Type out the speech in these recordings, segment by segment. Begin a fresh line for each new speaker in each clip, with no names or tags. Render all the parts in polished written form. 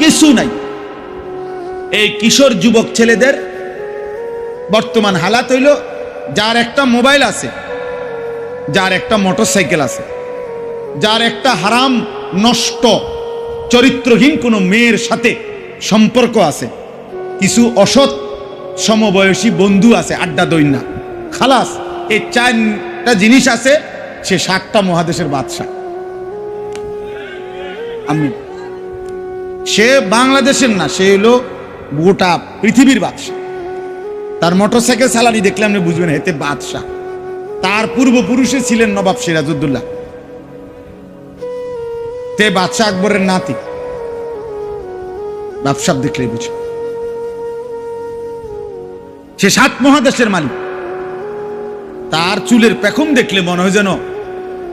কিছু নাই। এই কিশোর যুবক ছেলেদের বর্তমান হালাত হইল, যার একটা মোবাইল আছে, যার একটা মোটরসাইকেল আছে, যার একটা হারাম নষ্ট চরিত্রহীন কোনো মেয়ের সাথে সম্পর্ক আছে, কিছু অসৎ সমবয়সী বন্ধু আছে, আড্ডা দৈন্যা, খালাস, এই চারটা জিনিস আছে, সে 7টা মহাদেশের বাদশা। আমি সে বাংলাদেশের না, সে হলো গোটা পৃথিবীর বাদশা। তার মোটরসাইকেল চালানি দেখলে আপনি বুঝবেন এতে বাদশাহ। তার পূর্বপুরুষে ছিলেন নবাব সিরাজউদ্দৌলা, তে বাদশাহ আকবরের নাতি। বাদশাহ দেখলেই বুঝে সে 7 মহাদেশের মালিক। তার চুলের পেখম দেখলে মনে হয় যেন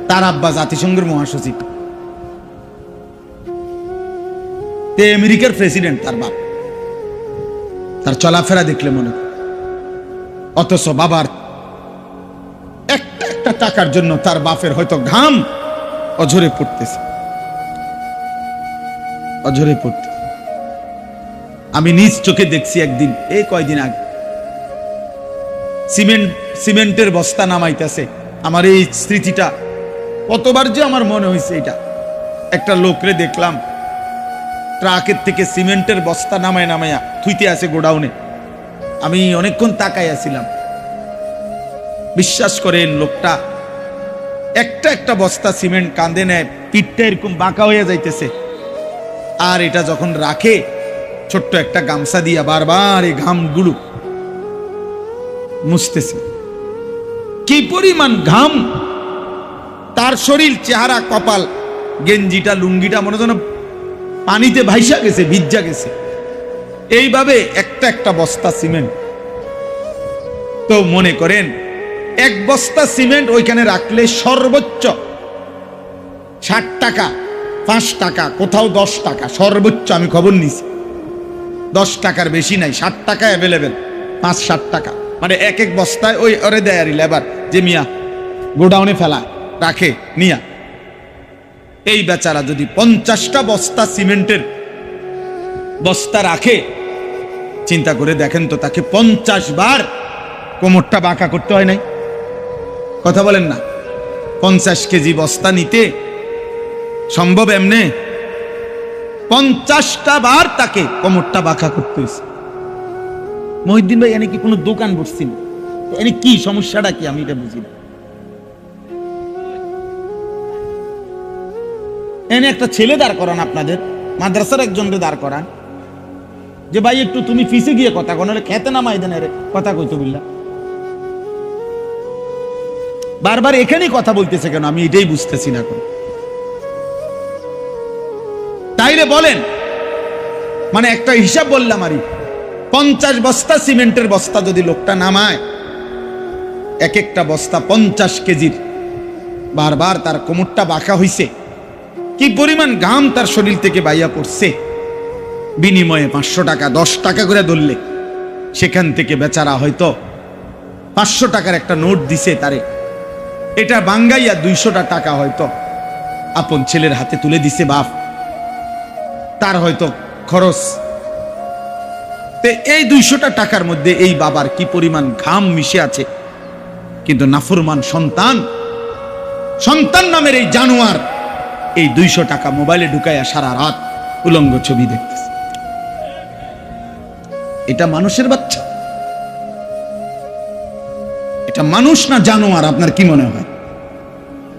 তার আব্বা জাতিসংঘের মহাসচিব, তে আমেরিকার প্রেসিডেন্ট তার বাপ। তার চলাফেরা দেখলে মনে, অথচ বাবার একটা একটা টাকার জন্য তার বাপের হয়তো ঘাম অঝরে পড়তেছে, অঝরে পড়তেছে। আমি নিজ চোখে দেখছি একদিন, এই কয়দিন আগে, সিমেন্টের বস্তা নামাইতেছে। আমার এই স্মৃতিটা কতবার যে আমার মনে হয়েছে, এটা একটা লোকরে দেখলাম ট্রাকের থেকে সিমেন্টের বস্তা নামাইয়া থুইতে আছে গোডাউনে। আমি অনেকক্ষণ তাকাইয়াছিলাম। বিশ্বাস করেন, লোকটা একটা একটা বস্তা সিমেন্ট কাঁধে নেয়, পিঠটা এরকম বাঁকা হয়ে যাইতেছে, আর এটা যখন রাখে ছোট্ট একটা গামছা দিয়া বারবার এই ঘামগুলো মুছতেছে। কি পরিমাণ ঘাম! তার শরীর, চেহারা, কপাল, গেঞ্জিটা, লুঙ্গিটা মনে যেন পানিতে ভাইসা গেছে, ভিজা গেছে। এইভাবে একটা একটা বস্তা সিমেন্ট। তো মনে করেন 1 বস্তা সিমেন্ট ওইখানে রাখলে সর্বোচ্চ 60 টাকা, 5 টাকা, কোথাও 10 টাকা সর্বোচ্চ। আমি খবর নিছি 10 টাকার বেশি নাই, 60 টাকা অ্যাভেলেবেল, 5-7 টাকা। মানে এক এক বস্তায় ওই ওরে দেয় লেবার, যে মিয়া গোডাউনে ফেলা রাখে নিয়া। এই বেচারা যদি 50টা বস্তা সিমেন্টের বস্তা রাখে, চিন্তা করে দেখেন তো, তাকে 50 বার কোমরটা বাঁকা করতে হয় নাই? কথা বলেন না? 50 কেজি বস্তা নিতে সম্ভব এমনে? 50টা বার তাকে কোমরটা বাঁকা করতে হয়েছে। মহিউদ্দিন ভাই, এনে কি কোনো দোকান বসছেন? এনে কি সমস্যাটা কি? আমি এটা বুঝি না। এনে একটা ছেলে দাঁড় করান, আপনাদের মাদ্রাসার একজনকে দাঁড় করান, যে ভাই একটু তুমি ফিসে গিয়ে কথা কো, নাহলে খেতে নামাই দেন, এর কথা কইতে বললা। বারবার এখানেই কথা বলতেছে কেন? আমি এটাই বুঝতেছি না। তাইলে বলেন, মানে একটা হিসাব বললাম, আরই 50 বস্তা সিমেন্টের বস্তা যদি লোকটা নামায়, এক একটা বস্তা 50 কেজির, বারবার তার কোমরটা বাঁকা হইছে, কি পরিমাণ ঘাম তার শরীর থেকে বাইয়া পড়ছে। বিনিময়ে 500 টাকা, 10 টাকা করে ধরলে সেখান থেকে বেচারা হয়তো 500 টাকার একটা নোট দিছে তারে, এটা বাঙ্গাইয়া 200টা টাকা হয়তো আপন ছেলের হাতে তুলে দিছে বাপ, তার হয়তো খরচ। এই 200টা টাকার মধ্যে এই বাবার কি পরিমাণ ঘাম মিশে আছে। কিন্তু নাফরমান সন্তান নামের এই জানোয়ার এই 200 টাকা মোবাইলে ঢুকাইয়া সারা রাত উলঙ্গ ছবি দেখতেছে। এটা মানুষের বাচ্চা? এটা মানুষ না জানোয়ার? আপনার কি মনে হয়?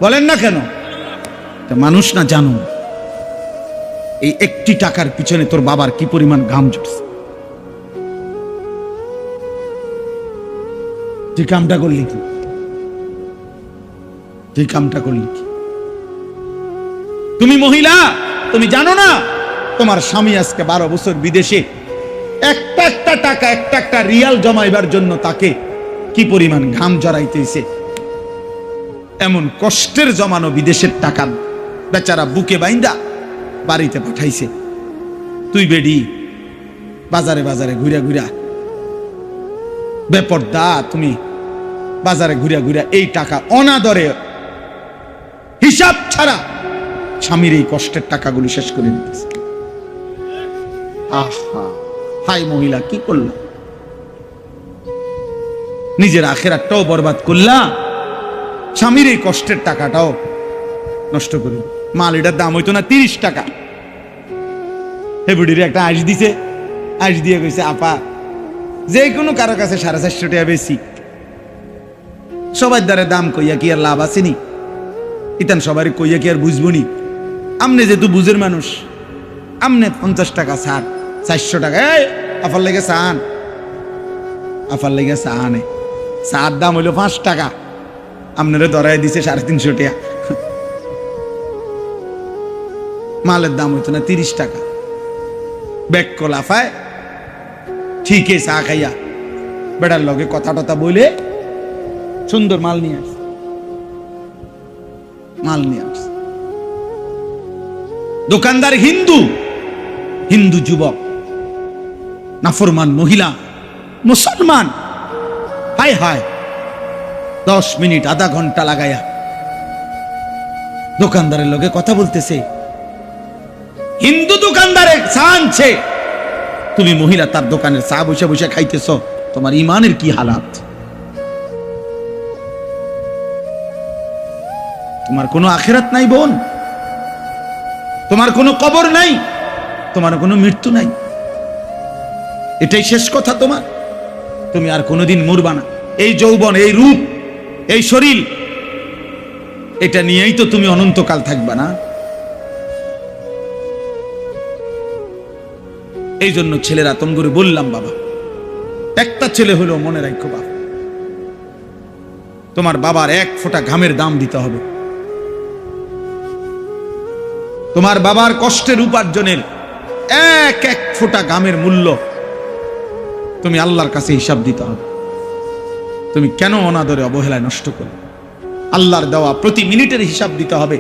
বলেন না কেন? এটা মানুষ না জানোয়ার? এই একটি টাকার পিছনে তোর বাবার কি পরিমাণ ঘাম ঝরছে। তুই কামটা করলি কি? তুই কামটা করলি কি? তুমি মহিলা, তুমি জানো না তোমার স্বামী আজকে 12 বছর বিদেশে একটা একটা টাকা, একটা একটা রিয়াল জমাইবার জন্য তাকে কি পরিমাণ ঘাম জড়াইতেছে। এমন কষ্টের জমানো বিদেশের টাকা বেচারা বুকে বাইন্দা বাড়িতে পাঠাইছে। তুই বেডি বাজারে বাজারে ঘুরা ঘুরা বেপরদা, তুমি বাজারে ঘুরা ঘুরা এই টাকা অনাদরে হিসাব ছাড়া স্বামীর এই কষ্টের টাকাগুলো শেষ করে নিতেছে। আহা, হাই মহিলা, কি করলা? নিজের আখেরাতটাও বরবাদ করলা, স্বামীর এই কষ্টের টাকাটাও নষ্ট করে। মাল এটার দাম হইতো না 30 টাকা। হেবুডির একটা আইস দিছে, আইস দিয়ে কইছে, আপা যে কোনো কারো কাছে 450 টাকা বেশি। সবার দ্বারা দাম কইয়া কি আর লাভ আসেনি? ইতান সবারই কইয়া কি আর বুঝবনি? আমনে যেহেতু বুঝের মানুষ, আমনে 50 টাকা ছাড়, 400 টাকা। এই আফার লেগে চান, আফার লেগে চানে চার দাম হইলো 5 টাকা, আপনারা ধরাই দিছে 350 টাকা। মালের দাম হইতো না 30 টাকা। ব্যাগ কলাফায় ঠিক চা খাইয়া বেড়ার লগে কথা টথা বলে সুন্দর মাল নিয়ে আস, মাল নিয়ে আস। দোকানদার হিন্দু, হিন্দু যুবক, নাফরমান মহিলা মুসলমান। হায় হায়, 10 মিনিট আধা ঘন্টা লাগাইয়া দোকানদারের লগে কথা বলতেছে। হিন্দু দোকানদারে চা আনছে, তুমি মহিলা তার দোকানের চা বসে বসে খাইতেছ। তোমার ইমানের কি হালাত? তোমার কোনো আখিরাত নাই বোন, তোমার কোনো কবর নাই, তোমার কোনো মৃত্যু নাই। এটাই শেষ কথা তোমার। তুমি আর কোনোদিন মরবা না। এই যৌবন, এই রূপ, এই শরীর, এটা নিয়েই তো তুমি অনন্তকাল থাকবা না? এই জন্য ছেলেরা তম করে বললাম, বাবা একটা ছেলে হলো মনে রাখো, বাবা তোমার বাবার 1 ফোঁটা ঘামের দাম দিতে হবে। তোমার বাবার কষ্টের উপার্জনের 1 ফোঁটা ঘামের মূল্য তুমি আল্লাহর কাছে হিসাব দিতে হবে। তুমি কেন অনাদরে অবহেলায় নষ্ট করো? আল্লাহর দেওয়া প্রতি মিনিটের হিসাব দিতে হবে,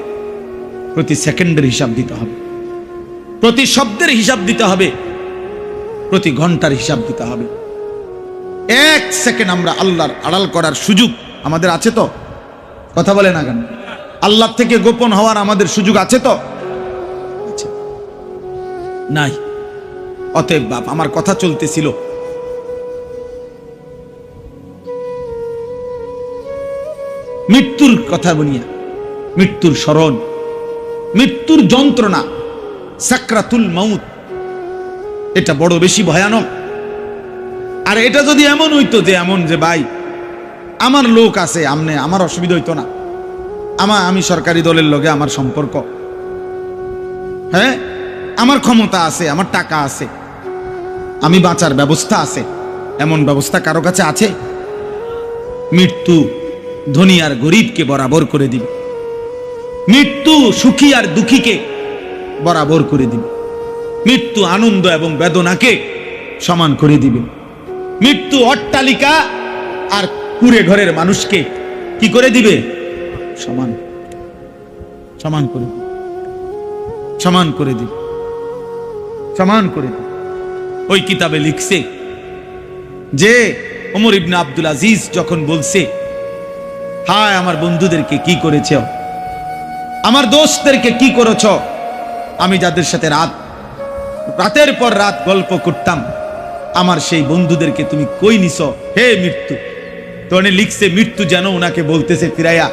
প্রতি সেকেন্ডের হিসাব দিতে হবে, প্রতি শব্দের হিসাব দিতে হবে, প্রতি ঘন্টার হিসাব দিতে হবে। 1 সেকেন্ড আমরা আল্লাহর আড়াল করার সুযোগ আমাদের আছে তো? কথা বলে না কেন? আল্লাহ থেকে গোপন হওয়ার আমাদের সুযোগ আছে তো? আছে? নাই। অতএব বাপ, আমার কথা চলতেছিল, মৃত্যুর কথা বলিয়া, মৃত্যুর স্মরণ, মৃত্যুর যন্ত্রণা, সাকরাতুল মাউত, এটা বড় বেশি ভয়ানক। আর এটা যদি এমন হইতো যে এমন যে ভাই আমার লোক আছে, আমনে আমার অসুবিধা হইতো না, আমি সরকারি দলের লগে আমার সম্পর্ক, হ্যাঁ আমার ক্ষমতা আছে, আমার টাকা আছে, আমি বাঁচার ব্যবস্থা আছে, এমন ব্যবস্থা কারো কাছে আছে? মৃত্যু ধনী আর গরিবকে বরাবর করে দিবে, মৃত্যু সুখী আর দুঃখীকে বরাবর করে দিবে, মৃত্যু আনন্দ এবং বেদনাকে সমান করে দিবে, মৃত্যু অট্টালিকা আর কুড়ে ঘরের মানুষকে কি করে দিবে? সমান, সমান করে দিবে, সমান করে দিবে, সমান করে দিবে। ওই কিতাবে লিখছে যে ওমর ইবনে আব্দুল আজিজ যখন বলছে, হায় আমার বন্ধুদেরকে কি করেছ, আমার দোস্তদেরকে কি করেছ, আমি যাদের সাথে রাতের পর রাত গল্প করতাম, আমার সেই বন্ধুদেরকে তুমি কই নিছ হে মৃত্যু? তো লিখছে, মৃত্যু যেন ওনাকে বলতেছে ফিরাইয়া,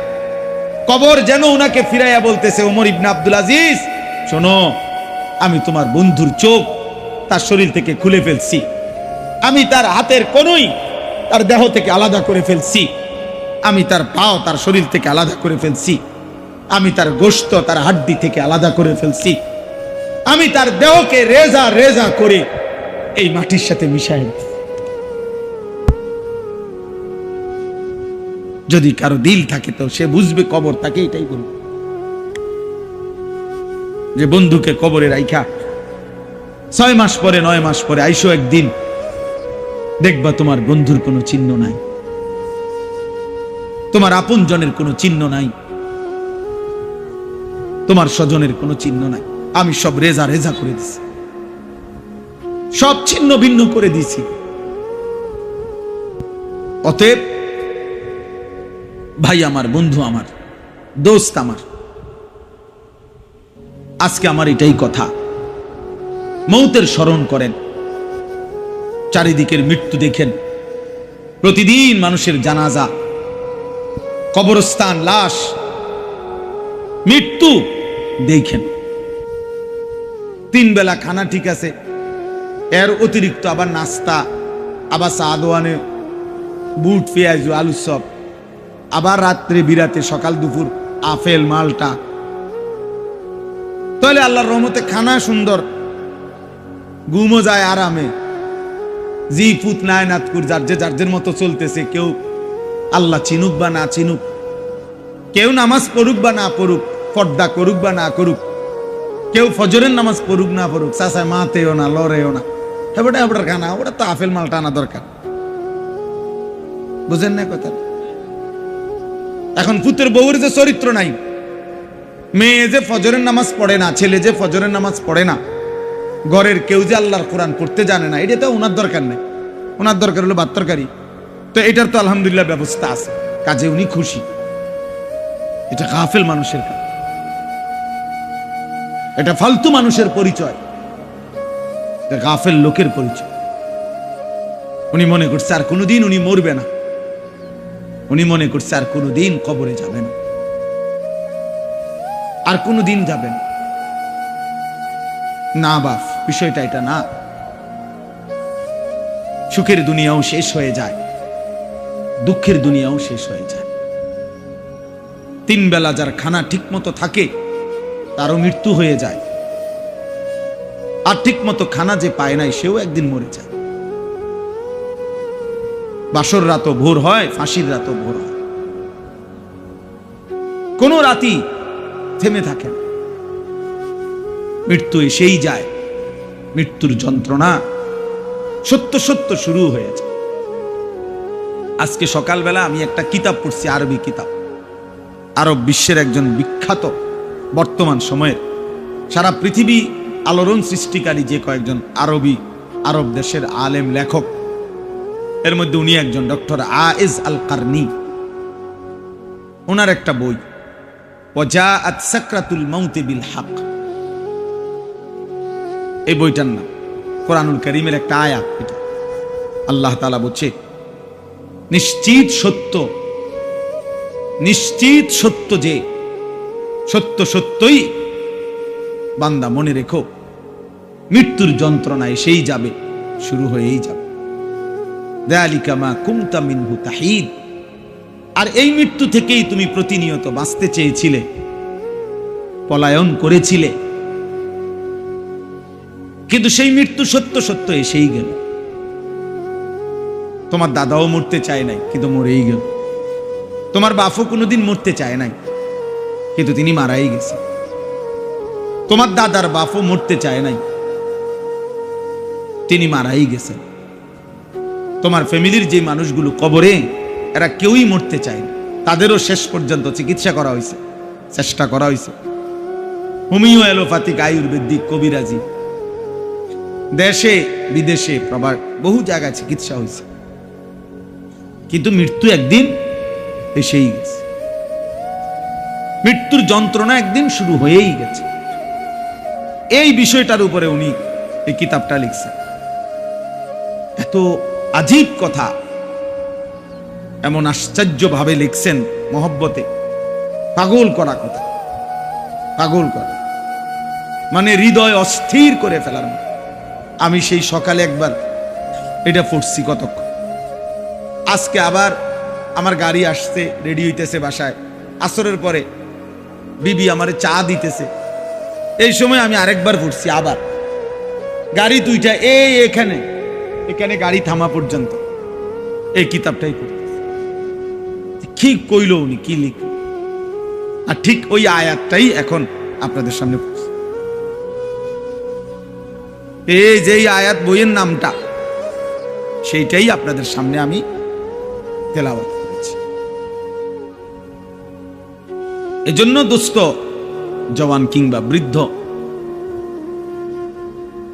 কবর যেন ওনাকে ফিরাইয়া বলতেছে, ওমর ইবনে আব্দুল আজিজ শোনো, আমি তোমার বন্ধুর চোখ তার শরীর থেকে খুলে ফেলছি, আমি তার হাতের কনুই তার দেহ থেকে আলাদা করে ফেলছি, আমি তার পাও তার শরীর থেকে আলাদা করে ফেলছি, আমি তার গোশত তার হাড্ডি থেকে আলাদা করে ফেলছি, আমি তার দেহকে রেজা রেজা করে এই মাটির সাথে মিশাই। যদি কারো দিল থাকে তো সে বুঝবে, কবর তাকে এটাই বলবে, যে বন্ধুকে কবরে রাইখা 6 মাস পরে 9 মাস পরে আইসো একদিন, দেখবা তোমার বন্ধুর কোনো চিহ্ন নাই, তোমার আপন জনের কোনো চিহ্ন নাই, তোমার স্বজনের কোনো চিহ্ন নাই। আমি সব রেজা রেজা করে দিছি, সব ছিন্ন ভিন্ন করে দিছি। অতএব ভাই আমার, বন্ধু আমার, দোস্ত আমার, আজকে আমার এটাই কথা, মৌতের স্মরণ করেন, চারিদিকের মৃত্যু দেখেন। প্রতিদিন মানুষের জানাজা, কবরস্থান, লাশ, মৃত্যু দেখেন। 3 বেলা খানা ঠিক আছে, এর অতিরিক্ত আবার নাস্তা, আবার চা দোয়ানে, বুট, পেঁয়াজ, আলু চপ, আবার রাত্রে বিরাতে, সকাল দুপুর আপেল, মালটা। তাহলে আল্লাহর রহমতে খানা সুন্দর, ঘুমও যায় আরামে। জি পুত নাই নাতকুর যার মতো চলতেছে। কেউ আল্লাহ চিনুক বা না চিনুক, কেউ নামাজ পড়ুক বা না পড়ুক, পর্দা করুক বা না করুক, কেউ ফজরের নামাজ পড়ুক না পড়ুক, চাচায় মাতেও না, লড়েও না, হেবটার খানা, ওটা তো আপেল মালটা আনা দরকার। বুঝেন না কথা? এখন পুতের বউর যে চরিত্র নাই, মেয়ে যে ফজরের নামাজ পড়ে না, ছেলে যে ফজরের নামাজ পড়ে না, ঘরের কেউ যে আল্লাহর কোরআন পড়তে জানে না, এটা তো ওনার দরকার নেই। ওনার দরকার হলো ভাত তরকারি। তো এটার তো আলহামদুলিল্লাহ ব্যবস্থা আছে, কাজে উনি খুশি। এটা গাফেল মানুষের কাজ, এটা ফালতু মানুষের পরিচয়, এটা গাফেল লোকের পরিচয়। উনি মনে করছে আর কোনোদিন উনি মরবে না, উনি মনে করছে আর কোনোদিন কবরে যাবে না, আর কোনোদিন যাবেন না। বাপ, বিষয়টা এটা না। সুখের দুনিয়াও শেষ হয়ে যায়, দুঃখের দুনিয়াও শেষ হয়ে যায়। 3 বেলা যার খানা ঠিক মতো থাকে, তারও মৃত্যু হয়ে যায়। আর ঠিক মতো খানা যে পায় নাই, সেও একদিন মরে যায়। বাসর রাতও ভোর হয়, ফাঁসির রাতও ভোর হয়, কোন রাতি থেমে থাকে না। মৃত্যু এসেই যায়, মৃত্যুর যন্ত্রণা সত্য সত্য শুরু হয়ে যায়। আজকে সকালবেলা আমি একটা কিতাব পড়ছি, আরবি কিতাব। আরব বিশ্বের একজন বিখ্যাত, বর্তমান সময়ের সারা পৃথিবী আলোড়ন সৃষ্টিকারী যে কয়েকজন আরব দেশের আলেম লেখক, এর মধ্যে উনি একজন, ডক্টর আয়েজ আল কারনি। ওনার একটা বই, ওয়াজাআত সাকরাতুল মাউতি বিল হক, এই বইটার নাম। কোরআনুল কারীমের একটা আয়াত এটা। আল্লাহ তাআলা বলছে, নিশ্চিত সত্য যে সত্যই বান্দা মনে রেখো, মৃত্যুর যন্ত্রণা এসেই যাবে, শুরু হয়েই যাবে। যালিকা মা কুনতা মিনহু তাহিদ, আর এই মৃত্যু থেকেই তুমি প্রতিনিয়ত বাঁচতে চেয়েছিলে, পলায়ন করেছিলে, কিন্তু সেই মৃত্যু সত্য এসেই গেল। তোমার দাদাও মরতে চায় নাই, কিন্তু মরেই গেল। তোমার বাপও কোনোদিন মরতে চায় নাই, কিন্তু তিনি মারাই গেছে। তোমার দাদার বাপও মরতে চায় নাই, তিনি মারাই গেছেন। তোমার ফ্যামিলির যে মানুষগুলো কবরে, এরা কেউই মরতে চায় না, তাদেরও শেষ পর্যন্ত চিকিৎসা করা হয়েছে, চেষ্টা করা হয়েছে। হোমিও, অ্যালোপ্যাথিক, আয়ুর্বেদিক, কবিরাজি, দেশে বিদেশে প্রবাস বহু জায়গায় চিকিৎসা হয়েছে, কিন্তু মৃত্যু একদিন এসেই গেছে। মৃত্যুর যন্ত্রণা একদিন শুরু হয়েই গেছে। এই বিষয়টার উপরে উনি এই কিতাবটা লিখছেন। এত আজীব কথা, এমন আশ্চর্য ভাবে লিখছেন, মহব্বতে, পাগল করা কথা, পাগল করা মানে হৃদয় অস্থির করে ফেলার মতো। আমি সেই সকালে একবার এটা পড়ছি, কতক্ষণ। আজকে আবার আমার গাড়ি আসছে, রেডি হইতেছে বাসায়, আসরের পরে বিবি আমারে চা দিতেছে, এই সময় আমি আরেকবার পড়ছি, আবার গাড়ি দুইটা এখানে গাড়ি থামা পর্যন্ত এই কিতাবটাই পড়তেছে। কি কইল উনি, কি লিখল, আর ঠিক ওই আয়াতটাই এখন আপনাদের সামনে পড়ছি। এই যে আয়াত বইয়ের নামটা, সেইটাই আপনাদের সামনে আমি তেলাওয়াত করেছি। এজন্য দোস্ত, জওয়ান কিংবা বৃদ্ধ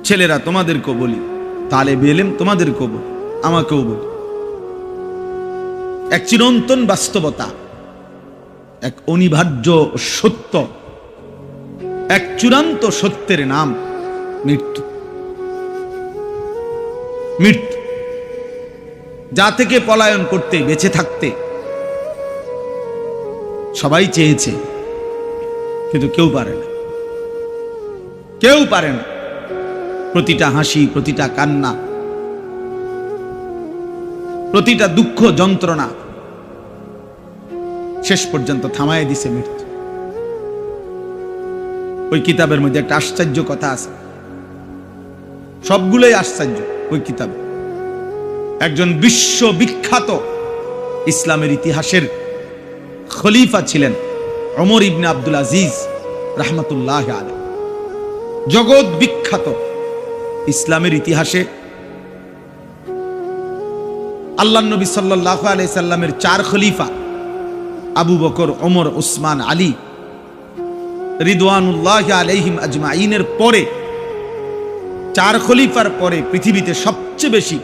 ছেলেরা, তোমাদেরকেও বলি, তালেবে ইলম তোমাদেরকেও বলি, আমাকেও বলি, এক চিরন্তন বাস্তবতা, এক অনিবার্য সত্য, এক চূড়ান্ত সত্যের নাম মৃত্যু। মৃত্যু, যা থেকে পলায়ন করতে, বেঁচে থাকতে সবাই চেয়েছে, কিন্তু কেউ পারে না, কেউ পারে না। প্রতিটা হাসি, প্রতিটা কান্না, প্রতিটা দুঃখ যন্ত্রণা শেষ পর্যন্ত থামায় দিছে মৃত্যু। ওই কিতাবের মধ্যে একটা আশ্চর্য কথা আছে, সবগুলোই আশ্চর্য। ওই কিতাবে একজন বিশ্ববিখ্যাত ইসলামের ইতিহাসের খলিফা ছিলেন ওমর ইবনে আব্দুল আজিজ রাহমাতুল্লাহ আলাইহি। জগৎ বিখ্যাত ইসলামের ইতিহাসে আল্লাহর নবী সাল্লাল্লাহু আলাইহি সাল্লামের 4 খলিফা আবু বকর, ওমর, উসমান, আলী রিদওয়ানুল্লাহি আলাইহিম আজমাইনের পরে, 4 খলিফার পরে পৃথিবীতে সবচেয়ে বেশি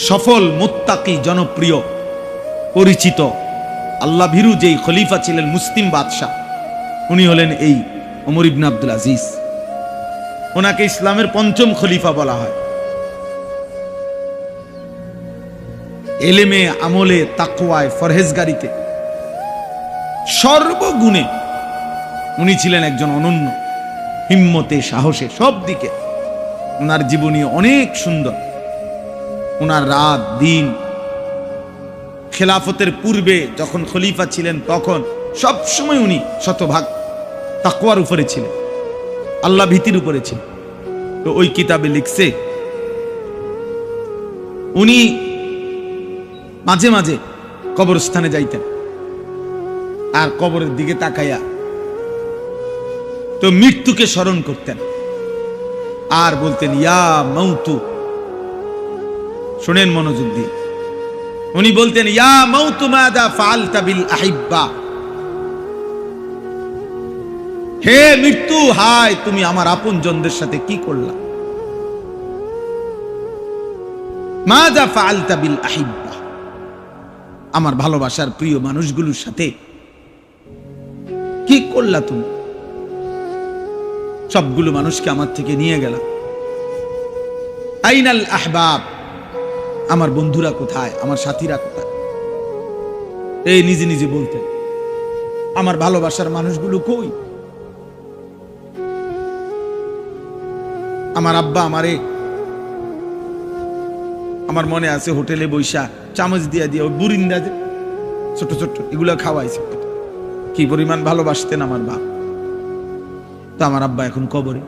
সফল, মুত্তাকি, জনপ্রিয়, পরিচিত, আল্লাহ ভীরু যেই খলিফা ছিলেন, মুসলিম বাদশাহ, উনি হলেন এই ওমর ইবনে আব্দুল আজিজ। ওনাকে ইসলামের 5ম খলিফা বলা হয়। এলেমে, আমলে, তাকওয়ায়, ফরহেজগারিতে, সর্বগুণে উনি ছিলেন একজন অনন্য, হিম্মতে, সাহসে, সব দিকে ওনার জীবনী অনেক সুন্দর। ওনার রাত দিন, খেলাফতের পূর্বে যখন খলিফা ছিলেন তখন সব সময় উনি শতভাগ তাকওয়ার উপরে ছিলেন, আল্লাহ ভীতির উপরে ছিলেন। তো ওই কিতাবে লিখছে উনি মাঝে মাঝে কবরস্থানে যাইতেন, আর কবরের দিকে তাকাইয়া তো মৃত্যুকে স্মরণ করতেন, আর বলতেন ইয়া মাউতু। শুনেন মনোযোগ দিয়ে, উনি বলতেন ইয়া মাউতু মাযা ফাআলতা বিল আহিব্বা। হে মৃত্যু, হায় তুমি আমার আপনজনদের সাথে কি করলা। মাযা ফাআলতা বিল আহিব্বা, আমার ভালোবাসার প্রিয় মানুষগুলোর সাথে কি করলা তুমি। সবগুলো মানুষকে আমার থেকে নিয়ে গেলা। আইনাল আহবাব, আমার বন্ধুরা কোথায়, আমার সাথীরা কোথায়। এই নিজে নিজে বলতেন আমার ভালোবাসার মানুষগুলো কই। আমার আব্বা আমারে, আমার মনে আছে, হোটেলে বৈশা চামচ দিয়া দিয়ে ওই বুরিন্দা যে ছোট ছোট এগুলো খাওয়াইছে। কি পরিমাণ ভালোবাসতেন আমার বাপ। তো আমার আব্বা এখন কবরে।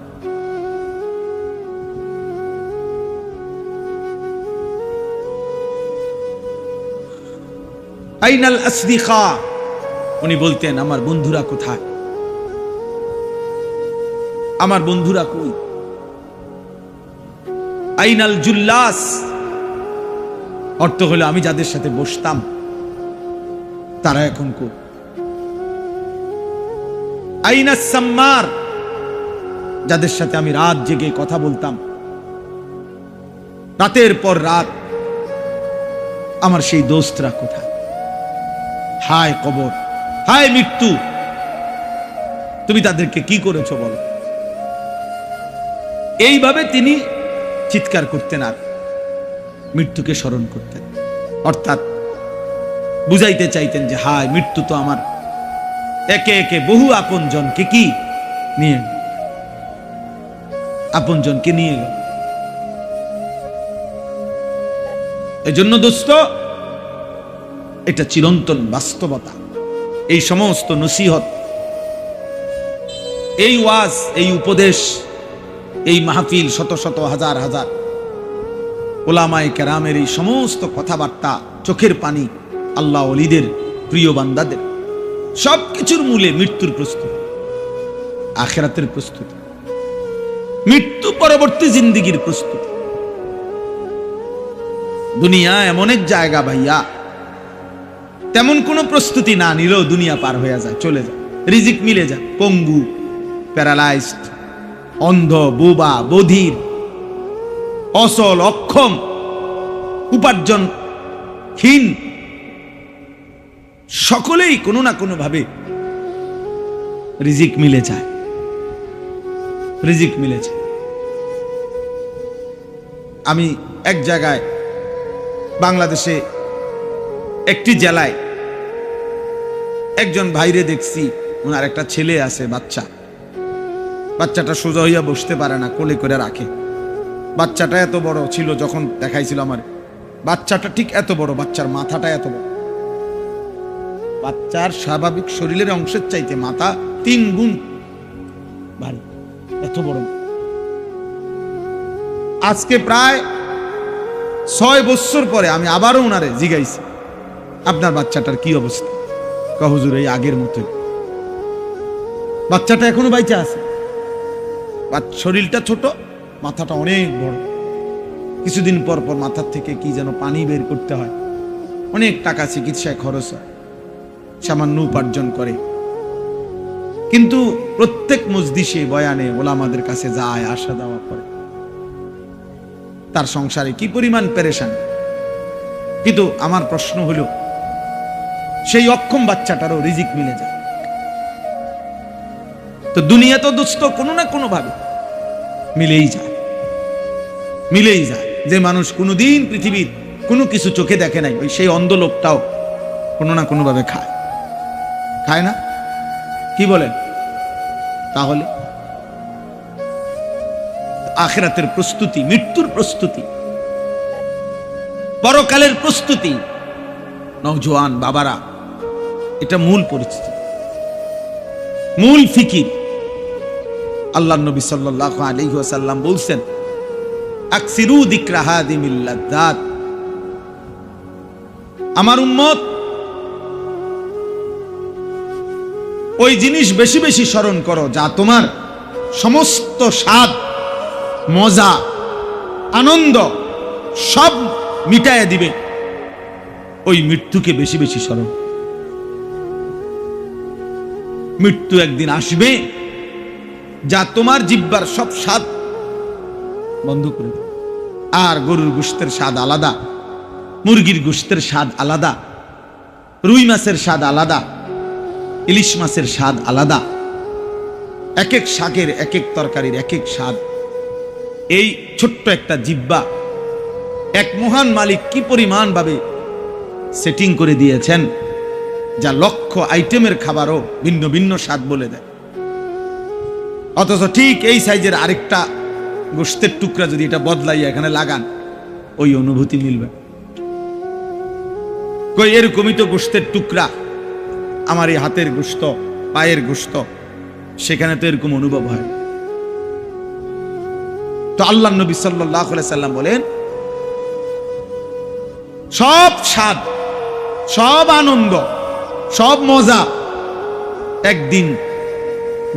আইনাল আসদিকা, উনি বলতেন আমার বন্ধুরা কোথায়, আমার বন্ধুরা কই। আইনাল জুল্লাস, অর্থ হলো আমি যাদের সাথে বসতাম তারা এখন কই। আইনাস সাম্মার, যাদের সাথে আমি রাত জেগে কথা বলতাম, রাতের পর রাত, আমার সেই দোস্তরা কোথায়। হায় কবর, হায় মৃত্যু, তুমি তাদেরকে কি করেছো বলো। এইভাবে তিনি চিৎকার করতেন আর মৃত্যুকে স্মরণ করতেন। অর্থাৎ বুঝাইতে চাইতেন যে হায় মৃত্যু তো আমার একে একে বহু আপনজনকে কি নিয়ে, আপনজনকে নিয়ে গেল। এজন্য দোস্ত, এটা চিরন্তন বাস্তবতা। এই সমস্ত নসিহত, এই ওয়াজ, এই উপদেশ, এই মাহফিল, শত শত হাজার হাজার ওলামায়ে কেরামের এই সমস্ত কথাবার্তা, চোখের পানি, আল্লাহ ওলিদের, প্রিয় বান্দাদের, সবকিছুর মূলে মৃত্যুর প্রস্তুতি, আখিরাতের প্রস্তুতি, মৃত্যু পরবর্তী জিন্দেগির প্রস্তুতি। দুনিয়া এমন এক জায়গা ভাইয়া, তেমন কোনো প্রস্তুতি না নিলেও দুনিয়া পার হয়ে যায়, চলে যায়, রিজিক মিলে যায়। পঙ্গু, প্যারালাইজড, অন্ধ, বোবা, বধির, অসল, অক্ষম, উপার্জনহীন, সকলেই কোনো না কোনো ভাবে রিজিক মিলে যায়, রিজিক মিলে যায়। আমি এক জায়গায় বাংলাদেশে একটি জেলায় একজন ভাইরে দেখছি, ওনার একটা ছেলে আছে, বাচ্চাটা সোজা হইয়া বসতে পারে না, কোলে করে রাখে। বাচ্চাটা এত বড় ছিল, যখন দেখাইছিল আমার, বাচ্চাটা ঠিক এত বড়, বাচ্চার মাথাটা এত বড়, বাচ্চার স্বাভাবিক শরীরের অংশের চাইতে মাথা 3 গুণ ভারী, এত বড়। আজকে প্রায় 6 বছর পরে আমি আবারও ওনারে জিগাইছি, আপনার বাচ্চাটার কি অবস্থা? হুজুর এই আগের মতোই, বাচ্চাটা এখনো বাইচা আছে, শরীরটা ছোট, মাথাটা অনেক বড়। কিছুদিন পর পর মাথার থেকে কি যেন পানি বের করতে হয়, অনেক টাকা চিকিৎসায় খরচ হয়, সামান্য উপার্জন করে। কিন্তু প্রত্যেক মজলিসে বয়ানে ওলামাদের কাছে যায়, আসা যাওয়া করে, তার সংসারে কি পরিমাণ পেরেশান। কিন্তু আমার প্রশ্ন হলো, সেই অক্ষম বাচ্চাটারও রিজিক মিলে যায়। তো দুনিয়া তো দোস্ত কোনো না কোনো ভাবে মিলেই যায়। যে মানুষ কোনোদিন পৃথিবীর কোনো কিছু চোখে দেখে নাই, ওই সেই অন্ধ লোকটাও কোনো না কোনো ভাবে খায় না? কি বলেন? তাহলে আখিরাতের প্রস্তুতি, মৃত্যুর প্রস্তুতি, পরকালের প্রস্তুতি, নওজোয়ান বাবারা, এটা মূল পরিচিতি, মূল ফিকির। আল্লাহর নবী সাল্লাল্লাহু আলাইহি ওয়াসাল্লাম বলছেন, আকসিরু যিকরা হাদিমিল লাযযাত, আমার উম্মত ওই জিনিস বেশি বেশি স্মরণ করো যা তোমার সমস্ত স্বাদ, মজা, আনন্দ সব মিটাইয়া দিবে। ওই মৃত্যুকে বেশি বেশি স্মরণ। মৃত্যু একদিন আসবে যা তোমার জিহ্বার সব স্বাদ বন্ধ করে দেবে। আর গরুর গোশতের স্বাদ আলাদা, মুরগির গোশতের স্বাদ আলাদা, রুই মাছের স্বাদ আলাদা, ইলিশ মাছের স্বাদ আলাদা, এক এক শাকের, এক এক তরকারির এক এক স্বাদ। এই ছোট্ট একটা জিহ্বা এক মহান মালিক কি পরিমাণ ভাবে সেটিং করে দিয়েছেন, যা লক্ষ আইটেমের খাবারও ভিন্ন ভিন্ন স্বাদ বলে দেয়। অথচ ঠিক এই সাইজের আরেকটা গোশতের টুকরা যদি এটা বদলাইয়া এখানে লাগান, ওই অনুভূতি মিলবে। কই এরকমই তো গোশতের টুকরা, আমার এই হাতের গোশত, পায়ের গোশত, সেখানে তো এরকম অনুভব হয়। তো আল্লাহ নবী সাল্লাল্লাহু আলাইহি সাল্লাম বলেন, সব স্বাদ, সব আনন্দ, সব মজা একদিন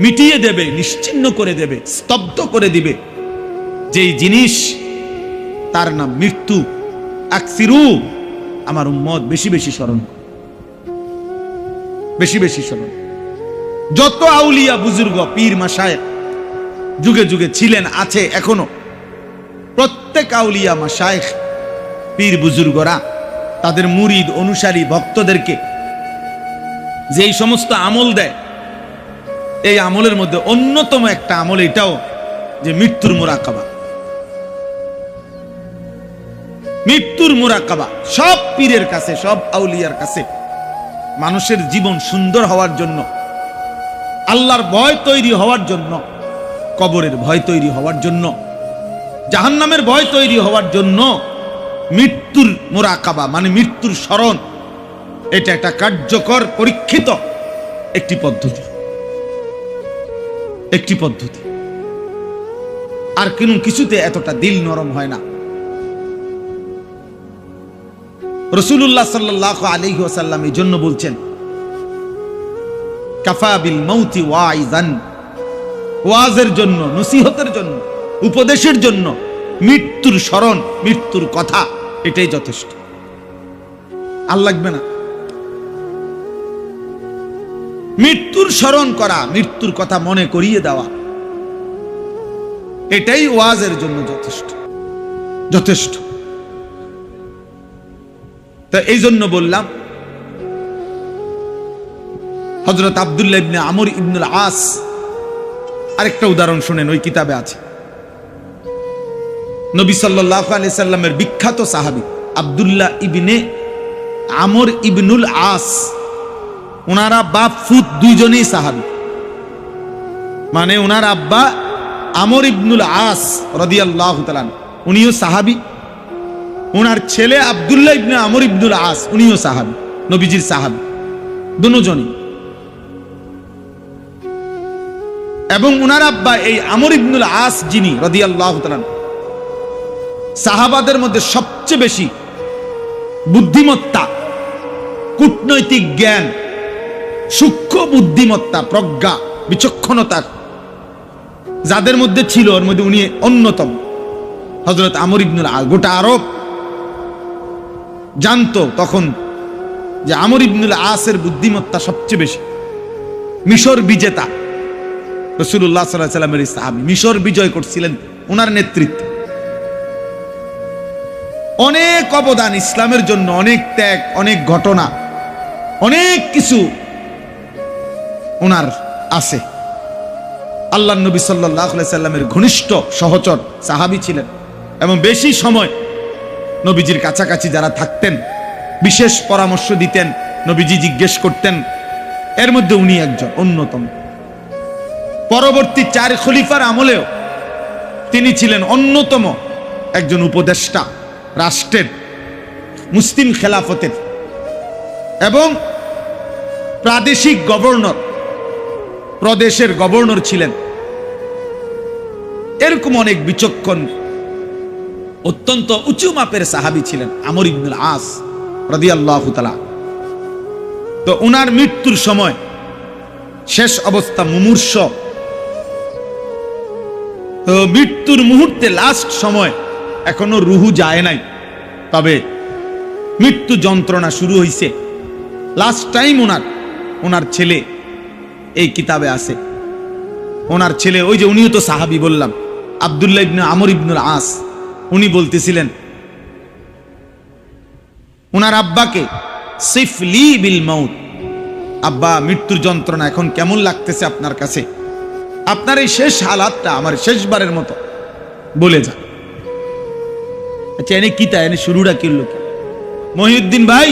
মিটিয়ে দেবে, নিশ্চিহ্ন করে দেবে, স্তব্ধ করে দিবে যেই জিনিস, তার নাম মৃত্যু। আকসিরু, আমার উম্মত বেশি বেশি স্মরণ, বেশি বেশি স্মরণ। যত আউলিয়া বুজুর্গ, পীর মাশায়েখ যুগে যুগে ছিলেন, আছে এখনো, প্রত্যেক আউলিয়া মাশায়েখ, পীর বুজুর্গরা তাদের মুরিদ, অনুসারী, ভক্তদেরকে যেই সমস্ত আমল দেয়, এই আমলের মধ্যে অন্যতম একটা আমল এটাও যে মৃত্যুর মুরাকাবা। মৃত্যুর মুরাকাবা সব পীরের কাছে, সব আউলিয়ার কাছে মানুষের জীবন সুন্দর হওয়ার জন্য, আল্লাহর ভয় তৈরি হওয়ার জন্য, কবরের ভয় তৈরি হওয়ার জন্য, জাহান্নামের ভয় তৈরি হওয়ার জন্য মৃত্যুর মুরাকাবা মানে মৃত্যুর স্মরণ, এটা একটা কার্যকর পরীক্ষিত একটি পদ্ধতি, একটি পদ্ধতি। আর কোনো কিছুতে এতটা দিল নরম হয় না। রাসূলুল্লাহ সাল্লাল্লাহু আলাইহি ওয়াসাল্লাম এই জন্য বলছেন, কাফা বিল মাউতি ওয়াইজান, ওয়াজের জন্য, নসিহতের জন্য, উপদেশের জন্য মৃত্যুর স্মরণ, মৃত্যুর কথা, এটাই যথেষ্ট। আর লাগবে না। মৃত্যুর স্মরণ করা, মৃত্যুর কথা মনে করিয়ে দেওয়া, এটাই ওয়াজের জন্য যথেষ্ট, যথেষ্ট। তো এই জন্য বললাম, হযরত আব্দুল্লাহ ইবনে আমর ইবনুল আস, আরেকটা উদাহরণ শুনেন, ওই কিতাবে আছে। নবী সাল্লাল্লাহু আলাইহি সাল্লামের বিখ্যাত সাহাবী আব্দুল্লাহ ইবনে আমর ইবনুল আস, ওনারা বাপ ফুত দুইজনেই সাহাবী। মানে ওনার আব্বা আমর ইবনুল আস রাদিয়াল্লাহু তাআলা উনিও সাহাবী, ওনার ছেলে আব্দুল্লাহ ইবনে আমর ইবনুল আস উনিও সাহাবী, নবীজির সাহাবী দুজনই। এবং ওনার আব্বা এই আমর ইবনুল আস যিনি রাদিয়াল্লাহু তাআলা সাহাবাদের মধ্যে সবচেয়ে বেশি বুদ্ধিমত্তা, কূটনৈতিক জ্ঞান, সূক্ষ্ম বুদ্ধিমত্তা, প্রজ্ঞা, বিচক্ষণতা যাদের মধ্যে ছিল ওর মধ্যে উনি অন্যতম। হযরত আমর ইবনুল আস গোটা আরব জানতো তখন যে আমর ইবনুল আসের বুদ্ধিমত্তা সবচেয়ে বেশি। মিশর বিজেতা রাসূলুল্লাহ সাল্লাল্লাহু আলাইহি ওয়াসাল্লামের সাহাবী, মিশর বিজয় করছিলেন ওনার নেতৃত্বে। অনেক অবদান ইসলামের জন্য, অনেক ত্যাগ, অনেক ঘটনা, অনেক কিছু ওনার আছে। আল্লাহর নবী সাল্লাল্লাহু আলাইহি সাল্লামের ঘনিষ্ঠ সহচর সাহাবী ছিলেন এবং বেশি সময় নবীজির কাছাকাছি যারা থাকতেন, বিশেষ পরামর্শ দিতেন, নবীজি জিজ্ঞেস করতেন, এর মধ্যে উনি একজন অন্যতম। পরবর্তী 4 খলিফার আমলেও তিনি ছিলেন অন্যতম একজন উপদেষ্টা, রাষ্ট্রের মুসলিম খেলাফতের এবং প্রাদেশিক গভর্নর, প্রদেশের গভর্নর ছিলেন। এরকম অনেক বিচক্ষণ, অত্যন্ত উঁচু মাপের সাহাবী ছিলেন আমর ইবনুল আস রাদিয়াল্লাহু তাআলা। তো উনার মৃত্যুর সময় শেষ অবস্থা মুমূর্ষ, তো মৃত্যুর মুহূর্তে লাস্ট সময় এখনো রুহু যায় নাই, তবে মৃত্যু যন্ত্রণা শুরু হয়েছে। লাস্ট টাইম ওনার ছেলে এই কিতাবে আছে, ওনার ছেলে ওই যে উনিও তো সাহাবী বললাম আব্দুল্লাহ ইবনে আমর ইবনুল আস, উনি বলতেছিলেন ওনার আব্বাকে, সিফলি বিল মাউত, আব্বা মৃত্যুর যন্ত্রণা এখন কেমন লাগতেছে আপনার কাছে? আপনার এই শেষ হালাতটা আমার শেষবারের মতো বলে যান। আচ্ছা এনে কি তাই, এনে শুরুটা কি হলো? মহিউদ্দিন ভাই,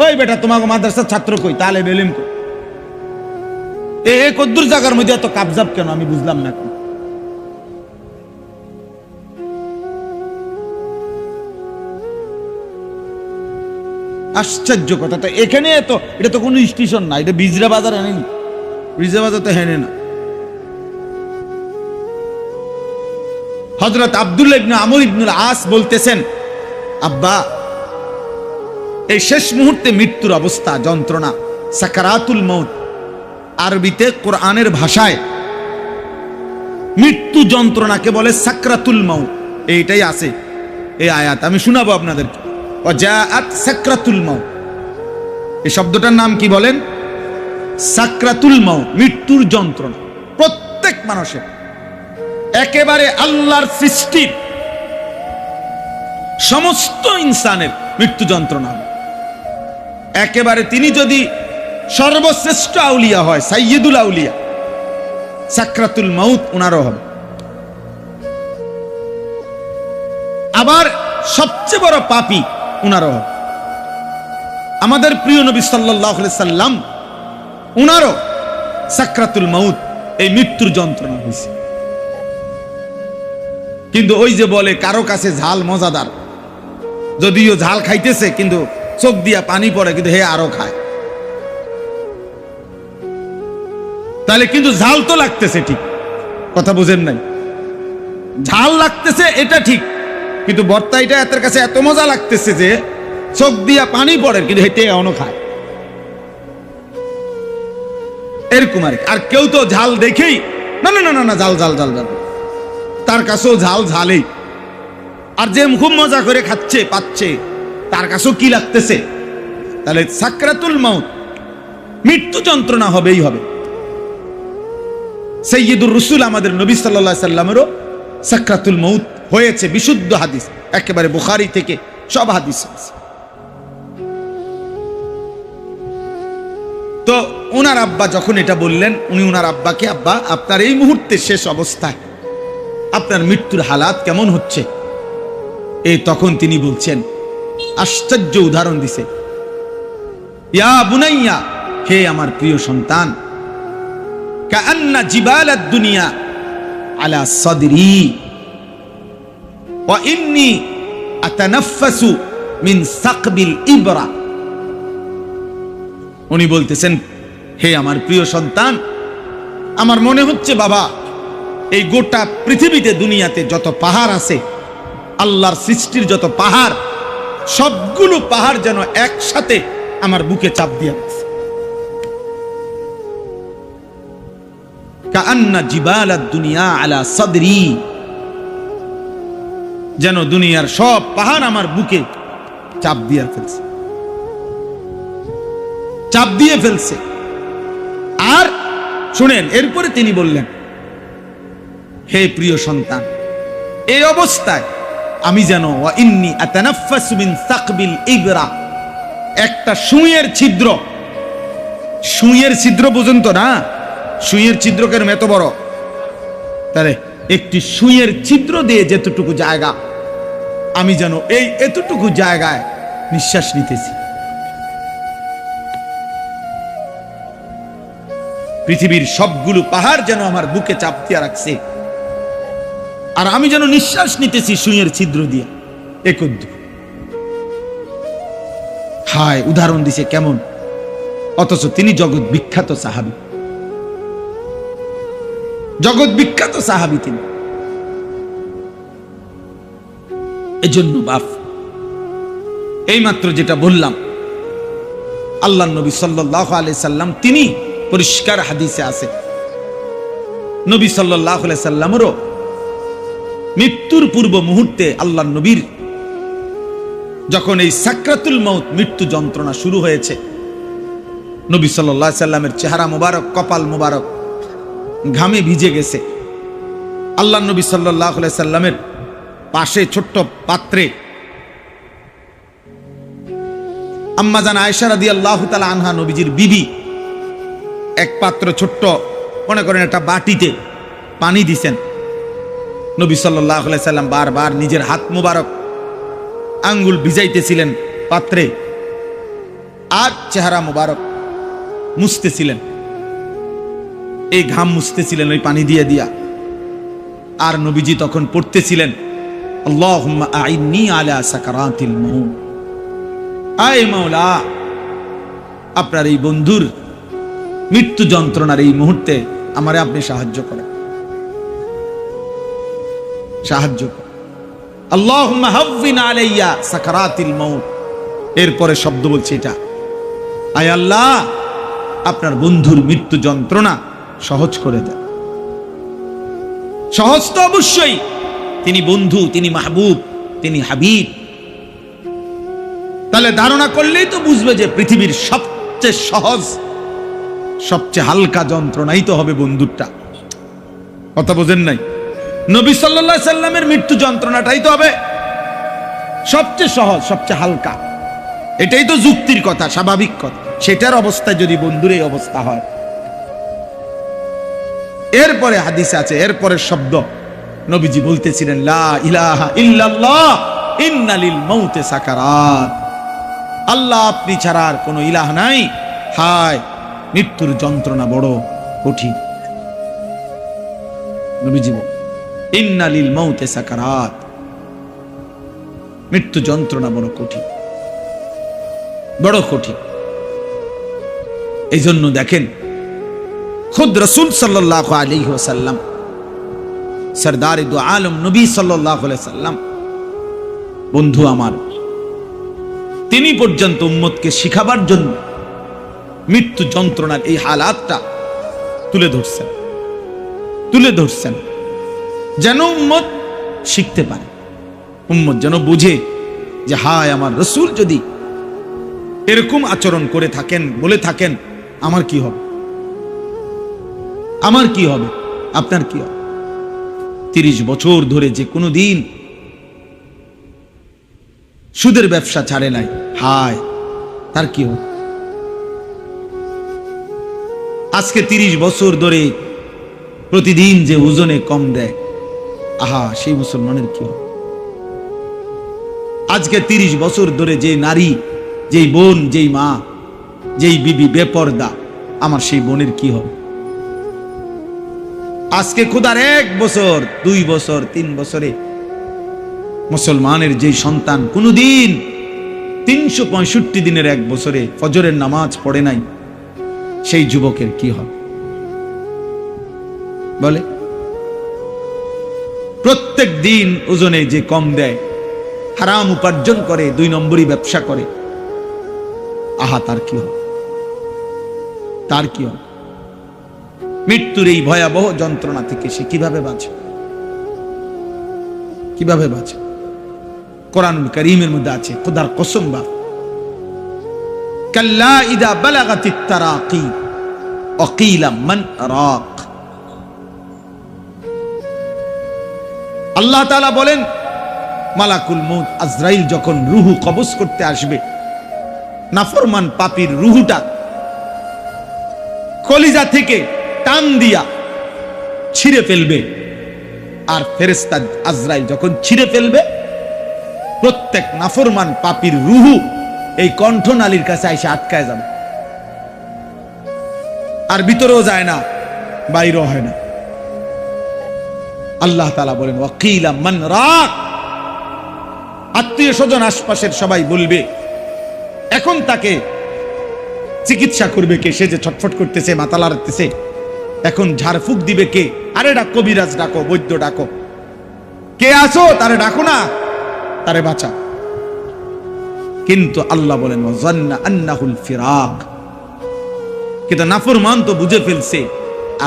ওই বেটা তোমাকে মাদ্রাসার ছাত্র কই, তাহলে বেলিম কই, এ কদ্দুর জায়গার মধ্যে এত কাবজাব কেন আমি বুঝলাম না। আশ্চর্য কথা, তো এখানে এত, এটা তো কোনো স্টেশন না, এটা বিজরা বাজার, এনে বিজরা বাজার তো হেনে না। হযরত আব্দুল্লাহ ইবনে আমর ইবনুল আস বলতেছেন, আব্বা এই শেষ মুহূর্তে মৃত্যুর অবস্থা, যন্ত্রণা, সাকারাতুল মউত, আরবিতে কোরআনের ভাষায় মৃত্যু যন্ত্রণাকে বলে সাকরাতুল মউত। এইটাই আছে এই আয়াত, আমি শোনাবো আপনাদেরকে। ওয়াজাআত সাকরাতুল মউত, এই শব্দটার নাম কি বলেন? সাকরাতুল মউত, মৃত্যুর যন্ত্রণা। প্রত্যেক মানুষের, একেবারে আল্লাহর সৃষ্টির সমস্ত ইনসানের মৃত্যু যন্ত্রণা। একেবারে তিনি যদি সর্বশ্রেষ্ঠ আউলিয়া হয়, সাইয়্যিদুল আউলিয়া, সাকরাতুল মউত উনারও হবে। আবার সবচেয়ে বড় পাপী উনারও হবে। আমাদের প্রিয় নবী সাল্লাল্লাহু আলাইহি সাল্লাম উনারও সাকরাতুল মউত, এই মৃত্যুর যন্ত্রণা হয়েছে। কিন্তু ওই যে বলে কারো কাছে ঝাল মজাদার, যদিও ঝাল খাইতেছে কিন্তু চোখ দিয়া পানি পড়ে, কিন্তু হে আরো খায়। তাহলে কিন্তু ঝাল তো লাগতেছে, ঠিক কথা বুঝেন নাই? ঝাল লাগতেছে এটা ঠিক, কিন্তু ভর্তা এটা এর কাছে এত মজা লাগতেছে যে চোখ দিয়া পানি পড়ে, কিন্তু হেঁটে এখনো খায়। এরকম আর কেউ তো ঝাল দেখেই না না না না ঝাল ঝাল ঝাল ঝাল, তার কাছেও ঝাল ঝালেই। আর যে খুব মজা করে খাচ্ছে পাচ্ছে, তার কাছেও কি লাগতেছে? তাহলে সাকরাতুল মউত, মৃত্যু যন্ত্রণা হবেই হবে। সাইয়্যিদুর রাসূল আমাদের নবী সাল্লাল্লাহু আলাইহি সাল্লামেরও সাকরাতুল মউত হয়েছে, বিশুদ্ধ হাদিস, একেবারে বুখারী থেকে সব হাদিস আছে। তো ওনার আব্বা যখন এটা বললেন, উনি ওনার আব্বাকে, আব্বা আপনার এই মুহূর্তে শেষ অবস্থায় আপনার মৃত্যুর হালাত কেমন হচ্ছে। তখন তিনি বলছেন, আশ্চর্য উদাহরণ দিছে, ইয়া বুনাইয়া, হে আমার প্রিয় সন্তান, কাআন্না জিবালাদ দুনিয়া আলা সাদরি ওয়া ইন্নী আতানাফাসু মিন সাকবিল ইবরা। উনি বলতেছেন, হে আমার প্রিয় সন্তান, আমার মনে হচ্ছে বাবা, এই গোটা পৃথিবীতে দুনিয়াতে যত পাহাড় আছে, আল্লাহর সৃষ্টির যত পাহাড়, সবগুলো পাহাড় যেন একসাথে আমার বুকে চাপ দিয়ে আছে। কাআন্না জিবালাদ দুনিয়া আলা সাদরি, যেন দুনিয়ার সব পাহাড় আমার বুকে চাপ দিয়ে ফেলছে, চাপ দিয়ে ফেলছে। আর শুনেন, এরপরে তিনি বললেন, হে প্রিয় সন্তান, এই অবস্থায় আমি যেন ওয়া ইন্নী আতানাফাসু মিন সাকবিল ইবরা, একটা সুইয়ের ছিদ্র, সুইয়ের ছিদ্র পর্যন্ত না, সুইয়ের ছিদ্র কেন এত বড়, তাহলে একটি সুইয়ের ছিদ্র দিয়ে যেতটুকু জায়গা, আমি যেন এই এতটুকু জায়গায় নিঃশ্বাস নিতেছি। পৃথিবীর সবগুলো পাহাড় যেন আমার বুকে চাপ দিয়ে রাখছে, আর আমি যেন নিঃশ্বাস নিতেছি সুইয়ের ছিদ্র দিয়ে। হায়, উদাহরণ দিছে কেমন, অথচ তিনি জগৎ বিখ্যাত সাহাবী, জগৎ বিখ্যাত সাহাবী তিনি। এজন্য বাপ, এইমাত্র যেটা বললাম, আল্লাহর নবী সাল্লাল্লাহু আলাইহি সাল্লাম, তিনি পরিষ্কার হাদিসে আছে, নবী সাল্লাল্লাহু আলাইহি সাল্লামেরও মৃত্যুর পূর্ব মুহূর্তে আল্লাহর নবীর যখন এই সাকরাতুল মউত, মৃত্যু যন্ত্রণা শুরু হয়েছে, নবী সাল্লাল্লাহু আলাইহি সাল্লামের চেহারা মোবারক, কপাল মোবারক ঘামে ভিজে গেছে। আল্লাহর নবী সাল্লাল্লাহু আলাইহি সাল্লামের পাশে ছোট্ট পাত্রে আম্মা জান আয়েশা রাদিয়াল্লাহু তাআলা আনহা, নবীজির বিবি, এক পাত্র ছোট্ট, মনে করেন একটা বাটিতে পানি দিছেন। নবী সাল্লাল্লাহু আলাইহি সাল্লাম বারবার নিজের হাত মোবারক আঙ্গুল ভিজাইতেছিলেন পাত্রে, আর চেহারা মোবারক মুছতেছিলেন, এই ঘাম মুছতেছিলেন ওই পানি দিয়ে দিয়া। আর নবীজি তখন পড়তেছিলেন, আল্লাহুম্মা আইন্নী আলা সাকারাতিল মউত, আয় মাওলা, আপনার এই বন্ধুর মৃত্যু যন্ত্রণার এই মুহূর্তে আমারে আপনি সাহায্য করেন, সাহায্য করেন। আল্লাহুম্মা হাওয়িন আলাইয়া সাকারাতিল মউত। এরপরে শব্দ বলছে এটা, আয় আল্লাহ, আপনার বন্ধুর মৃত্যু যন্ত্রণা সহজ করে দেন। সহজ তো অবশ্যই, তিনি বন্ধু, তিনি মাহবুব, তিনি হাবিব। তাহলে ধারণা করলেই তো বুঝবে যে পৃথিবীর সবচেয়ে সহজ, সবচেয়ে হালকা যন্ত্রণাই তো হবে বন্ধুরটা। কথা বোঝেন নাই? নবী সাল্লাল্লাহু আলাইহি সাল্লামের মৃত্যু যন্ত্রণাটাই তো হবে সবচেয়ে সহজ, সবচেয়ে হালকা। এটাই তো যুক্তির কথা, স্বাভাবিক কথা। সেটার অবস্থায় যদি বন্ধুর এই অবস্থা হয়, এরপরে হাদিস আছে, এরপরে শব্দ নবীজি বলতেছিলেন, লা ইলাহা ইল্লাল্লাহ ইন্না লিল মাউতি সাকারাত। আল্লাহ আপনি ছাড়া আর কোনো ইলাহ নাই, হায় মৃত্যুর যন্ত্রণা বড় কঠিন। নবীজি বলেন, ইন্না লিল মাউতি সাকারাত, মৃত্যু যন্ত্রণা বড় কঠিন, বড় কঠিন। এই জন্য দেখেন, খুদ রাসূল সাল্লাল্লাহু আলাইহি ওয়াসাল্লাম, সরদার দু আলম নবী সাল্লাল্লাহু আলাইহি সাল্লাম, বন্ধু আমার, তিনি পর্যন্ত উম্মতকে শিখাবার জন্য মৃত্যু যন্ত্রণার এই হালাতটা তুলে ধরছেন, যেন উম্মত শিখতে পারে, উম্মত যেন বুঝে যে হায়, আমার রাসূল যদি এরকম আচরণ করে থাকেন, বলে থাকেন, আমার কি হবে, আমার কি হবে, আপনার কি হবে। 30 বছর ধরে যে কোনো দিন সুদের ব্যবসা ছাড়ে নাই, হায় তার কি হবে। আজকে 30 বছর ধরে প্রতিদিন যে ওজনে কম দেয়, আহা, সেই মুসলমানের কি হবে? আজকে 30 বছর ধরে যে নারী, যেই বোন, যেই মা, যেই বিবি বেপর্দা, আমার সেই বোনের কি হবে? আজকে খোদার 1 বছর, 2 বছর, 3 বছরে মুসলমানের যেই সন্তান কোনদিন 365 দিনের 1 বছরে ফজরের নামাজ পড়ে নাই, সেই যুবকের কি হবে বলে? প্রত্যেক দিন ওজনে যে কম দেয়, হারাম উপার্জন করে, 2 নম্বরই ব্যবসা করে, আহা, তার কি হবে? তার কি হবে? মৃত্যুর এই ভয়াবহ যন্ত্রণা থেকে সে কিভাবে বাঁচে? কিভাবে বাঁচে? কোরআনুল কারীমের মধ্যে আছে, খোদার কসম, বা কাল্লা ইদা বালাগাতিত তারাকি ওয়াকিলা মান রাক। আল্লাহ তাআলা বলেন, মালাকুল মউত আজরাইল যখন রূহ কবজ করতে আসবে, নাফরমান পাপীর রূহটা কলিজা থেকে টান দিয়া ছিঁড়ে ফেলবে, আর ফেরেশতা আজরাইল যখন ছিঁড়ে ফেলবে, প্রত্যেক নাফরমান পাপীর রূহ এই কণ্ঠনালীর কাছে এসে আটকায় যাবে, আর ভিতরেও যায় না, বাইরেও হয় না। আল্লাহ তাআলা বলেন, ওয়াকিলা মান রাক। আত্মীয় স্বজন আশপাশের সবাই বলবে, এখন তাকে চিকিৎসা করবে কে? সে যে ছটফট করতেছে, মাথা লাড়তেছে, এখন ঝাড়ফুঁক দিবে কে? আরে ডাকো, কবিরাজ ডাকো, বৈদ্য ডাকো, কে আছো? তারে ডাকো না, তারে বাঁচা। কিন্তু আল্লাহ বলেন, ওয়াজান্না আন্নাহুল ফিরাক। কিন্তু নাফরমান তো বুঝে ফেলছে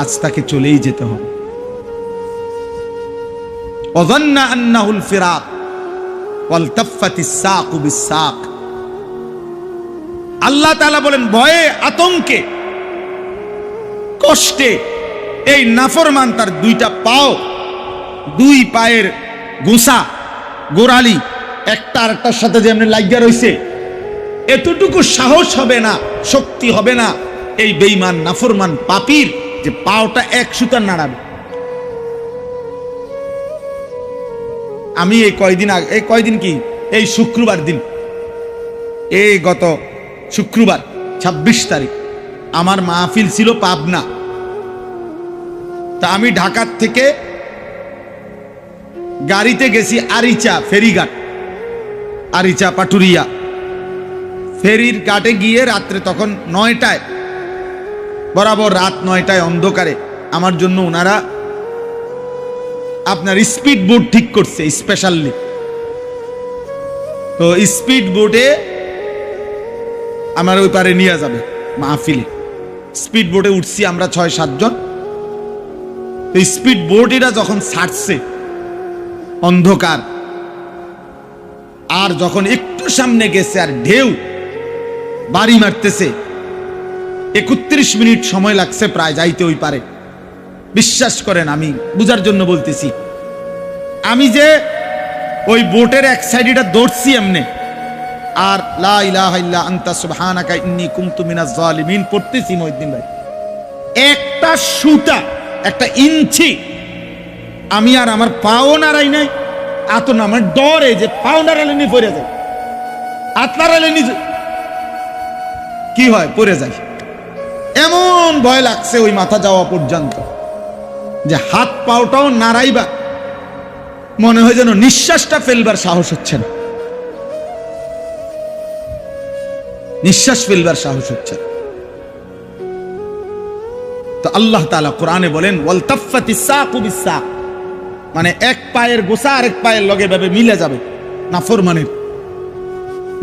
আজ তাকে চলেই যেতে হবে। ওয়াজান্না আন্নাহুল ফিরাক ওয়ালতাফাতিস সাকু বিস-সাক। আল্লাহ তাআলা বলেন, ভয়ে, আতঙ্কে, কষ্টে এই নাফরমান তার 2টা পাও, 2 পায়ের গোসা, গোড়ালি একটা আরেকটার সাথে যেমন লাগিয়া রইছে, এতটুকু সাহস হবে না, শক্তি হবে না এই বেঈমান নাফরমান পাপীর যে পাওটা 1 সুতা নাড়াবে। আমি এই কয়দিন কি, এই শুক্রবার দিন, এই গত শুক্রবার 26 তারিখ আমার মাহফিল ছিল পাবনা। তা আমি ঢাকার থেকে গাড়িতে গেছি আরিচা ফেরিঘাট, আরিচা পাটুরিয়া ফেরির ঘাটে গিয়ে রাত্রে তখন 9টায়, বরাবর রাত 9টায় অন্ধকারে আমার জন্য ওনারা আপনার স্পিড বোট ঠিক করছে স্পেশালি। তো স্পিড বোটে আমার ওই পারে নিয়ে যাবে মাহফিলে। স্পিড বোটে উঠছি আমরা 6-7 জন। তো স্পিড বোট এটা যখন ছাড়ছে অন্ধকার, আর যখন একটু সামনে গেছে আর ঢেউ বাড়ি মারতেছে, 31 মিনিট সময় লাগছে প্রায় যাইতে ওই পারে। বিশ্বাস করেন, আমি বুঝার জন্য বলতেছি, আমি যে ওই বোটের এক সাইডটা দৌড়ছি এমনে, আর লা ইলাহা ইল্লা আনতা সুবহানাকা ইন্নী কুনতু মিনাজ জালিমিন পড়তেছি মহিউদ্দিন ভাই, একটা সুতা, একটা ইঞ্চি আমি আর আমার পাও নাড়াই নাই। এত না আমার ডরে যে পাও নাড়ালে নি পড়ে যায়, হাত নাড়ালে নি কি হয়, পড়ে যায়। এমন ভয় লাগছে ওই মাথা যাওয়া পর্যন্ত যে হাত পাওটাও নাড়াইবা মনে হয় যেন নিঃশ্বাসটা ফেলবার সাহস হচ্ছে না, নিঃশ্বাস ফেলবার সাহস হচ্ছে না। তো আল্লাহ তাআলা কোরআনে বলেন, ওয়ালতাফাতিস সাকু বিস-সাক, মানে 1 পায়ের গোসা আরেক পায়ের লগে ভাবে মিলে যাবে। নাফরমানের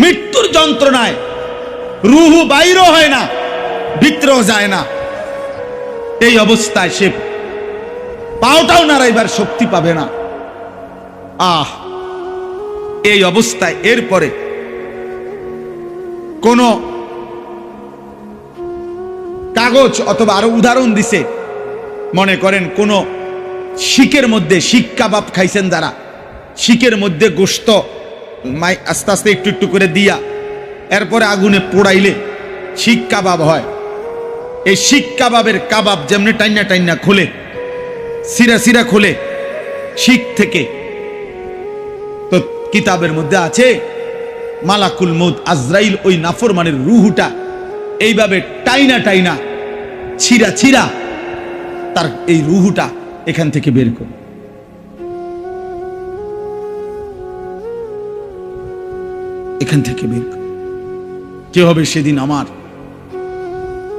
মৃত্যুর যন্ত্রণায় রূহ বাইরও হয় না, ভিতরেও যায় না, এই অবস্থায় সে পাওটাও নাড়াইবার শক্তি পাবে না। এই অবস্থায় এরপরে কোন কাগজ অথবা আরো উদাহরণ দিছে, মনে করেন কোন শিকের মধ্যে, শিক কাবাব খাইছেন যারা, শিকের মধ্যে গোশত আস্তে আস্তে একটু একটু করে দিয়া এরপরে আগুনে পোড়াইলে শিক কাবাব হয়। এই শিক কাবাবের কাবাব যেমনি টাইনা টাইনা খোলে, সিরা সিরা খোলে, শিখ থেকে। তো কিতাবের মধ্যে আছে মালাকুল মউত আজরাইল ওই নাফরমানের রূহটা এইভাবে টাইনা টাইনা ছিঁড়া ছিঁড়া তার এই রূহটা এখান থেকে বের করে। এখান থেকে বের করে। কি হবে সেদিন আমার,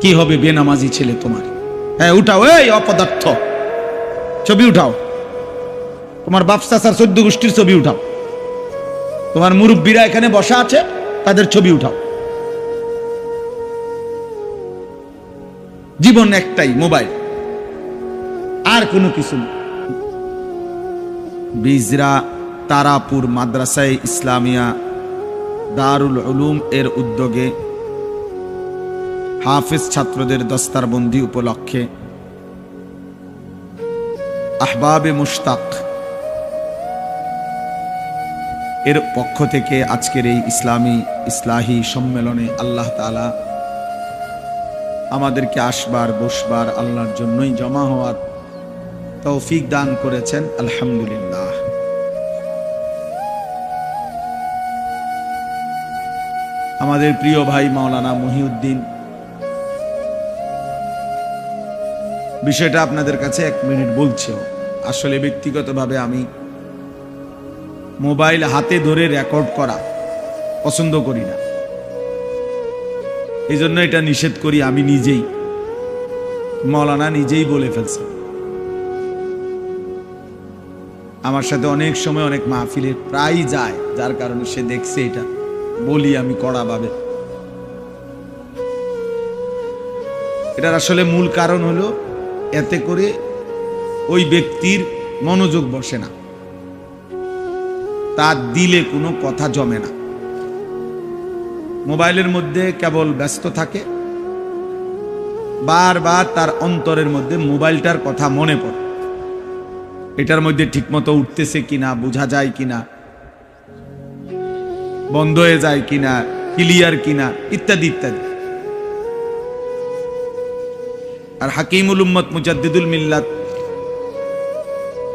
কি হবে বেনামাজি ছেলে তোমার? হ্যাঁ উঠাও, এই অপদার্থ ছবি উঠাও, তোমার বাপ চাচার 14 গোষ্ঠীর ছবি উঠাও, তোমার মুরব্বীরা এখানে বসা আছে তাদের ছবি উঠাও। জীবন একটাই, মোবাইল, আর কোনো কিছু না। বিজরা তারাপুর মাদ্রাসায়ে ইসলামিয়া দারুল উলুম এর উদ্যোগে হাফেজ ছাত্রদের দস্তারবন্দি উপলক্ষে আহবাবে মুশতাক এর পক্ষ থেকে আজকের এই ইসলাহি সম্মেলনে আল্লাহ তাআলা আমাদেরকে আসবার বসবার আল্লাহর জন্যই জমা হওয়ার তৌফিক দান করেছেন, আলহামদুলিল্লাহ। আমাদের প্রিয় ভাই মাওলানা মহিউদ্দিন বিষয়টা আপনাদের কাছে 1 মিনিট বলছি। আসলে ব্যক্তিগতভাবে আমি মোবাইল হাতে ধরে রেকর্ড করা পছন্দ করি না, এই জন্য এটা নিষেধ করি আমি নিজেই। মাওলানা নিজেই বলে ফেলছে, আমার সাথে অনেক সময় অনেক মাহফিলে প্রায় যায়, যার কারণে সে দেখছে এটা বলি আমি কড়াভাবে। এটার আসলে মূল কারণ হলো এতে করে ওই ব্যক্তির মনোযোগ বসে না, তার দিলে কোনো কথা জমে না, মোবাইলের মধ্যে কেবল ব্যস্ত থাকে, বারবার তার অন্তরের মধ্যে মোবাইলটার কথা মনে পড়ে, এটার মধ্যে ঠিকমতো উঠতেছে কিনা, বোঝা যায় কিনা, বন্ধ হয়ে যায় কিনা, ক্লিয়ার কিনা, ইত্যাদি ইত্যাদি। আর হাকিমুল উম্মত মুজাদ্দিদুল মিল্লাত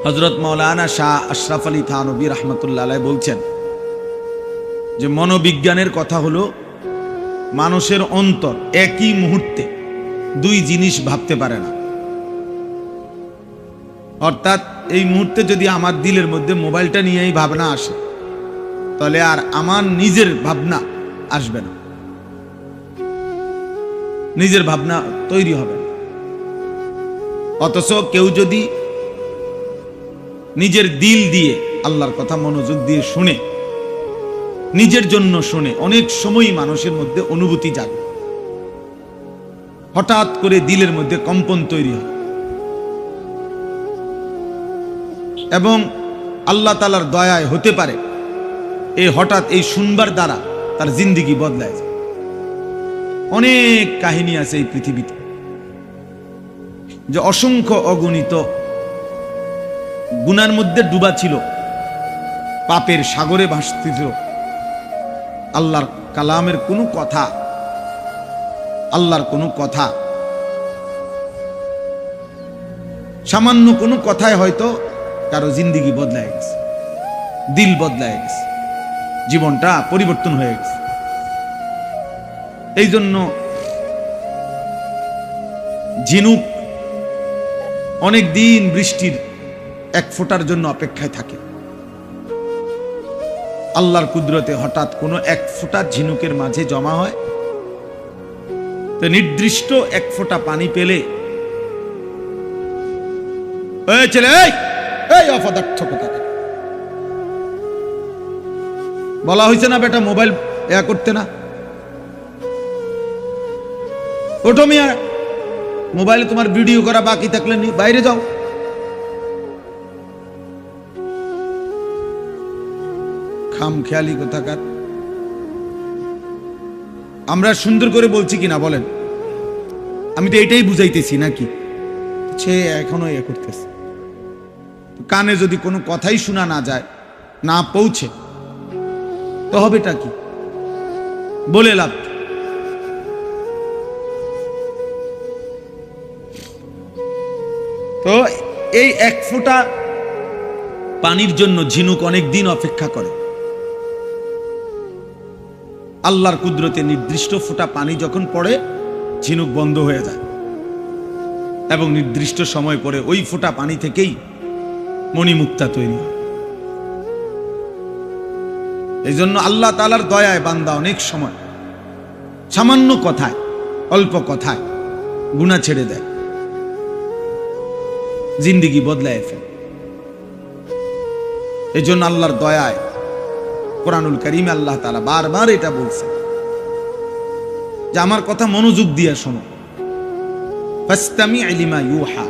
হযরত মাওলানা শাহ আশরাফ আলী থানভী রাহমাতুল্লাহ আলাইহি বলছেন যে মনোবিজ্ঞানের কথা হলো মানুষের অন্তর একই মুহূর্তে 2 জিনিস ভাবতে পারে না। অর্থাৎ এই মুহূর্তে যদি আমার দিলের মধ্যে মোবাইলটা নিয়েই ভাবনা আসে, তাহলে আর আমার নিজের ভাবনা আসবে না, নিজের ভাবনা তৈরি হবে না। অথচ কেউ যদি নিজের দিল দিয়ে আল্লাহর কথা মনোযোগ দিয়ে শুনে, নিজের জন্য শুনে, অনেক সময় মানুষের মধ্যে অনুভূতি জাগে, হঠাৎ করে দিলের মধ্যে কম্পন তৈরি হয় এবং আল্লাহ তাআলার দয়ায় হতে পারে এই হঠাৎ এই শুনবার দ্বারা তার জিন্দেগি বদলায় যায়। অনেক কাহিনী আছে এই পৃথিবীতে, যে অসংখ্য অগণিত গুনার মধ্যে ডুবা ছিল, পাপের সাগরে ভাসছিল, আল্লাহর কালামের কোনো কথা, আল্লাহর কোনো কথা, সামান্য কোনো কথায় হয়তো কারো জিন্দেগি বদলায় গেছে, দিল বদলায় গেছে, জীবনটা পরিবর্তন হয়ে গেছে। এই জন্য ঝিনুক অনেক দিন বৃষ্টির 1 ফোঁটার জন্য অপেক্ষায় থাকে, আল্লাহর কুদরতে হঠাৎ কোনো 1 ফোঁটা ঝিনুকের মাঝে জমা হয়, তো নির্দিষ্ট 1 ফোঁটা পানি পেলে এই ছেলে, এই অপদার্থ কোথাকার, বলা হয়েছে না বেটা মোবাইল করতে না, ওঠো মিয়া, মোবাইলে তোমার ভিডিও করা বাকি থাকলে বাইরে যাও। খামখেয়ালি কোথাকার। আমরা সুন্দর করে বলছি কিনা বলেন? আমি তো এটাই বুঝাইতেছি নাকি? সে এখনো করতেছে। কানে যদি কোনো কথাই শোনা না যায়, না পৌঁছে, তো হবেটা কি? বলে লাভ। তো এই 1 ফোঁটা পানির জন্য ঝিনুক অনেক দিন অপেক্ষা করে। আল্লাহর কুদরতে নির্দিষ্ট ফোঁটা পানি যখন পড়ে ঝিনুক বন্ধ হয়ে যায় এবং নির্দিষ্ট সময় পরে ওই ফোঁটা পানি থেকেই মণিমুক্তা তৈরি হয়। এই জন্য আল্লাহ তাআলার দয়ায় বান্দা অনেক সময় সামান্য কথায়, অল্প কথায় গুনাহ ছেড়ে দেয়, জিন্দেগি বদলায় ফেলে। এই জন্য আল্লাহর দয়ায় কোরআনুল কারীমে আল্লাহ তাআলা বারবার এটা বলছেন যে আমার কথা মনোযোগ দিয়ে শোনো, ফাসতামি' লিমা ইউহা।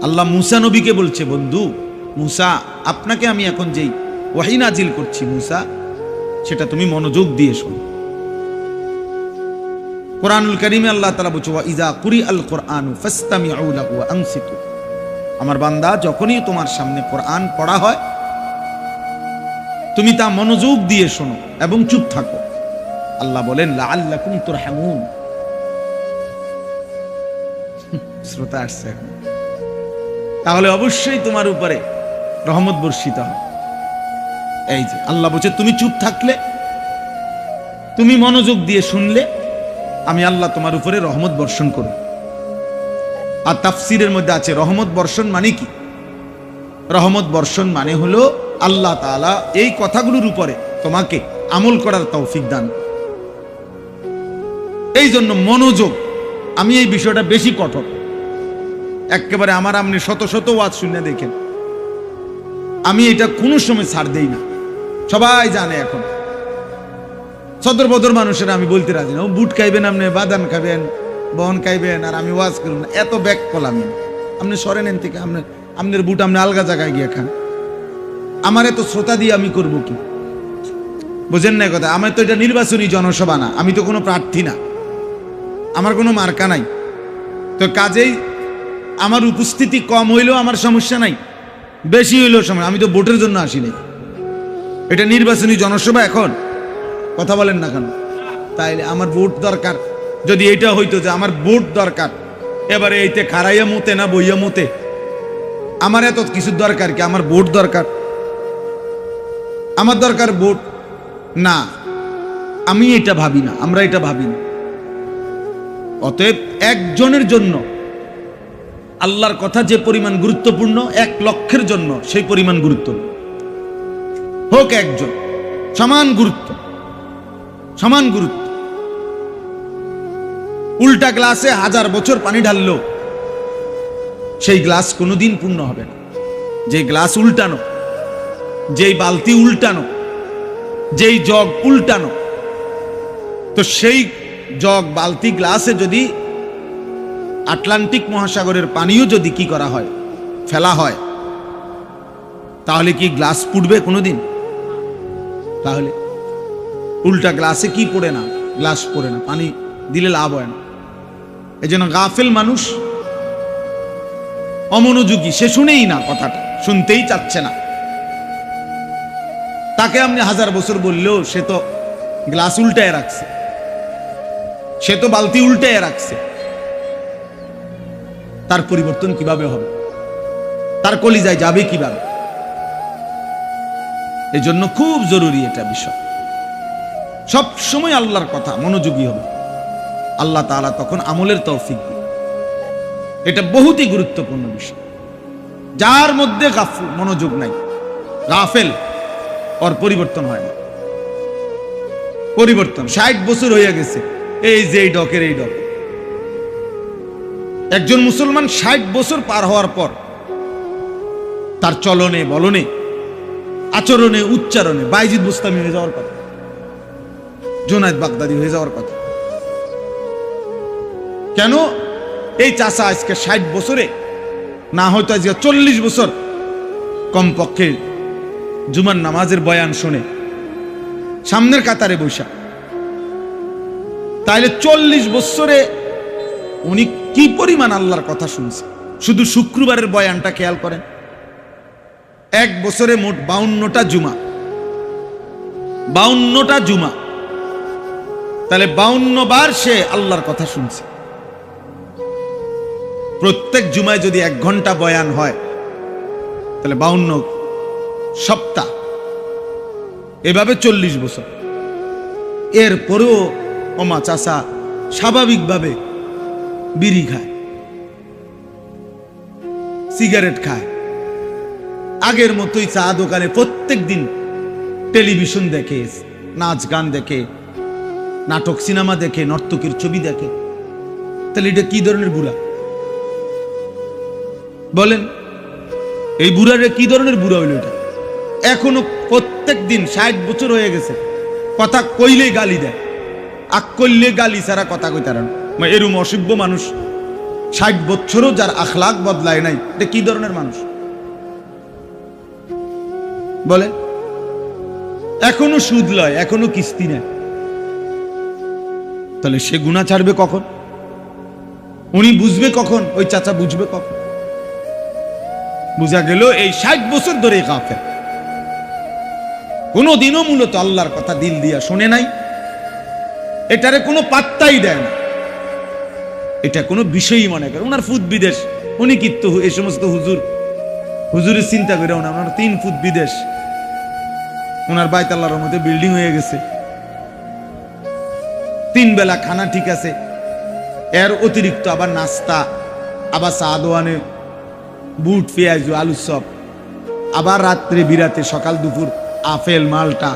আল্লাহ মুসা নবীকে বলছে, বন্ধু মুসা, আপনাকে আমি এখন যেই ওহী নাজিল করছি মুসা, সেটা তুমি মনোযোগ দিয়ে শোনো। কোরআনুল কারীমে আল্লাহ তাআলা বলছে, ওয়া ইযা কুরিআল কুরআনু ফাসতামিউ লাহু ওয়া আনসিতু। আমার বান্দা, যখনই তোমার সামনে কোরআন পড়া হয় তুমি তা মনোযোগ দিয়ে শোনো এবং চুপ থাকো। আল্লাহ বলেন লাআল্লাকুম তুরহামুন। শ্রোতা আসছে এখন, তাহলে অবশ্যই তোমার উপরে রহমত বর্ষিত হবে। এই যে আল্লাহ বলছে, তুমি চুপ থাকলে, তুমি মনোযোগ দিয়ে শুনলে, আমি আল্লাহ তোমার উপরে রহমত বর্ষণ করব। আর তাফসীরের মধ্যে আছে রহমত বর্ষণ মানে কি? রহমত বর্ষণ মানে হলো আল্লাহ তাআলা এই কথাগুলোর উপরে তোমাকে আমল করার তৌফিক দান। এই জন্য মনোযোগ, আমি এই বিষয়টা বেশি কঠোর। একেবারে আমার আপনি শত শত ওয়াজ শুনে দেখেন, আমি এটা কোনো সময় ছাড় দেই না। সবাই জানে এখন, সদর বদর মানুষের আমি বলতে রাজি না, বুট খাইবেন আপনি, বাদাম খাবেন, বহন খাইবেন, আর আমি ওয়াজ করব না, এত ব্যাক কল আমি। আপনি সরেন এন থেকে, আপনার বুট আপনি আলগা জায়গায় গিয়ে খান। আমার এত শ্রোতা দিয়ে আমি করব কি? বুঝেন না কথা? আমার তো এটা নির্বাচনী জনসভা না, আমি তো কোনো প্রার্থী না, আমার কোনো মার্কা নাই। তো কাজেই আমার উপস্থিতি কম হইলেও আমার সমস্যা নাই, বেশি হইলেও সমস্যা। আমি তো ভোটের জন্য আসি নাই, এটা নির্বাচনী জনসভা। এখন কথা বলেন না কেন? তাইলে আমার ভোট দরকার। যদি এটা হইতো যে আমার ভোট দরকার, এবারে এইতে খারাইয়া মতে না বইয়া মতে, আমার এত কিছু দরকার কি? আমার ভোট দরকার, আমার দরকার ভোট না। আমি এটা ভাবি না, আমরা এটা ভাবি না। অতএব একজনের জন্য আল্লাহর কথা যে পরিমাণ গুরুত্বপূর্ণ, 1 লক্ষের জন্য সেই পরিমাণ গুরুত্ব হোক একজন, সমান গুরুত্ব, সমান গুরুত্ব। উল্টা গ্লাসে 1000 বছর পানি ঢাললো সেই গ্লাস কোনোদিন পূর্ণ হবে না। যে গ্লাস উল্টানো, যেই বালতি উল্টানো, যেই জগ উল্টানো, তো সেই জগ বালতি গ্লাসে যদি আটলান্টিক মহাসাগরের পানিও যদি কি করা হয়, ফেলা হয়, তাহলে কি গ্লাস পুড়বে কোনোদিন? তাহলে উল্টা গ্লাসে কি পড়ে না? গ্লাস পড়ে না, পানি দিলে লাভ হয় না। এই জন্য গাফেল মানুষ, অমনোযোগী, সে শুনেই না, কথাটা শুনতেই চাচ্ছে না। তাকে আপনি 1000 বছর বললেও সে তো গ্লাস উল্টায় রাখছে, সে তো বালতি উল্টায় রাখছে। তার পরিবর্তন কিভাবে হবে? তার কলিজায় যাবে কিভাবে? এই জন্য খুব জরুরি এটা বিষয়। সব সময় আল্লাহর কথা মনোযোগী হবে, আল্লাহ তাআলা তখন আমলের তৌফিক দিবে। এটা বহুতই গুরুত্বপূর্ণ বিষয়। যার মধ্যে মনোযোগ নাই, গাফেল, ওর পরিবর্তন হয় না। পরিবর্তন 60 বছর হয়ে গেছে, এই যে এই ডকের এই ডক। একজন মুসলমান 60 বছর পার হওয়ার পর তার চলনে বলনে, আচরণে, উচ্চারণে বাইজিদ বুস্তামি হয়ে যাওয়ার কথা, জুনায়েদ বাগদাদি হয়ে যাওয়ার কথা। কেন? এই চাচা আজকে 60 বছরে, না হয়তো আজকে 40 বছর কমপক্ষে জুমার নামাজের বয়ান শুনে সামনের কাতারে বৈশা, তাইলে 40 বছরে উনি কি পরিমাণ আল্লাহর কথা শুনছে। শুধু শুক্রবারের বয়ানটা খেয়াল করেন, 1 বছরে মোট 52টা জুমা, 52টা জুমা, তাহলে 52 বার সে আল্লাহর কথা শুনছে। প্রত্যেক জুমায় যদি 1 ঘন্টা বয়ান হয়, তাহলে 52 সপ্তাহ, এভাবে 40 বছর। এরপরেও ওমা চাচা স্বাভাবিকভাবে বিড়ি খায়, সিগারেট খায়, আগের মতোই চা দোকানে প্রত্যেক দিন টেলিভিশন দেখে, নাচ গান দেখে, নাটক সিনেমা দেখে, নর্তকীর ছবি দেখে। তাহলে এটা কি ধরনের বুড়া বলেন? এই বুড়ারে কি ধরনের বুড়া হইল এটা? এখনো প্রত্যেক দিন 60 বছর হয়ে গেছে, কথা কইলেই গালি দেয়, আক করলে গালি ছাড়া কথা কইতারেন। এরম অসভ্য মানুষ 60 বছরও যার আখলাক বদলায় নাই, এটা কি ধরনের মানুষ বলে? এখনো সুদ লয়, এখনো কিস্তি নেয়, তাহলে সে গুনাহ ছাড়বে কখন? উনি বুঝবে কখন? ওই চাচা বুঝবে কখন? বুঝা গেল এই 60 বছর ধরে কাফের, কোনদিনও মূলত আল্লাহর কথা দিল দিয়া শোনে নাই, এটারে কোনো পাত্তাই দেয় না, এটা কোনো বিষয়ই মনে করে। ওনার ফুট বিদেশ, উনি কিন্তু এই সমস্ত হুজুরের চিন্তা করে ওনার 3 ফুট বিদেশ, ওনার বাইতুল্লাহর মধ্যে বিল্ডিং হয়ে গেছে, 3 বেলা খানা ঠিক আছে, এর অতিরিক্ত আবার নাস্তা, আবার চা দোয়ানে বুট পেঁয়াজ আলু চপ, আবার রাত্রে বিরাতে সকাল দুপুর আপেল মালটা।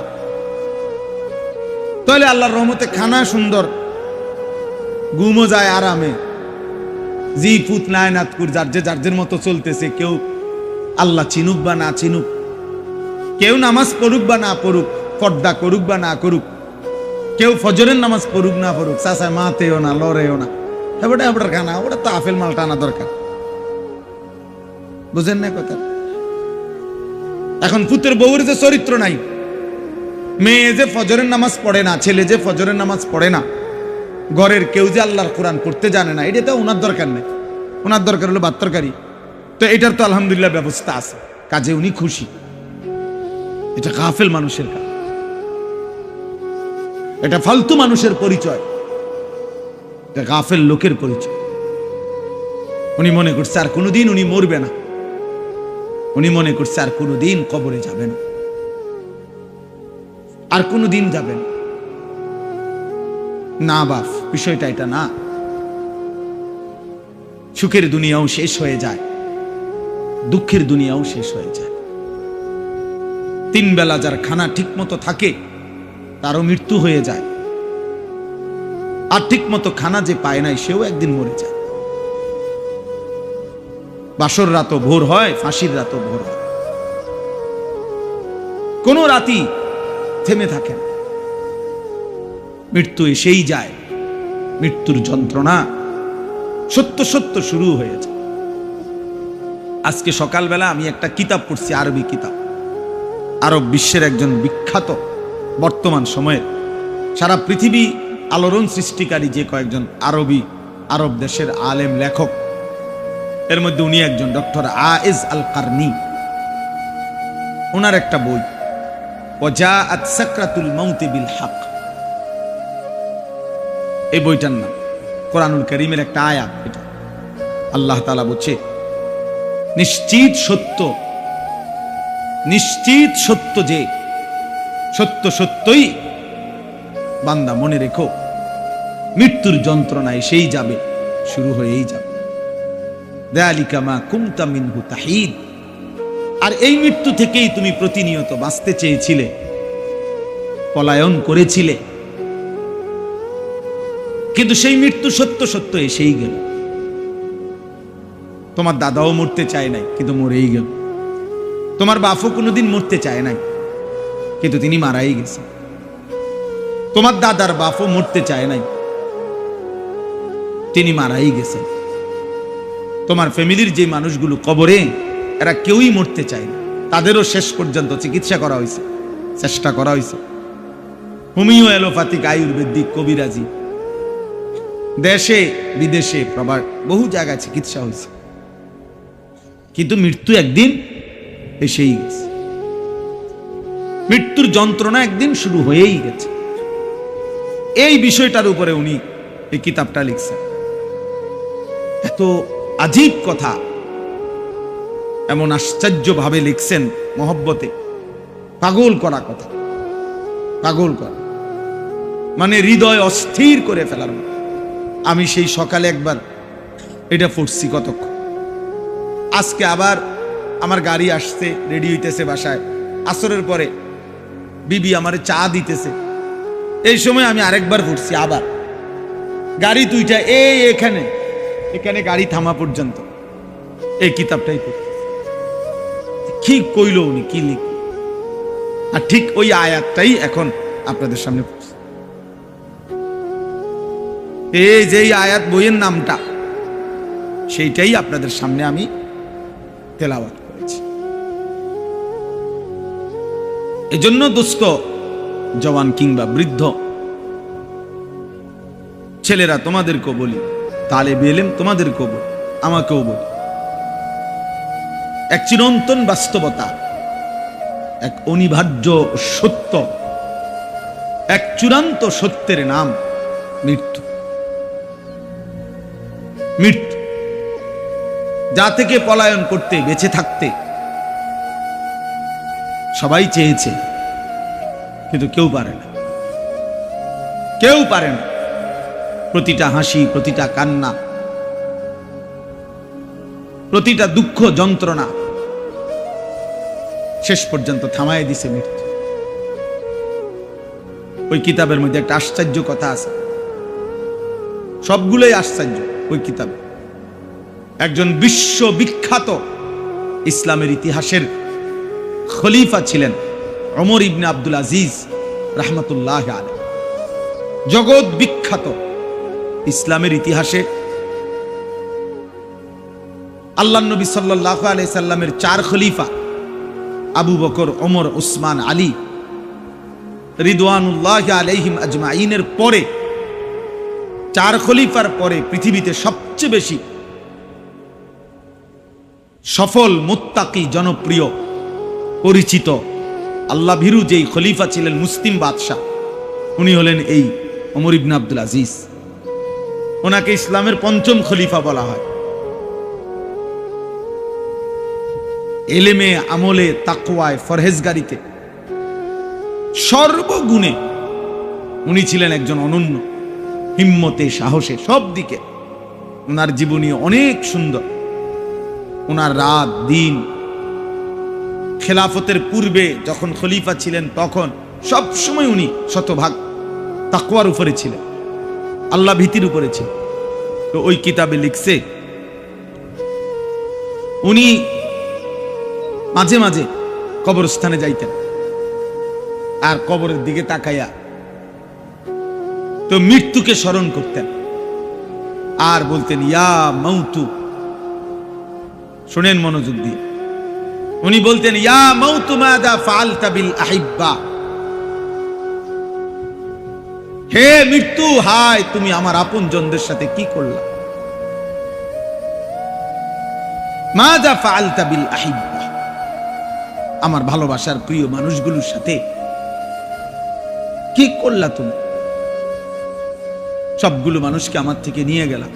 তাহলে আল্লাহর রহমতে খানা সুন্দর, ঘুমও যায় আরামে, জি ফুত নাই নাতকুর যার মতো চলতেছে। কেউ আল্লাহ চিনুক বা না চিনুক, কেউ নামাজ পড়ুক বা না পড়ুক, পর্দা করুক বা না করুক, কেউ ফজরের নামাজ পড়ুক না পড়ুক, চাচা মাতেও না লড়েও না, ওটার খানা, ওটা তো আপেল মালটা আনা দরকার। বুঝেন না কথা? এখন পুত্রের বউর যে চরিত্র নাই, মেয়ে যে ফজরের নামাজ পড়ে না, ছেলে যে ফজরের নামাজ পড়ে না, ঘরের কেউ যে আল্লাহর কোরআন পড়তে জানে না, এটা তো ওনার দরকার নেই, ওনার দরকার হলো ভাত তরকারি। তো এটার তো আলহামদুলিল্লাহ ব্যবস্থা আছে, কাজে উনি খুশি। এটা গাফেল মানুষের কাজ, এটা ফালতু মানুষের পরিচয়, এটা গাফেল লোকের পরিচয়। উনি মনে করছে আর কোনোদিন উনি মরবে না, উনি মনে করছে আর কোনোদিন কবরে যাবে না, আর কোনোদিন যাবেন না। বাপ, বিষয়টা এটা না। সুখের দুনিয়াও শেষ হয়ে যায়, দুঃখের দুনিয়াও শেষ হয়ে যায়। 3 বেলা যার খানা ঠিক মতো থাকে তারও মৃত্যু হয়ে যায়, আর ঠিক মতো খানা যে পায় নাই সেও একদিন মরে যায়। বাসর রাতও ভোর হয়, ফাঁসির রাতও ভোর হয়, কোনো রাতি থেমে থাকে না। মৃত্যু এসেই যায়, মৃত্যুর যন্ত্রণা সত্য সত্য শুরু হয়েছে। আজকে সকালবেলা আমি একটা কিতাব পড়ছি, আরবি কিতাব, আরব বিশ্বের একজন বিখ্যাত বর্তমান সময়ে সারা পৃথিবী আলোড়ন সৃষ্টিকারী যে কয়েকজন আরব দেশের আলেম লেখক, এর মধ্যে উনি একজন, ডক্টর আয়েজ আল কারনি। ওনার একটা বই, ওয়াজাআত সাকরাতুল মাউতি বিল হক, এই বইটার নাম। কোরআনুল কারীমের একটা আয়াত এটা। আল্লাহ তাআলা বলছে, নিশ্চিত সত্য যে সত্য সত্যই বান্দা মনে রেখো, মৃত্যুর যন্ত্রণা এসেই যাবে, শুরু হয়েই যাবে। যালিকা মা কুনতা মিনহু তাহিদ, আর এই মৃত্যু থেকেই তুমি প্রতিনিয়ত বাঁচতে চেয়েছিলে, পলায়ন করেছিলে, কিন্তু সেই মৃত্যু সত্য সত্য এসেই গেল। তোমার দাদাও মরতে চায় নাই, কিন্তু মরেই গেল। তোমার বাপও কোনোদিন মরতে চায় নাই, কিন্তু তিনি মারাই গেছেন। তোমার দাদার বাপও মরতে চায় নাই, তিনি মারাই গেছেন। তোমার ফ্যামিলির যে মানুষগুলো কবরে, এরা কেউই মরতে চায় না, তাদেরও শেষ পর্যন্ত চিকিৎসা করা হয়েছে, চেষ্টা করা হয়েছে। হোমিও, অ্যালোপ্যাথিক, আয়ুর্বেদিক, কবিরাজি, দেশে বিদেশে প্রবাস বহু জায়গায় চিকিৎসা হয়েছে, কিন্তু মৃত্যু একদিন এসেই গেছে। মৃত্যুর যন্ত্রণা একদিন শুরু হয়েই গেছে। এই বিষয়টার উপরে উনি এই কিতাবটা লিখছেন। এত আজীব কথা, এমন আশ্চর্যভাবে লিখছেন, মহব্বতে পাগল করা কথা, পাগল করা মানে হৃদয় অস্থির করে ফেলার মতো। আমি সেই সকালে একবার এটা পড়ছি কতক্ষণ, আজকে আবার আমার গাড়ি আসছে, রেডি হইতেছে বাসায়, আসরের পরে বিবি আমারে চা দিতেছে, এই সময় আমি আরেকবার পড়ছি, আবার গাড়ি দুইটা এখানে এখানে গাড়ি থামা পর্যন্ত এই কিতাবটাই পড়তেছে। কি কইল উনি, কি লিখ, আর ঠিক ওই আয়াতটাই এখন আপনাদের সামনে পড়ছি। এই যে আয়াত বইয়ের নামটা, সেইটাই আপনাদের সামনে আমি তেলাওয়াত করেছি। এজন্য দোস্ত জওয়ান কিংবা বৃদ্ধ ছেলেরা, তোমাদেরকেও বলি, তালেবে ইলম তোমাদেরকেও বলি, আমাকেও বলি, এক চিরন্তন বাস্তবতা, এক অনিবার্য সত্য, এক চূড়ান্ত সত্যের নাম মৃত্যু। মৃত্যু যা থেকে পলায়ন করতে, বেঁচে থাকতে সবাই চেয়েছে, কিন্তু কেউ পারে না, কেউ পারে না। প্রতিটা হাসি, প্রতিটা কান্না, প্রতিটা দুঃখ যন্ত্রণা শেষ পর্যন্ত থামায় দিছে মৃত্যু। ওই কিতাবের মধ্যে একটা আশ্চর্য কথা আছে, সবগুলোই আশ্চর্য। ওই কিতাবে একজন বিশ্ববিখ্যাত ইসলামের ইতিহাসের খলিফা ছিলেন ওমর ইবনে আব্দুল আজিজ রাহমাতুল্লাহ আলাইহি, জগৎ বিখ্যাত ইসলামের ইতিহাসে আল্লাহ নবী সাল্লাল্লাহু আলাইহি সাল্লামের 4 খলিফা আবু বকর, ওমর, উসমান, আলী রিদওয়ানুল্লাহ আলাইহিম আজমাইনের পরে, 4 খলিফার পরে পৃথিবীতে সবচেয়ে বেশি সফল, মুত্তাকি, জনপ্রিয়, পরিচিত, আল্লাহ ভীরু যেই খলিফা ছিলেন, মুসলিম বাদশাহ, উনি হলেন এই ওমর ইবনে আব্দুল আজিজ। ওনাকে ইসলামের 5ম খলিফা বলা হয়। এলেমে, আমলে, তাকওয়ায়, ফরহেজগারিতে, সর্বগুণে উনি ছিলেন একজন অনন্য, হিম্মতে, সাহসে, সব দিকে ওনার জীবনী অনেক সুন্দর। ওনার রাত দিন, খেলাফতের পূর্বে যখন খলিফা ছিলেন তখন সব সময় উনি শতভাগ তাকওয়ার উপরে ছিলেন, আল্লাহ ভীতির উপরে ছিলেন। তো ওই কিতাবে লিখছে, উনি মাঝে মাঝে কবরস্থানে যাইতেন, আর কবরের দিকে তাকাইয়া তো মৃত্যুকে স্মরণ করতেন, আর বলতেন, ইয়া মাউতু, শুনেন মনোযোগ দিয়ে, উনি বলতেন, ইয়া মাউতু মাযা ফাআলতা বিল আহিব্বা, হে মৃত্যু, হায় তুমি আমার আপনজনদের সাথে কি করলা। মাযা ফাআলতা বিল আহিব্বা, আমার ভালোবাসার প্রিয় মানুষগুলোর সাথে কি করলা তুমি। সবগুলো মানুষকে আমার থেকে নিয়ে গেলাম।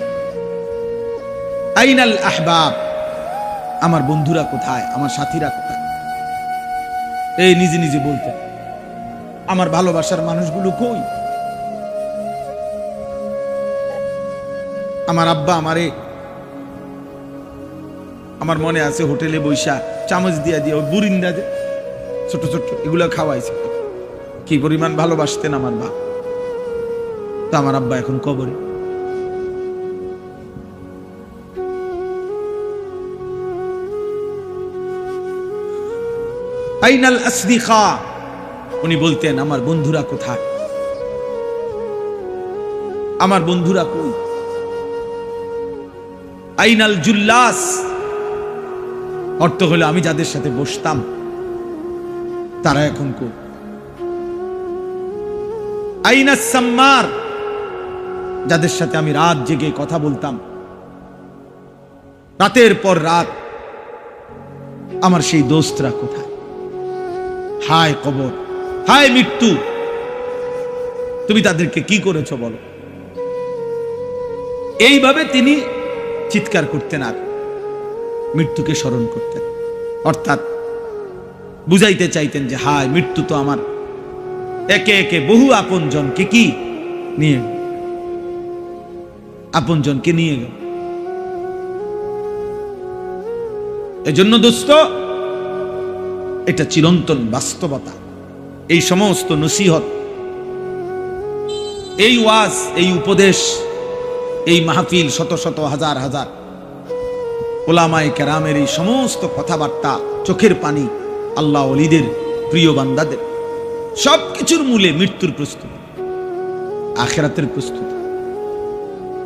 আইনাল আহবাব, আমার বন্ধুরা কোথায়, আমার সাথীরা কোথায়। এই নিজে নিজে বলতেন, আমার ভালোবাসার মানুষগুলো কই। আমার আব্বা আমারে, আমার মনে আছে, হোটেলে বৈশা চামচ দিয়া দিয়ে ওই বুরিন্দা যে ছোট ছোট এগুলো খাওয়াইছে। কি পরিমাণ ভালোবাসতেন আমার বাপ। তো আমার আব্বা এখন কবরে। আইনাল আসদিকা, উনি বলতেন, আমার বন্ধুরা কোথায়, আমার বন্ধুরা কই। আইনাল জুল্লাস, অর্থ হলো আমি যাদের সাথে বসতাম তারা এখন কই। আইনাস সাম্মার, যাদের সাথে আমি রাত জেগে কথা বলতাম, রাতের পর রাত, আমার সেই দোস্তরা কোথায়। হায় কবর, হায় মৃত্যু, তুমি তাদেরকে কি করেছো বলো। এইভাবে তিনি চিৎকার করতেন আর মৃত্যুকে স্মরণ করতেন। অর্থাৎ বুঝাইতে চাইতেন যে হায়, মৃত্যু তো আমার একে একে বহু আপনজনকে কি নিয়ে গেল, আপনজনকে নিয়ে গেল। এজন্য দোস্ত, এটা চিরন্তন বাস্তবতা। এই সমস্ত নসিহত, এই ওয়াজ, এই উপদেশ, এই মাহফিল, শত শত হাজার হাজার ওলামায়ে কেরামের এই সমস্ত কথাবার্তা, চোখের পানি, আল্লাহ ওলিদের, প্রিয় বান্দাদের, সবকিছুর মূলে মৃত্যুর প্রস্তুতি, আখিরাতের প্রস্তুতি,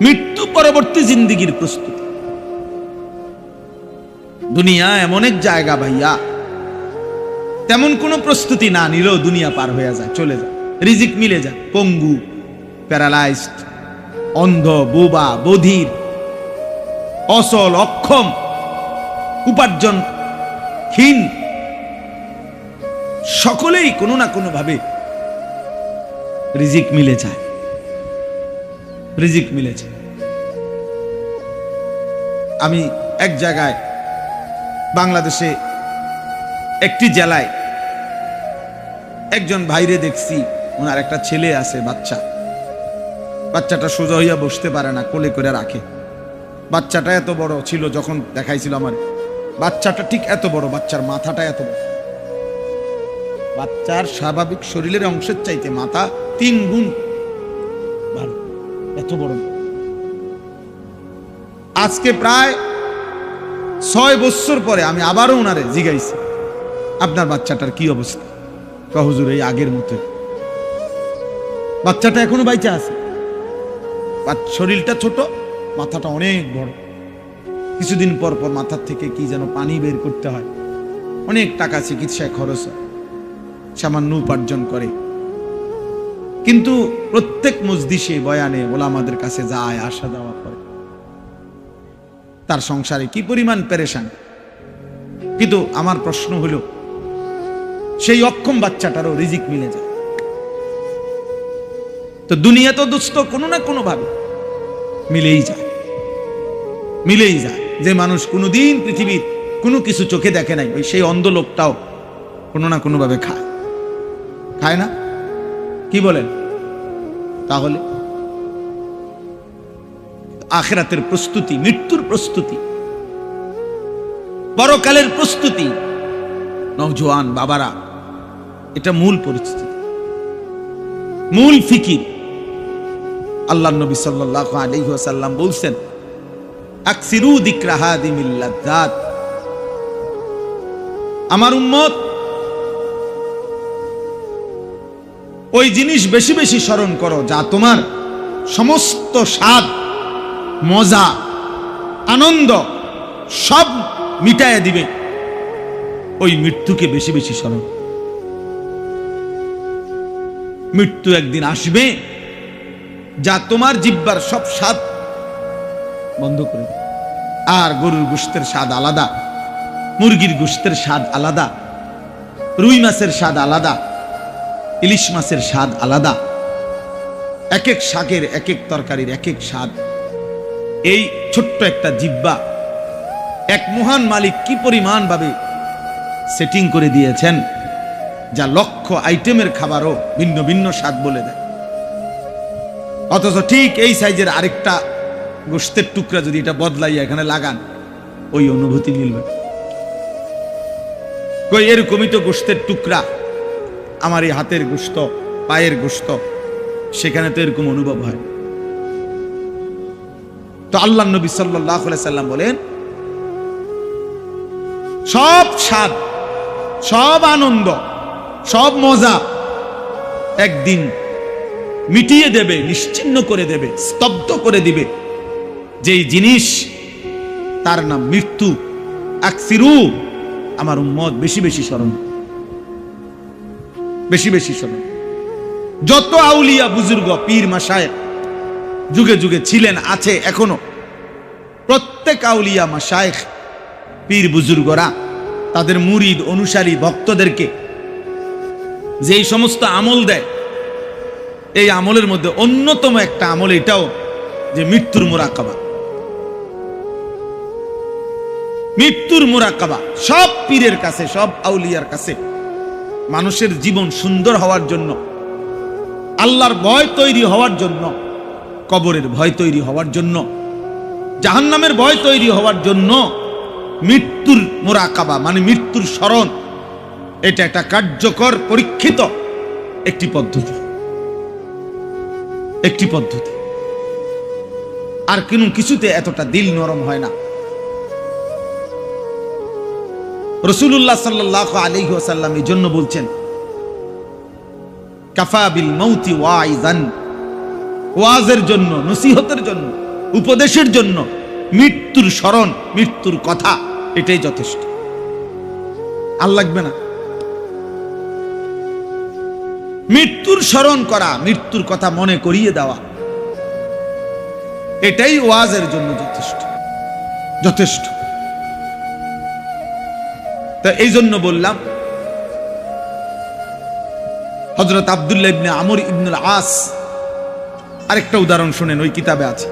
মৃত্যু পরবর্তী জিন্দেগির প্রস্তুতি। দুনিয়া এমন এক জায়গা ভাইয়া, তেমন কোনো প্রস্তুতি না নিলেও দুনিয়া পার হয়ে যায়, চলে যায়, রিজিক মিলে যায়। পঙ্গু, প্যারালাইজড, অন্ধ, বোবা, বধির, অসল, অক্ষম, উপার্জনহীন, সকলেই কোনো না কোনো ভাবে রিজিক মিলে যায়, রিজিক মিলে যায়। আমি এক জায়গায় বাংলাদেশে একটি জেলায় একজন ভাইরে দেখছি, ওনার একটা ছেলে আছে, বাচ্চাটা সোজা হইয়া বসতে পারে না, কোলে করে রাখে। বাচ্চাটা এত বড় ছিল, যখন দেখাইছিল আমার, বাচ্চাটা ঠিক এত বড়, বাচ্চার মাথাটা এত বড়, বাচ্চার স্বাভাবিক শরীরের অংশের চাইতে মাথা 3 গুণ ভালো, এত বড়। আজকে প্রায় 6 বছর পরে আমি আবারও ওনারে জিজ্ঞাইছি, আপনার বাচ্চাটার কি অবস্থা? হুজুর, এই আগের মতো। বাচ্চাটা এখনো বাইচা আছে, শরীরটা ছোট, মাথাটা অনেক বড়। কিছুদিন পর পর মাথার থেকে কি যেন পানি বের করতে হয়, অনেক টাকা চিকিৎসায় খরচ হয়, সামান্য উপার্জন করে। কিন্তু প্রত্যেক মজলিসে, বয়ানে, ওলামাদের কাছে যায়, আসা যাওয়া করে। তার সংসারে কি পরিমাণ পেরেশান। কিন্তু আমার প্রশ্ন হলো, সেই অক্ষম বাচ্চাটারও রিজিক মিলে যায়। তো দুনিয়া তো দোস্ত কোনো না কোনো ভাবে মিলেই যায়, মিলেই যায়। যে মানুষ কোনোদিন পৃথিবীর কোনো কিছু চোখে দেখে নাই, ওই সেই অন্ধ লোকটাও কোনো না কোনো ভাবে খায়, খায় না? কি বলেন? তাহলে আখিরাতের প্রস্তুতি, মৃত্যুর প্রস্তুতি, পরকালের প্রস্তুতি, নওজোয়ান বাবারা, এটা মূল পরিস্থিতি, মূল ফিকির। আল্লাহর নবী সাল্লাল্লাহু আলাইহি ওয়াসাল্লাম বলছেন, আকসিরু যিকরা হাদিমিল লাযযাত, আমার উম্মত ওই জিনিস বেশি বেশি স্মরণ করো যা তোমার সমস্ত স্বাদ, মজা, আনন্দ সব মিটাইয়া দিবে। ওই মৃত্যুকে বেশি বেশি স্মরণ। মৃত্যু একদিন আসবে যা তোমার জিহ্বার সব স্বাদ বন্ধ করে দেবে। আর গরুর গোশতের স্বাদ আলাদা, মুরগির গোশতের স্বাদ আলাদা, রুই মাছের স্বাদ আলাদা, ইলিশ মাছের স্বাদ আলাদা, এক এক শাকের, এক এক তরকারির এক এক স্বাদ। এই ছোট্ট একটা জিহ্বা এক মহান মালিক কি পরিমাণ ভাবে সেটিং করে দিয়েছেন, যা লক্ষ আইটেমের খাবারও ভিন্ন ভিন্ন স্বাদ বলে দেয়। অথচ ঠিক এই সাইজের আরেকটা গোশতের টুকরা যদি এটা বদলাইয়া এখানে লাগান, ওই অনুভূতি মিলবে। কই এরকমই তো গোশতের টুকরা, আমার এই হাতের গোশত, পায়ের গোশত, সেখানে তো এরকম অনুভব হয়। তো আল্লাহর নবী সাল্লাল্লাহু আলাইহি সাল্লাম বলেন, সব স্বাদ, সব আনন্দ, সব মজা একদিন মিটিয়ে দেবে, নিশ্চিহ্ন করে দেবে, স্তব্ধ করে দিবে যেই জিনিস, তার নাম মৃত্যু। আকসিরু, আমার উম্মত বেশি বেশি স্মরণ, বেশি বেশি স্মরণ। যত আউলিয়া বুজুর্গ, পীর মাশায়েখ যুগে যুগে ছিলেন, আছে এখনো, প্রত্যেক আউলিয়া মাশায়েখ, পীর বুজুর্গরা তাদের মুরিদ, অনুসারী, ভক্তদেরকে যেই সমস্ত আমল দেয়, এই আমলের মধ্যে অন্যতম একটা আমল এটাও যে মৃত্যুর মুরাকাবা। মৃত্যুর মুরাকাবা সব পীরের কাছে, সব আউলিয়ার কাছে মানুষের জীবন সুন্দর হওয়ার জন্য, আল্লাহর ভয় তৈরি হওয়ার জন্য, কবরের ভয় তৈরি হওয়ার জন্য, জাহান্নামের ভয় তৈরি হওয়ার জন্য মৃত্যুর মুরাকাবা মানে মৃত্যুর স্মরণ, এটা একটা কার্যকর পরীক্ষিত একটি পদ্ধতি। আর কিছুতে এতটা দিল নরম হয় না। রাসূলুল্লাহ সাল্লাল্লাহু আলাইহি ওয়াসাল্লাম এই জন্য বলছেন, কাফা বিল মাউতি ওয়াইজান, ওয়াজের জন্য, নসিহতের জন্য, উপদেশের জন্য মৃত্যুর স্মরণ, মৃত্যুর কথা এটাই যথেষ্ট। আর লাগবে না। মৃত্যুর স্মরণ করা, মৃত্যুর কথা মনে করিয়ে দেওয়া, এটাই ওয়াজের জন্য যথেষ্ট। তো এই জন্য বললাম, হযরত আব্দুল্লাহ ইবনে আমর ইবনুল আস, আরেকটা উদাহরণ শুনেন, ওই কিতাবে আছে।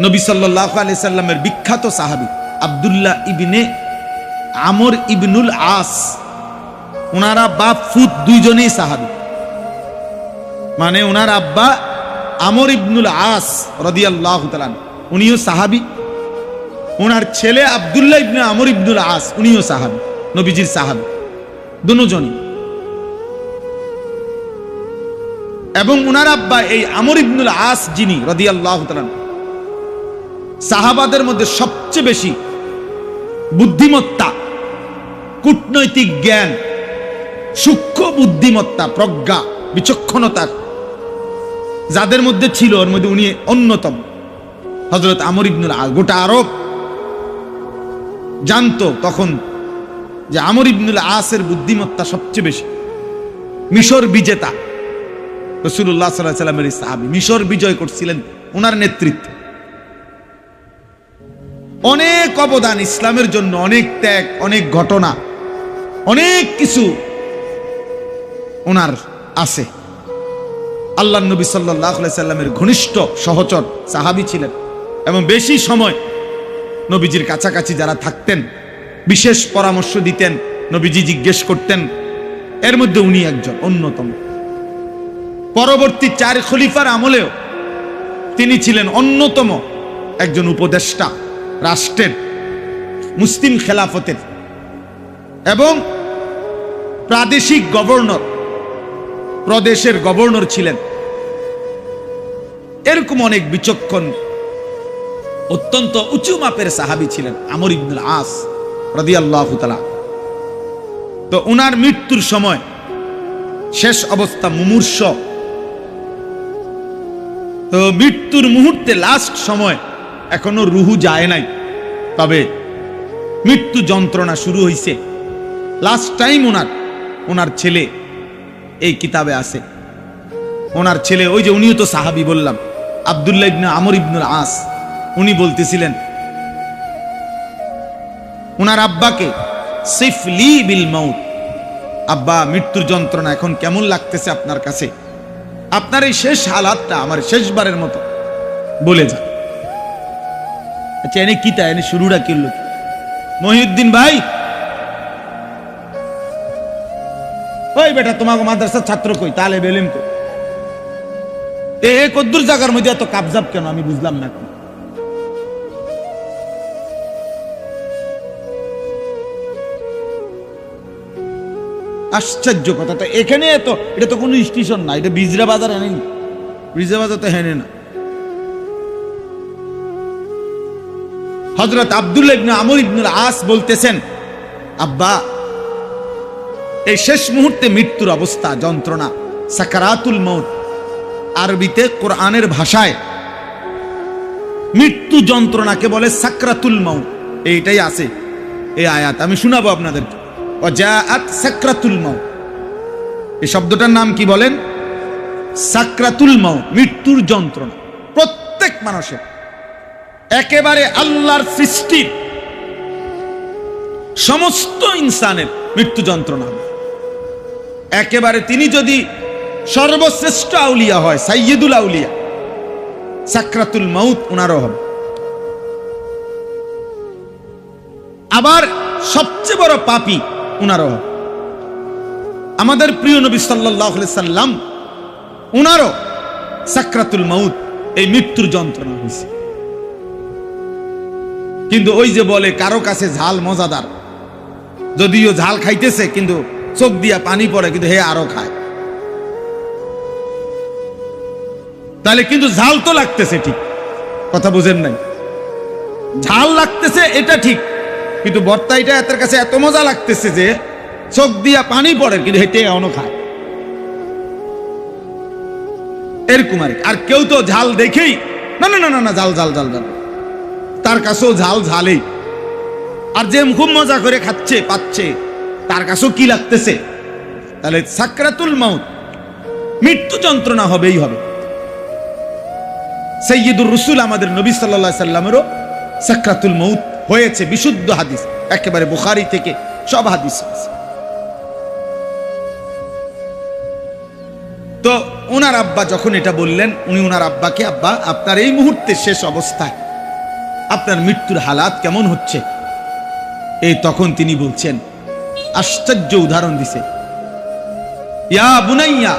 নবী সাল্লাল্লাহু আলাইহি সাল্লামের বিখ্যাত সাহাবী আব্দুল্লাহ ইবনে আমর ইবনুল আস, ওনারা বাপ ফুত দুইজনেই সাহাবী। মানে ওনার আব্বা আমর ইবনুল আস রাদিয়াল্লাহু তাআলা উনিও সাহাবী, ওনার ছেলে আব্দুল্লাহ ইবনে আমর ইবনুল আস উনিও সাহাবী, নবীজির সাহাবী দুজনই। এবং ওনার আব্বা এই আমর ইবনুল আস যিনি রাদিয়াল্লাহু তাআলা, সাহাবাদের মধ্যে সবচেয়ে বেশি বুদ্ধিমত্তা, কূটনৈতিক জ্ঞান, সূক্ষ্ম বুদ্ধিমত্তা, প্রজ্ঞা, বিচক্ষণতা যাদের মধ্যে ছিল, ওর মধ্যে উনি অন্যতম। হযরত আমর ইবনুল আস, গোটা আরব জানতো তখন যে আমর ইবনুল আসের বুদ্ধিমত্তা সবচেয়ে বেশি। মিশর বিজেতা রাসূলুল্লাহ সাল্লাল্লাহু আলাইহি ওয়াসাল্লামের সাহাবী, মিশর বিজয় করছিলেন ওনার নেতৃত্বে। অনেক অবদান ইসলামের জন্য, অনেক ত্যাগ, অনেক ঘটনা, অনেক কিছু ওনার আছে। আল্লাহর নবী সাল্লাল্লাহু আলাইহি সাল্লামের ঘনিষ্ঠ সহচর সাহাবী ছিলেন এবং বেশি সময় নবীজির কাছাকাছি যারা থাকতেন, বিশেষ পরামর্শ দিতেন, নবীজি জিজ্ঞেস করতেন, এর মধ্যে উনি একজন অন্যতম। পরবর্তী 4 খলিফার আমলেও তিনি ছিলেন অন্যতম একজন উপদেষ্টা, রাষ্ট্রের, মুসলিম খেলাফতের এবং প্রাদেশিক গভর্নর, প্রদেশের গভর্নর ছিলেন। এরকম অনেক বিচক্ষণ, অত্যন্ত উঁচু মাপের সাহাবী ছিলেন আমর ইবনুল আস রাদিয়াল্লাহু তাআলা। তো উনার মৃত্যুর সময় শেষ অবস্থা মুমূর্ষ। তো মৃত্যুর মুহূর্তে, লাস্ট সময়, এখনো রুহু যায় নাই, তবে মৃত্যু যন্ত্রণা শুরু হয়েছে। লাস্ট টাইম ওনার ছেলে, এই কিতাবে আছে, ওনার ছেলে, ওই যে উনিও তো সাহাবী বললাম, আব্দুল্লাহ ইবনে আমর ইবনুল আস, উনি বলতেছিলেন ওনার আব্বাকে, সিফলি বিল মাউত, আব্বা মৃত্যুর যন্ত্রণা এখন কেমন লাগতেছে আপনার কাছে? আপনার এই শেষ হালাতটা আমার শেষবারের মতো বলে যান। আচ্ছা, এনে কিতা, এনে শুরুটা কিনল মহিউদ্দিন ভাই, ওই বেটা তোমাকে মাদ্রাসার ছাত্র কই, তাহলে বেলিম কই, এ কদ্দুর জায়গার মধ্যে এত কাবজাব কেন আমি বুঝলাম না। আশ্চর্য কথা। তো এখানে এটা তো কোনো স্টেশন না, এটা বিজরা বাজার, এনেই বিজরা বাজার তো হেনে না। হযরত আব্দুল্লাহ ইবনে আমর ইবনুল আস বলতেছেন, আব্বা এই শেষ মুহূর্তে মৃত্যুর অবস্থা, যন্ত্রণা, সাকারাতুল মউত, আরবিতে কোরআনের ভাষায় মৃত্যু যন্ত্রণাকে বলে সাকরাতুল মউত। এইটাই আছে এই আয়াত, আমি শোনাবো আপনাদেরকে। ওয়াজাআত সাকরাতুল মউত, এই শব্দটার নাম কি বলেন? সাকরাতুল মউত, মৃত্যুর যন্ত্রণা। প্রত্যেক মানুষের, একেবারে আল্লাহর সৃষ্টির সমস্ত ইনসানের মৃত্যু যন্ত্রণা। একেবারে তিনি যদি সর্বশ্রেষ্ঠ আউলিয়া হয়, সাইয়্যিদুল আউলিয়া, সাকরাতুল মউত উনারও হবে। আবার সবচেয়ে বড় পাপী উনারও। আমাদের প্রিয় নবী সাল্লাল্লাহু আলাইহি সাল্লাম উনারও সাকরাতুল মাউত, এই মৃত্যুর যন্ত্রণা হয়েছে। কিন্তু ওই যে বলে কারো কাছে ঝাল মজাদার, যদিও ঝাল খাইতেছে কিন্তু চোখ দিয়া পানি পড়ে, কিন্তু হে আরো খায়। তাহলে কিন্তু ঝাল তো লাগতেছে, ঠিক কথা বুঝেন নাই? ঝাল লাগতেছে এটা ঠিক, কিন্তু ভর্তা এটা এর কাছে এত মজা লাগতেছে যে চোখ দিয়া পানি পড়ে, কিন্তু হেঁটে এখনো খায়। এরকম আর কেউ তো ঝাল দেখেই না না না না না ঝাল ঝাল ঝাল ঝাল, তার কাছেও ঝাল ঝালেই। আর যে খুব মজা করে খাচ্ছে পাচ্ছে, তার কাছেও কি লাগতেছে? তাহলে সাকরাতুল মাউত, মৃত্যু যন্ত্রণা হবেই হবে। সাইয়্যিদুর রাসূল আমাদের নবী সাল্লাল্লাহু আলাইহি সাল্লামেরও সাকরাতুল মাউত হয়েছে, বিশুদ্ধ হাদিস, একেবারে বুখারী থেকে সব হাদিস আছে। তো ওনার আব্বা যখন এটা বললেন, উনি ওনার আব্বাকে, আব্বা আপনার এই মুহূর্তে শেষ অবস্থায় আপনার মৃত্যুর হালাত কেমন হচ্ছে, এই তখন তিনি বলছেন, আশ্চর্য উদাহরণ দিছে, ইয়া বুনাইয়া,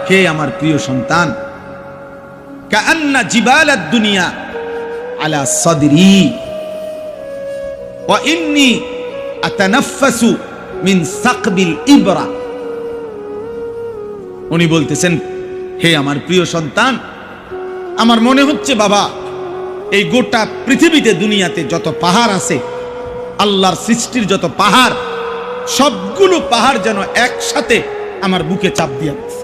হে আমার প্রিয় সন্তান, কাআন্না জিবালাদ দুনিয়া আলা সাদরি ওয়া ইন্নী আতানাফাসু মিন সাকবিল ইবরা। উনি বলতেছেন, হে আমার প্রিয় সন্তান, আমার মনে হচ্ছে বাবা, এই গোটা পৃথিবীতে দুনিয়াতে যত পাহাড় আছে, আল্লাহর সৃষ্টির যত পাহাড়, সবগুলো পাহাড় যেন একসাথে আমার বুকে চাপ দিয়ে আছে।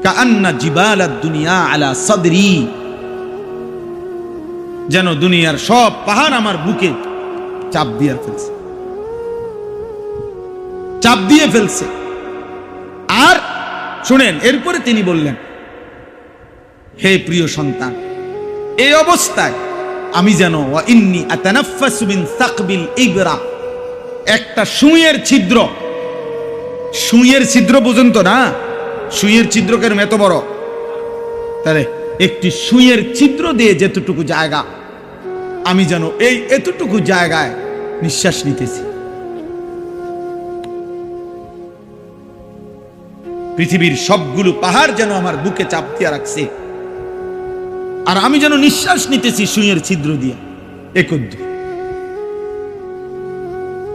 কাআন্না জিবালাদ দুনিয়া আলা সাদরি, যেন দুনিয়ার সব পাহাড় আমার বুকে চাপ দিয়ে ফেলছে, চাপ দিয়ে ফেলছে। আর শুনেন, এরপরে তিনি বললেন, হে প্রিয় সন্তান, এই অবস্থায় আমি যেন ওয়া ইন্নী আতানাফাসু মিন সাকবিল ইবরা, একটা সুইয়ের ছিদ্র, সুইয়ের ছিদ্র পর্যন্ত না, সুইয়ের ছিদ্র কেন এত বড়, তাহলে একটি সুইয়ের ছিদ্র দিয়ে যেতটুকু জায়গা, আমি যেন এই এতটুকু জায়গায় নিঃশ্বাস নিতেছি। পৃথিবীর সবগুলো পাহাড় যেন আমার বুকে চাপ দিয়ে রাখছে, আর আমি যেন নিঃশ্বাস নিতেছি সুইয়ের ছিদ্র দিয়ে। একদ্দু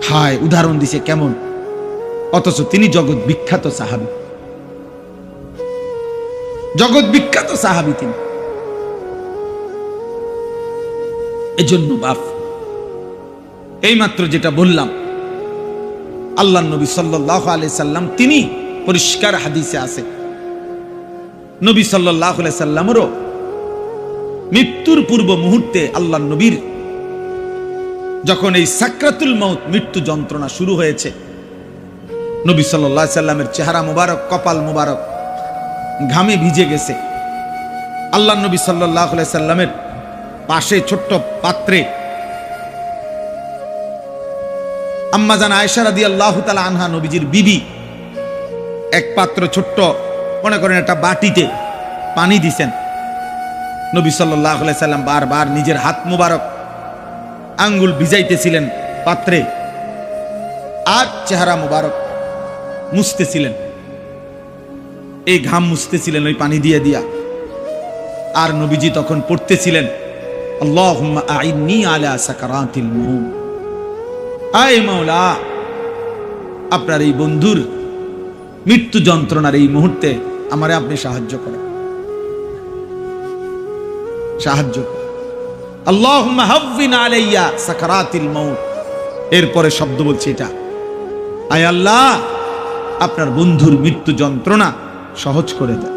হায়, উদাহরণ দিছে কেমন, অথচ তিনি জগৎ বিখ্যাত সাহাবী, জগৎ বিখ্যাত সাহাবী তিনি। এজন্য বাপ, এইমাত্র যেটা বললাম, আল্লাহ নবী সাল্লাল্লাহু আলাইহি সাল্লাম, তিনি পরিষ্কার হাদিসে আছে, নবী সাল্লাল্লাহু আলাইহি সাল্লামেরও মৃত্যুর পূর্ব মুহূর্তে আল্লাহ নবীর যখন এই সাকরাতুল মাউত, মৃত্যু যন্ত্রণা শুরু হয়েছে, নবী সাল্লাল্লাহু আলাইহি সাল্লামের চেহারা মুবারক, কপাল মুবারক ঘামে ভিজে গেছে। আল্লাহ নবী সাল্লাল্লাহু আলাইহি সাল্লামের পাশে ছোট্ট পাত্রে আম্মা জান আয়েশা রাদিয়াল্লাহু তাআলা আনহা, নবীজির বিবি, এক পাত্র ছোট্ট, মনে করেন একটা বাটিতে পানি দিছেন। নবী সাল্লাল্লাহু আলাইহি সাল্লাম বারবার নিজের হাত মুবারক আঙ্গুল ভিজাইতেছিলেন পাত্রে, আর চেহারা মুবারক মুছতেছিলেন, এই ঘাম মুছতেছিলেন ওই পানি দিয়ে দিয়া। আর নবীজি তখন পড়তেছিলেন, আল্লাহুম্মা আইন্নী আলা সাকারাতিল মউত, আয় মাওলা, আপনার এই বন্ধুর মৃত্যু যন্ত্রণার এই মুহূর্তে আমারে আপনি সাহায্য করেন, সাহায্য করেন। আল্লাহুম্মা হাওবিন আলাইয়া সাকারাতিল মউত। এরপরে শব্দ বলছে এটা, আয় আল্লাহ, আপনার বন্ধুর মৃত্যু যন্ত্রণা সহজ করে দেন।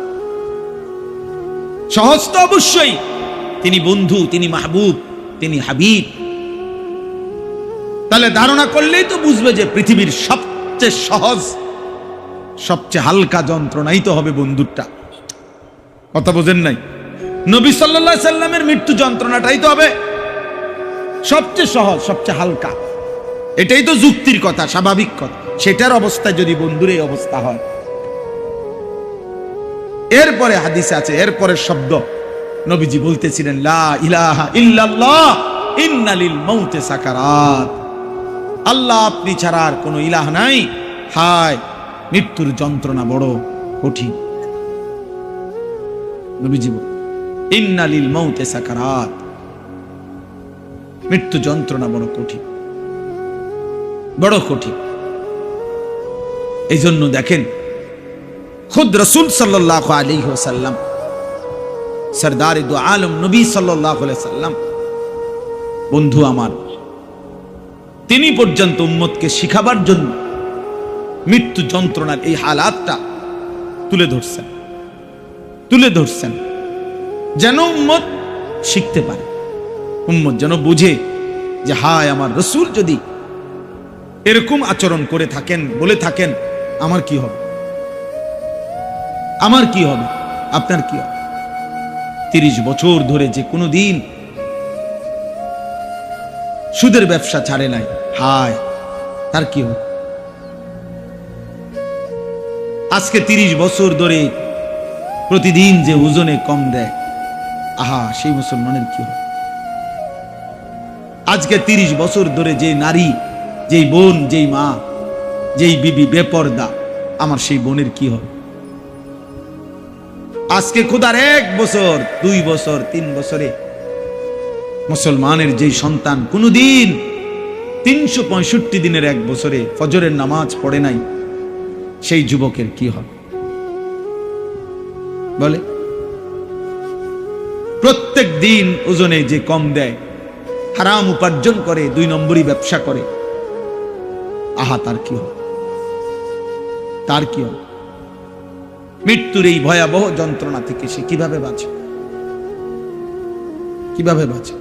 সহজ তো অবশ্যই, তিনি বন্ধু, তিনি মাহবুব, তিনি হাবিব। তাহলে ধারণা করলেই তো বুঝবে যে পৃথিবীর সবচেয়ে সহজ, সবচেয়ে হালকা যন্ত্রণাই তো হবে বন্ধুরটা। কথা বোঝেন নাই? নবী সাল্লাল্লাহু আলাইহি সাল্লামের মৃত্যু যন্ত্রণাটাই তো হবে সবচেয়ে সহজ, সবচেয়ে হালকা। এটাই তো যুক্তির কথা, স্বাভাবিক কথা। সেটার অবস্থায় যদি বন্ধুর এই অবস্থা হয়, এরপরে হাদিসে আছে, এরপরে শব্দ, নবীজি বলতেছিলেন, লা ইলাহা ইল্লাল্লাহ ইন্না লিল মাউতি সাকারাত। আল্লাহ আপনি ছাড়া আর কোনো ইলাহ নাই, হায় মৃত্যুর যন্ত্রণা বড় কঠিন। নবীজি বলেন, ইন্না লিল মাউতি সাকারাত, মৃত্যু যন্ত্রণা বড় কঠিন, বড় কঠিন। এই জন্য দেখেন, খুদ রাসূল সাল্লাল্লাহু আলাইহি ওয়াসাল্লাম, সরদারে দু আলম নবী সাল্লাল্লাহু আলাইহি সাল্লাম, বন্ধু আমার, তিনি পর্যন্ত উম্মতকে শিখাবার জন্য মৃত্যু যন্ত্রণার এই হালাতটা তুলে ধরছেন, যেন উম্মত শিখতে পারে, উম্মত যেন বুঝে যে হায় আমার রাসূল যদি এরকম আচরণ করে থাকেন, বলে থাকেন, আমার কি হবে, আমার কি হবে, আপনার কি হবে। 30 বছর ধরে যে কোনো দিন সুদের ব্যবসা ছাড়ে নাই, হায় তার কি হবে। আজকে 30 বছর ধরে প্রতিদিন যে ওজনে কম দেয়, আহা সেই মুসলমানের কি হবে। আজকে 30 বছর ধরে যে নারী, যেই বোন, যেই মা, যেই বিবি বেপর্দা, আমার সেই বোনের কি হবে। আজকে খোদার 1 বছর, 2 বছর, 3 বছরে মুসলমানের যেই সন্তান কোনদিন 365 দিনের 1 বছরে ফজরের নামাজ পড়ে নাই, সেই যুবকের কি হবে বলে। প্রত্যেক দিন ওজনে যে কম দেয়, হারাম উপার্জন করে, 2 নম্বরই ব্যবসা করে, আহা তার কি হবে, তার কি হবে। মৃত্যুর এই ভয়াবহ যন্ত্রণা থেকে সে কিভাবে বাঁচে, কিভাবে বাঁচে।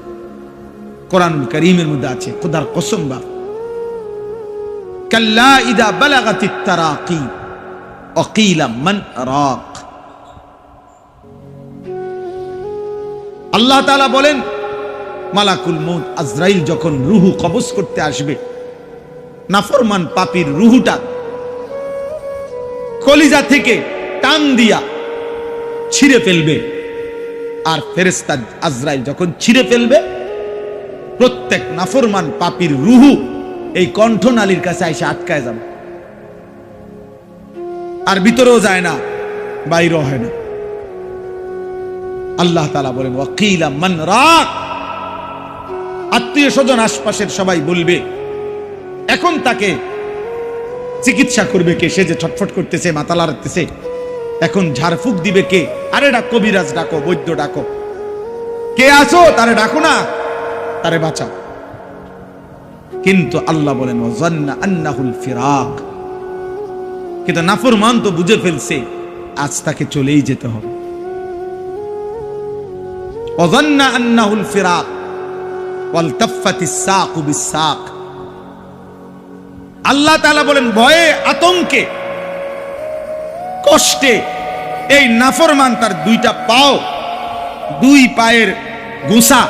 কোরআনুল কারীমের মধ্যে আছে, খোদার কসম বা, কাল্লা ইদা বালাগাতিত তারাকি ওয়াকিলা মান রাক। আল্লাহ তাআলা বলেন, মালাকুল মউত আজরাইল যখন রূহ কবজ করতে আসবে, নাফরমান পাপীর রূহটা কলিজা থেকে টান দিয়া ছিঁড়ে ফেলবে, আর ফেরেশতা আজরাইল যখন ছিঁড়ে ফেলবে, প্রত্যেক নাফরমান পাপীর রূহ এই কণ্ঠনালীর কাছে এসে আটকায় যাবে, আর ভিতরেও যায় না, বাইরেও হয় না। আল্লাহ তাআলা বলেন, ওয়াকিলা মান রাক। আত্মীয় স্বজন আশপাশের সবাই বলবে, এখন তাকে চিকিৎসা করবে কে, সে যে ছটফট করতেছে, মাথা লাড়তেছে, এখন ঝাড়ফুঁক দিবে কে, আরে ডাক কবিরাজ ডাকো, বৈদ্য ডাকো, কে আছো তারে ডাকো না, তারে বাঁচাও। কিন্তু আল্লাহ বলেন, ওয়াজান্না আন্নাহুল ফিরাক। কিন্তু নাফরমান তো বুঝে ফেলছে আজ তাকে চলেই যেতে হবে। ওয়াজান্না আন্নাহুল ফিরাক ওয়ালতাফাতিস সাকু বিস-সাক। আল্লাহ তাআলা বলেন, ভয়ে, আতঙ্কে, কষ্টে এই নাফরমান তার 2টা পাও, 2 পায়ের গোসা,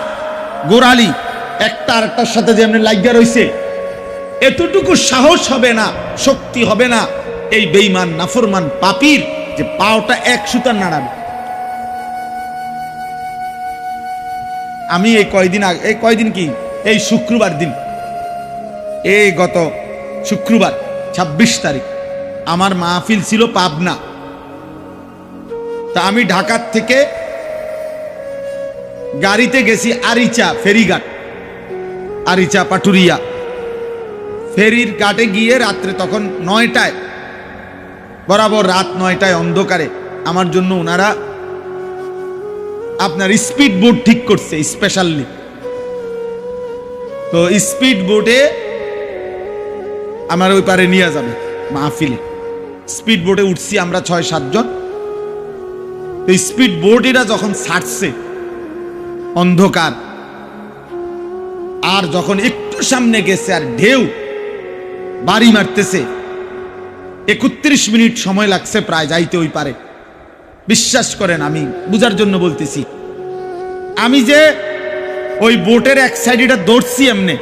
গোড়ালি একটা আরেকটার সাথে যেমন লাগিয়া রইছে, এতটুকু সাহস হবে না, শক্তি হবে না এই বেঈমান নাফরমান পাপীর যে পাওটা 1 সুতা নাড়াবে। আমি এই কয়দিন কি, এই শুক্রবার দিন, এই গত শুক্রবার 26 তারিখ আমার মাহফিল ছিল পাবনা। তা আমি ঢাকার থেকে গাড়িতে গেছি আরিচা ফেরিঘাট, আরিচা পাটুরিয়া ফেরির ঘাটে গিয়ে রাত্রে তখন 9টায়, বরাবর রাত 9টায় অন্ধকারে আমার জন্য ওনারা আপনার স্পিড বোট ঠিক করছে স্পেশালি। তো স্পিড বোটে আমার ওই পারে নিয়ে যাবে মাহফিলে। স্পিড বোটে উঠছি আমরা 6-7 জন। তো স্পিড বোটেরা যখন ছাড়ছে অন্ধকার, আর যখন একটু সামনে গেছে আর ঢেউ বাড়ি মারতেছে, 31 মিনিট সময় লাগছে প্রায় যাইতে ওই পারে। বিশ্বাস করেন, আমি বুঝার জন্য বলতেছি, আমি যে ওই বোটের এক সাইড এটা দৌড়ছি এমনি,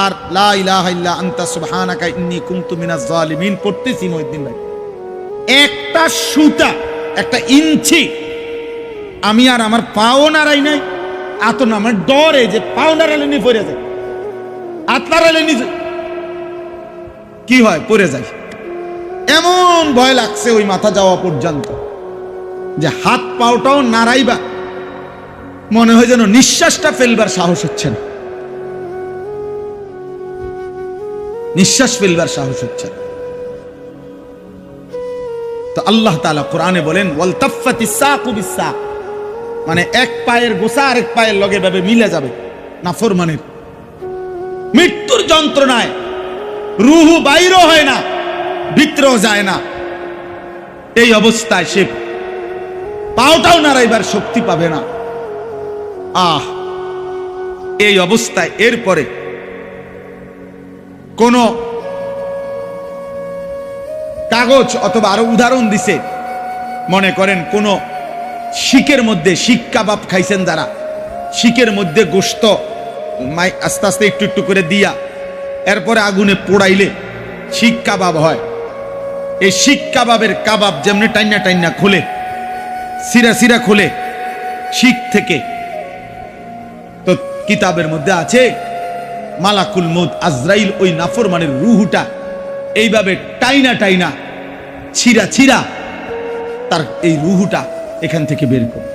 আর লা ইলাহা ইল্লা আনতা সুবহানাকা ইন্নী কুনতু মিনাজ জালিমিন পড়তেছি মহিউদ্দিন ভাই। একটা সুতা, একটা ইঞ্চি আমি আর আমার পাও নাড়াই নাই, এত না আমার ডরে যে পাও নাড়ালে নিয়ে পড়ে যায়, হাত নাড়ালে নিজে কি হয় পড়ে যায়। এমন ভয় লাগছে ওই মাথা যাওয়া পর্যন্ত যে হাত পাওটাও নাড়াইবা মনে হয় যেন নিঃশ্বাসটা ফেলবার সাহস হচ্ছে না, নিঃশ্বাস ফেলবার সাহস হচ্ছে না। তো আল্লাহ তাআলা কোরআনে বলেন ওয়ালতাফাতিস সাকু বিসাক, মানে এক পায়ের গোছা আরেক পায়ের লগে ভাবে মিলে যাবে নাফরমানের। মৃত্যুর যন্ত্রণায় রূহ বাইরও হয় না, ভিতরেও যায় না, এই অবস্থায় সে পাওটাও নাড়াইবার শক্তি পাবে না। এই অবস্থায় এরপরে কোন কাগজ অথবা আরো উদাহরণ দিছে, মনে করেন কোন শিকের মধ্যে, শিক কাবাব খাইছেন যারা, শিকের মধ্যে গোশত আস্তে আস্তে একটু একটু করে দিয়া এরপরে আগুনে পোড়াইলে শিক কাবাব হয়। এই শিক কাবাবের কাবাব যেমনি টাইনা টাইনা খোলে, সিরা সিরা খোলে শিক থেকে, তো কিতাবের মধ্যে আছে মালাকুল মউত আজরাইল ওই নাফরমানের রূহটা এইভাবে টাইনা টাইনা ছিঁড়া ছিঁড়া তার এই রূহটা এখান থেকে বের করে।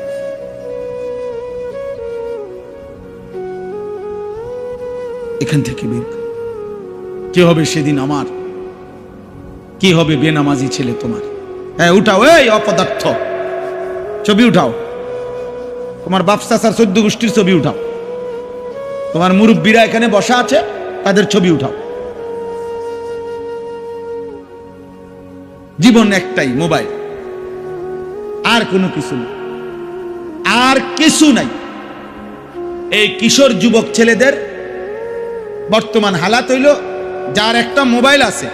এখান থেকে বের করে কি হবে সেদিন আমার, কি হবে বেনামাজি ছেলে তোমার। হ্যাঁ উঠাও, এই অপদার্থ ছবি উঠাও, তোমার বাপ চাচার 14 গোষ্ঠীর ছবি উঠাও, তোমার মুরব্বীরা এখানে বসা আছে তাদের ছবি উঠাও। জীবন একটাই, মোবাইল, আর কোনো কিছু নেই, আর কিছু নাই। এই কিশোর যুবক ছেলেদের বর্তমান হালাত হইল, যার একটা মোবাইল আছে,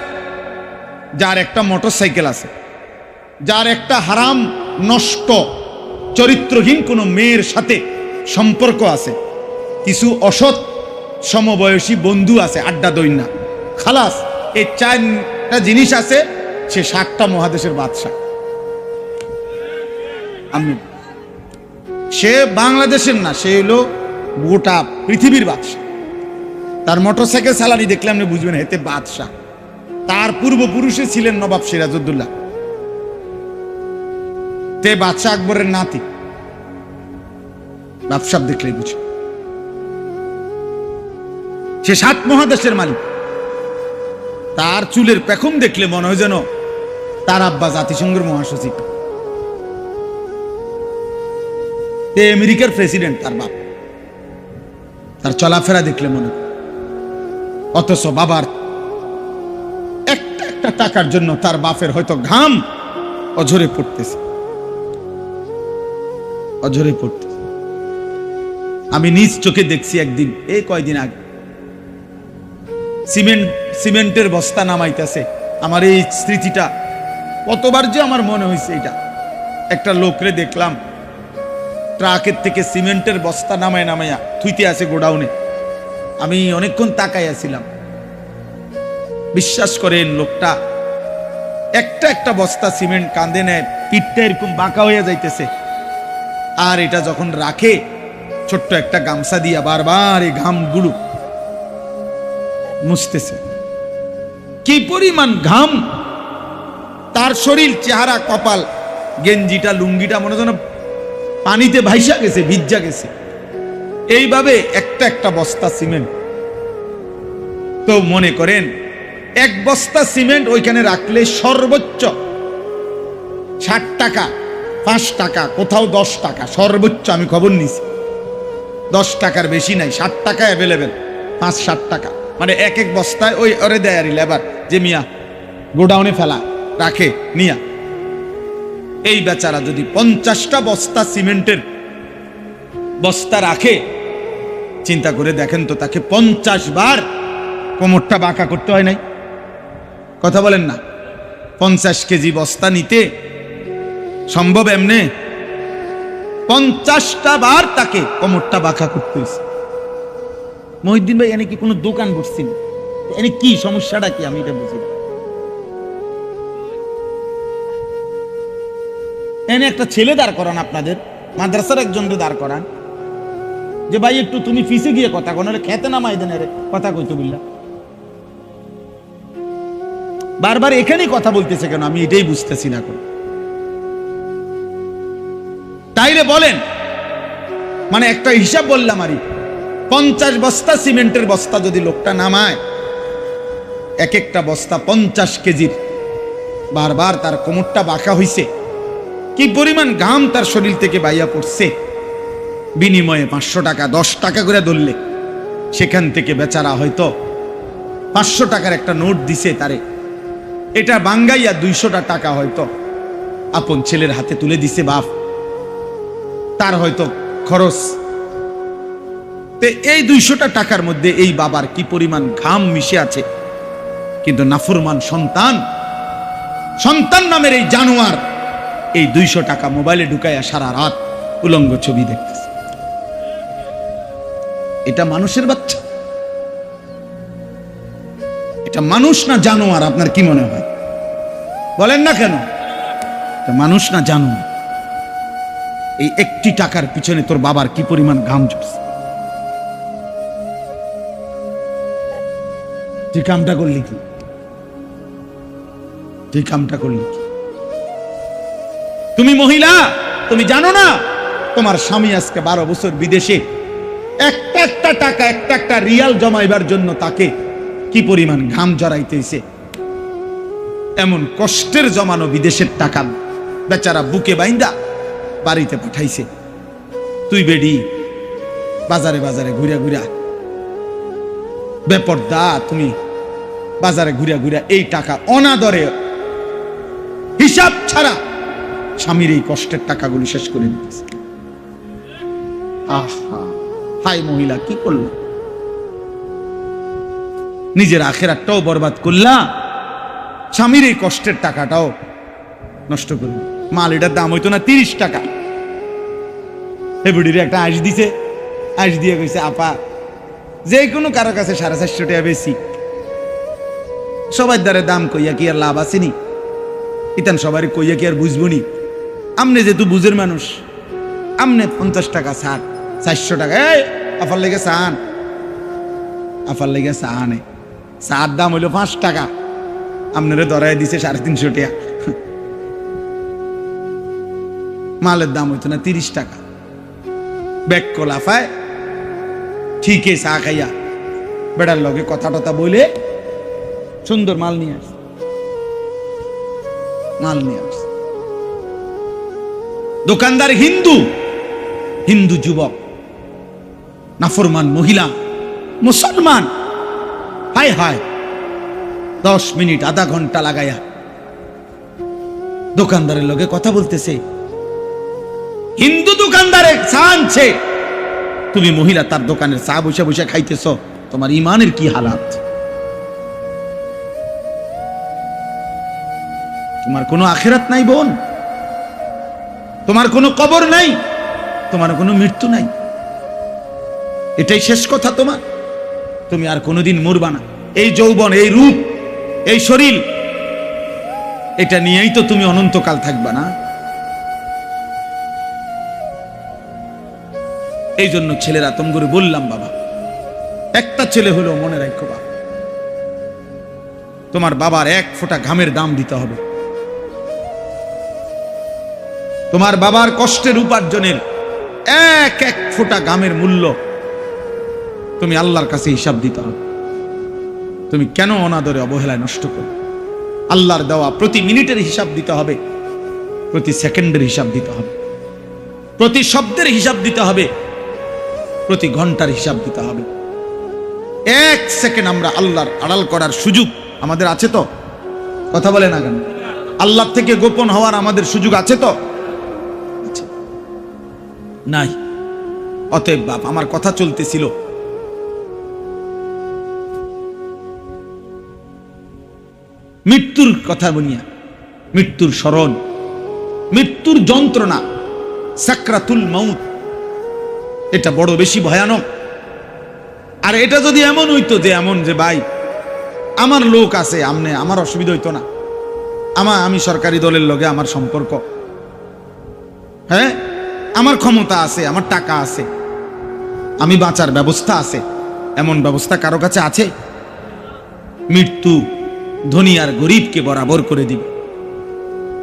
যার একটা মোটরসাইকেল আছে, যার একটা হারাম নষ্ট চরিত্রহীন কোনো মেয়ের সাথে সম্পর্ক আছে, কিছু অসৎ সমবয়সী বন্ধু আছে, আড্ডা দইনা, খালাস এই 4টা জিনিস আছে, সে 7টা মহাদেশের বাদশা। আমি সে বাংলাদেশের না, সে হলো গোটা পৃথিবীর বাদশা। তার মোটরসাইকেল চালানি দেখলে আপনি বুঝবেন এতে বাদশা। তার পূর্বপুরুষে ছিলেন নবাব সিরাজউদ্দৌলা, তে বাদশাহ আকবরের নাতি, ব্যবসাব দেখলেই বুঝে সে 7 মহাদেশের মালিক। তার চুলের পেখম দেখলে মনে হয় যেন তার আব্বা জাতিসংঘের মহাসচিব, তে আমেরিকার প্রেসিডেন্ট তার বাপ। তার চলাফেরা দেখলে মনে হয়, অথচ বাবার একটা একটা টাকার জন্য তার বাপের হয়তো ঘাম অঝরে পড়তেছে, অঝরে পড়তেছে। আমি নিজ চোখে দেখছি একদিন, এই কয়দিন আগে, সিমেন্টের বস্তা নামাইতেছে। আমার এই স্মৃতিটা কতবার যে আমার মনে হয়েছে, এটা একটা লোকরে দেখলাম ট্রাকের থেকে সিমেন্টের বস্তা নামাইয়া থুইতে আছে গোডাউনে। আমি অনেকক্ষণ তাকাইয়াছিলাম। বিশ্বাস করেন লোকটা একটা একটা বস্তা সিমেন্ট কাঁধে নেয়, পিঠটা এরকম বাঁকা হয়ে যাইতেছে, আর এটা যখন রাখে ছোট্ট একটা গামছা দিয়া বারবার এই ঘামগুলো মুছতেছে। কি পরিমাণ ঘাম তার শরীর, চেহারা, কপাল, গেঞ্জিটা, লুঙ্গিটা মনে যেন পানিতে ভাইসা গেছে, ভিজা গেছে। এইভাবে একটা একটা বস্তা সিমেন্ট। তো মনে করেন 1 বস্তা সিমেন্ট ওইখানে রাখলে সর্বোচ্চ 60 টাকা, 5 টাকা, কোথাও 10 টাকা সর্বোচ্চ। আমি খবর নিছি 10 টাকার বেশি নাই, 60 টাকা অ্যাভেলেবেল, 5-7 টাকা। মানে এক এক বস্তায় ওই ওরে দেয় আর লেবার যে মিয়া গোডাউনে ফেলা রাখে নিয়া। এই বেচারা যদি 50টা বস্তা সিমেন্টের বস্তা রাখে, চিন্তা করে দেখেন তো, তাকে 50 বার কোমরটা বাঁকা করতে হয় নাই? কথা বলেন না? 50 কেজি বস্তা নিতে সম্ভব এমনে? 50টা বার তাকে কোমরটা বাঁকা করতে হয়েছে। মহিউদ্দিন ভাই, এনে কি কোনো দোকান বসছেন? এনে কি সমস্যাটা কি আমি এটা বুঝি। এনে একটা ছেলে দাঁড় করান আপনাদের, মাদ্রাসার একজনকে দাঁড় করান যে ভাই একটু তুমি ফিসে গিয়ে কথা কোন খেতে নামাই দেন রে কথা কইতে বললা। বারবার এখানেই কথা বলতেছে কেন আমি এটাই বুঝতেছি না। তাইলে বলেন, মানে একটা হিসাব বললাম আরই, 50 বস্তা সিমেন্টের বস্তা যদি লোকটা নামায়, এক একটা বস্তা 50 কেজির, বারবার তার কোমরটা বাঁকা হইছে, কি পরিমাণ ঘাম তার শরীর থেকে বাইয়া পড়ছে, বিনিময়ে 500 টাকা 10 টাকা করে ধরলে সেখান থেকে বেচারা হয়তো 500 টাকার একটা নোট দিছে তারে, এটা বাঙ্গাইয়া 200 টাকা হয়তো আপন ছেলের হাতে তুলে দিছে বাপ, তার হয়তো খরচ। এই 200 টাকার মধ্যে এই বাবার কি পরিমাণ ঘাম মিশে আছে। কিন্তু নাফরমান সন্তান নামের এই জানোয়ার এই 200 টাকা মোবাইলে ঢুকাইয়া সারা রাত উলঙ্গ ছবি দেখতেছে। এটা মানুষের বাচ্চা? এটা মানুষ না জানোয়ার? আপনার কি মনে হয়? বলেন না কেন? এটা মানুষ না জানোয়ার? এই একটি টাকার পিছনে তোর বাবার কি পরিমাণ ঘাম ঝরছে। তুই কামটা করলি কি? তুই কামটা করলি কি? তুমি মহিলা, তুমি জানো না তোমার স্বামী আজকে 12 বছর বিদেশে, একটা টাকা একটা রিয়াল জমাইবার জন্য তাকে কি পরিমাণ ঘাম জড়াইতেছে। এমন কষ্টের জমানো বিদেশের টাকা বেচারা বুকে বাইন্দা বাড়িতে পাঠাইছে। তুই বেডি বাজারে ঘুরা বেপরদা, তুমি বাজারে ঘুরা এই টাকা অনাদরে হিসাব ছাড়া স্বামীর এই কষ্টের টাকাগুলি শেষ করে দিতেছে। আহা, হাই মহিলা, কি করল? নিজের আখেরাতটাও বরবাদ করলা, স্বামীর এই কষ্টের টাকাটাও নষ্ট করল। মাল এটার দাম হইতো না 30 টাকা, বুড়ির একটা আইস দিছে, আইস দিয়ে কইছে আপা যে কোনো কারো কাছে 450 টাকা বেশি, সবাই দ্বারে দাম কইয়া কি আর লাভ আসেনি? ইতান সবাই কইয়া কি আর বুঝবনি? আমনে যেহেতু বুঝের মানুষ, আমনে 50 টাকা ছাড়, 400 টাকা এই আফার লেগে চান, আফার লেগে চানে চার দাম হইলো 5 টাকা, আপনারে ধরাই দিছে 350 টাকা। মালের দাম হইতো না 30 টাকা। ব্যাগ কোলাফায় ঠিকই চা খাইয়া বেড়ার লগে কথা টথা বলে সুন্দর মাল নিয়ে আস, দোকানদার হিন্দু যুবক, নাফরমান মহিলা মুসলমান, হায় হায় 10 মিনিট আধা ঘন্টা লাগাইয়া দোকানদারের লগে কথা বলতেছে। হিন্দু দোকানদারে চা আনছে, তুমি মহিলা তার দোকানের চা বসে খাইতেছ, তোমার ইমানের কি হালাত? তোমার কোনো আখিরাত নাই বোন, তোমার কোনো কবর নাই, তোমার কোনো মৃত্যু নাই, এটাই শেষ কথা তোমার। তুমি আর কোনোদিন মরবা না। এই যৌবন, এই রূপ, এই শরীর, এটা নিয়েই তো তুমি অনন্তকাল থাকবা না? এই জন্য ছেলেরা তোম করে বললাম, বাবা একটা ছেলে হলো মনে রাখো, বাবা তোমার বাবার 1 ফোঁটা ঘামের দাম দিতে হবে। তোমার বাবার কষ্টের উপার্জনের এক ফোঁটা ঘামের মূল্য তুমি আল্লাহর কাছে হিসাব দিতে হবে। তুমি কেন অনাদরে অবহেলায় নষ্ট করো? আল্লাহর দেওয়া প্রতি মিনিটের হিসাব দিতে হবে, প্রতি সেকেন্ডের হিসাব দিতে হবে, প্রতি শব্দের হিসাব দিতে হবে, প্রতি ঘন্টার হিসাব দিতে হবে। 1 সেকেন্ড আমরা আল্লাহর আড়াল করার সুযোগ আমাদের আছে তো? কথা বলে না কেন? আল্লাহ থেকে গোপন হওয়ার আমাদের সুযোগ আছে তো? নাই। অতএব বাপ, আমার কথা চলতেছিল, মৃত্যুর কথা বলিয়া, মৃত্যুর স্মরণ, মৃত্যুর যন্ত্রণা, সাকরাতুল মাউত, এটা বড় বেশি ভয়ানক। আর এটা যদি এমন হইতো যে ভাই আমার লোক আছে, আমার অসুবিধা হইতো না, আমি সরকারি দলের লগে আমার সম্পর্ক, হ্যাঁ আমার ক্ষমতা আছে, আমার টাকা আছে, আমি বাঁচার ব্যবস্থা আছে, এমন ব্যবস্থা কারো কাছে আছে? মৃত্যু ধনী আর গরিবকে বরাবর করে দিবে,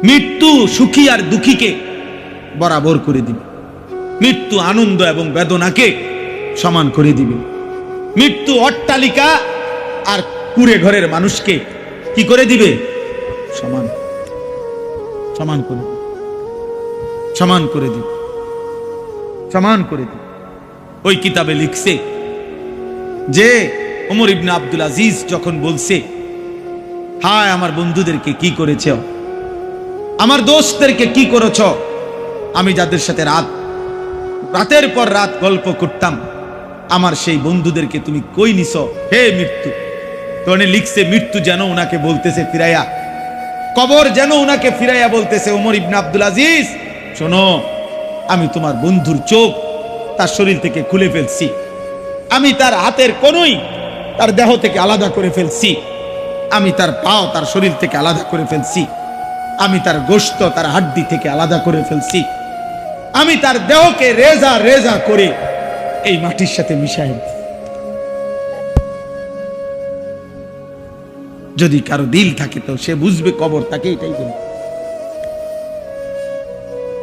মৃত্যু সুখী আর দুঃখীকে বরাবর করে দিবে, মৃত্যু আনন্দ এবং বেদনাকে সমান করে দিবে, মৃত্যু অট্টালিকা আর কুড়ে ঘরের মানুষকে কি করে দিবে? সমান সমান করে দিবে, সমান করে দিবে, সমান করে দিবে। ওই কিতাবে লিখছে যে ওমর ইবনে আব্দুল আজিজ যখন বলছে, হায় আমার বন্ধুদেরকে কি করেছ, আমার দোস্তদেরকে কি করেছ, আমি যাদের সাথে রাতের পর রাত গল্প করতাম, আমার সেই বন্ধুদেরকে তুমি কই নিছ হে মৃত্যু। তো লিখছে মৃত্যু যেন ওনাকে বলতেছে ফিরাইয়া, কবর যেন ওনাকে ফিরাইয়া বলতেছে, ওমর ইবনে আব্দুল আজিজ শোনো, আমি তোমার বন্ধুর চোখ তার শরীর থেকে খুলে ফেলছি, আমি তার হাতের কোনই তার দেহ থেকে আলাদা করে ফেলছি, আমি তার পাও তার শরীর থেকে আলাদা করে ফেলছি, আমি তার গোশত তার হাড্ডি থেকে আলাদা করে ফেলছি, আমি তার দেহকে রেজা রেজা করে এই মাটির সাথে মিশাই। যদি কারো দিল থাকে তো সে বুঝবে কবর তাকে এটাই বলে,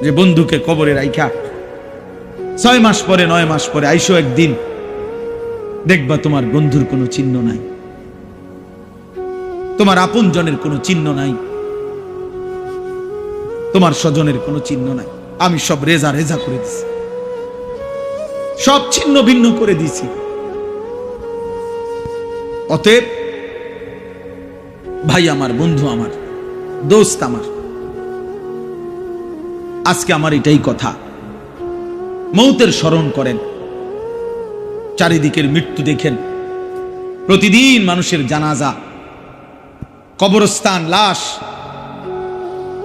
যে বন্ধুকে কবরে রাইখা 6 মাস পরে 9 মাস পরে আইসো একদিন, দেখবা তোমার বন্ধুর কোনো চিহ্ন নাই, তোমার আপন জনের কোনো চিহ্ন নাই, তোমার স্বজনের কোনো চিহ্ন নাই, আমি সব রেজা রেজা করে দিছি, সব ছিন্ন ভিন্ন করে দিছি। অতএব ভাই আমার, বন্ধু আমার, দোস্ত আমার, আজকে আমার এটাই কথা, মৌতের স্মরণ করেন, চারিদিকের মৃত্যু দেখেন, প্রতিদিন মানুষের জানাজা, কবরস্থান, লাশ,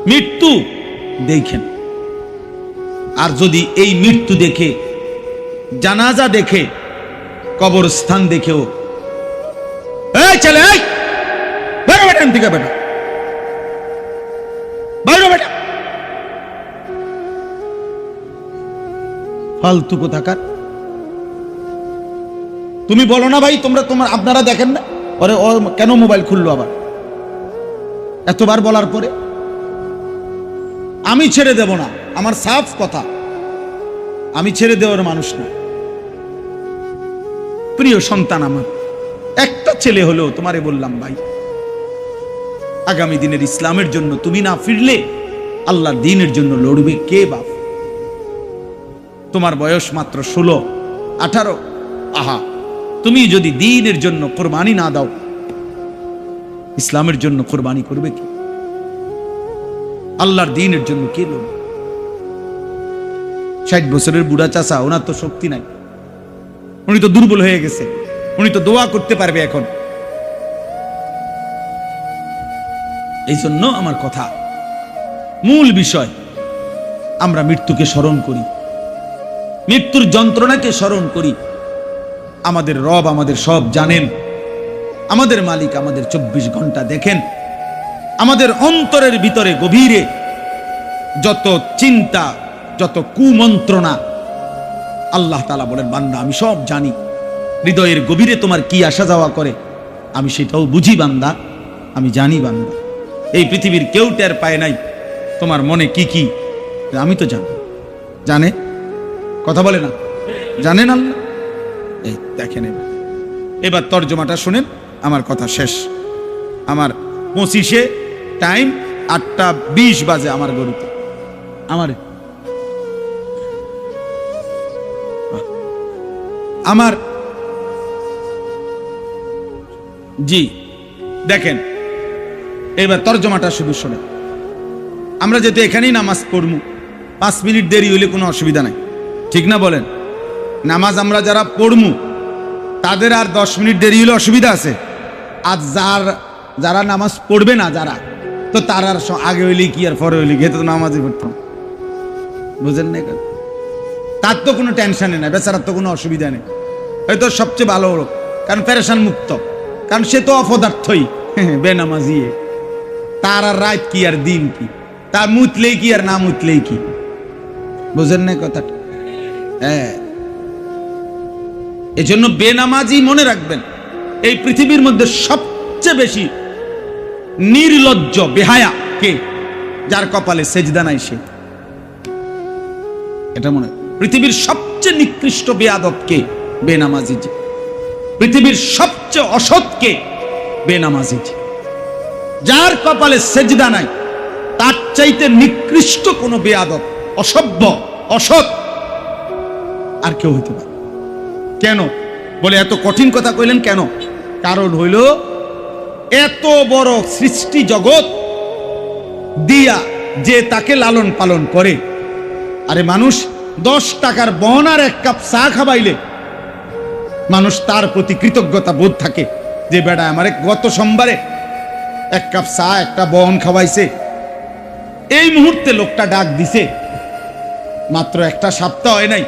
মৃত্যু দেখেন। আর যদি এই মৃত্যু দেখে, জানাজা দেখে, কবরস্থান দেখেও এই ছেলে এই বেরো বেটা থেকে, বেটা বাইরে, বেটা ফালতু কোথাকার। তুমি বলো না ভাই, আপনারা দেখেন না ওরে, ও কেন মোবাইল খুললো আবার এতবার বলার পরে? আমি ছেড়ে দেব না, আমার সাফ কথা, আমি ছেড়ে দেওয়ার মানুষ না। প্রিয় সন্তান আমার, একটা ছেলে হলেও তোমারে বললাম ভাই, আগামী দিনের ইসলামের জন্য তুমি না ফিরলে আল্লাহর দ্বীনের জন্য লড়বে কে বাপ? তোমার বয়স মাত্র 16-18, আহা, তুমি যদি দ্বীনের জন্য কোরবানি না দাও, ইসলামের জন্য কোরবানি করবে কি? আল্লাহর দ্বীনের জন্য কে লড়বে? 60 বছরের বুড়া চাচা, ওনার তো শক্তি নাই, উনি তো দুর্বল হয়ে গেছে, উনি তো দোয়া করতে পারবে এখন। এই জন্য আমার কথা, মূল বিষয়, আমরা মৃত্যুকে স্মরণ করি, মৃত্যুর যন্ত্রণাকে স্মরণ করি। আমাদের রব আমাদের সব জানেন, আমাদের মালিক আমাদের 24 ঘন্টা দেখেন। আমাদের অন্তরের ভিতরে গভীরে যত চিন্তা, যত কুমন্ত্রণা, আল্লাহ তাআলা বলেন, বান্দা আমি সব জানি, হৃদয়ের গভীরে তোমার কি আসা যাওয়া করে আমি সেটাও বুঝি বান্দা, আমি জানি বান্দা। এই পৃথিবীর কেউ টের পায় নাই তোমার মনে কি কি, আমি তো জানি। জানে, কথা বলে না, জানেন আল্লাহ। এই দেখেন, এবার তর্জমাটা শুনেন, আমার কথা শেষ। আমার 25-এ টাইম, 8:20 বাজে আমার গরুতে, আমার জি দেখেন, এবার তর্জমাটা শুধু শোনেন। আমরা যেহেতু এখানেই নামাজ পড়বো, 5 মিনিট দেরি হইলে কোনো অসুবিধা নাই, ঠিক না বলেন? নামাজ আমরা যারা পড়বো তাদের আর 10 মিনিট দেরি হলে অসুবিধা আছে? আর যারা নামাজ পড়বে না, যারা, তো তার আর আগে হইলে কি আর পরে হইলে কি, তো নামাজই পড়তাম, বুঝেন না? তার তো কোনো টেনশনে নাই, বেচারার তো কোনো অসুবিধা নেই, হয়তো সবচেয়ে ভালো লোক, কারণ পেরেশান মুক্ত, কারণ সে তো অপদার্থই, বেনামাজি। তার আর রাত কি আর দিন কি, তার মুতলেই কি আর না মুতলেই কি। বুঝেন না কথাটা? হ্যাঁ, এজন্য বেনামাজি মনে রাখবেন, এই পৃথিবীর মধ্যে সবচেয়ে বেশি নির্লজ্জ বেহায়া কে? যার কপালে সেজদা নাই সে। এটা মনে, পৃথিবীর সবচেয়ে নিকৃষ্ট বেয়াদব কে? বেনামাজি। পৃথিবীর সবচেয়ে অসৎ কে? বেনামাজি। যার কপালে সেজদা নাই তার চাইতে নিকৃষ্ট কোন বেয়াদব, অসভ্য, অসৎ আর কেউ হইতে পারে? কেন বলে এত কঠিন কথা কইলেন কেন? কারণ হইল এত বড় সৃষ্টি জগৎ দিয়া যে তাকে লালন পালন করে, আরে মানুষ 10 টাকার বন আর 1 কাপ চা খাবাইলে মানুষ তার প্রতি কৃতজ্ঞতা বোধ থাকে যে বেটা আমারে গত সোমবারে 1 কাপ চা একটা বন খাওয়াইছে, এই মুহূর্তে লোকটা ডাক দিছে, মাত্র একটা সপ্তাহ হয় নাই,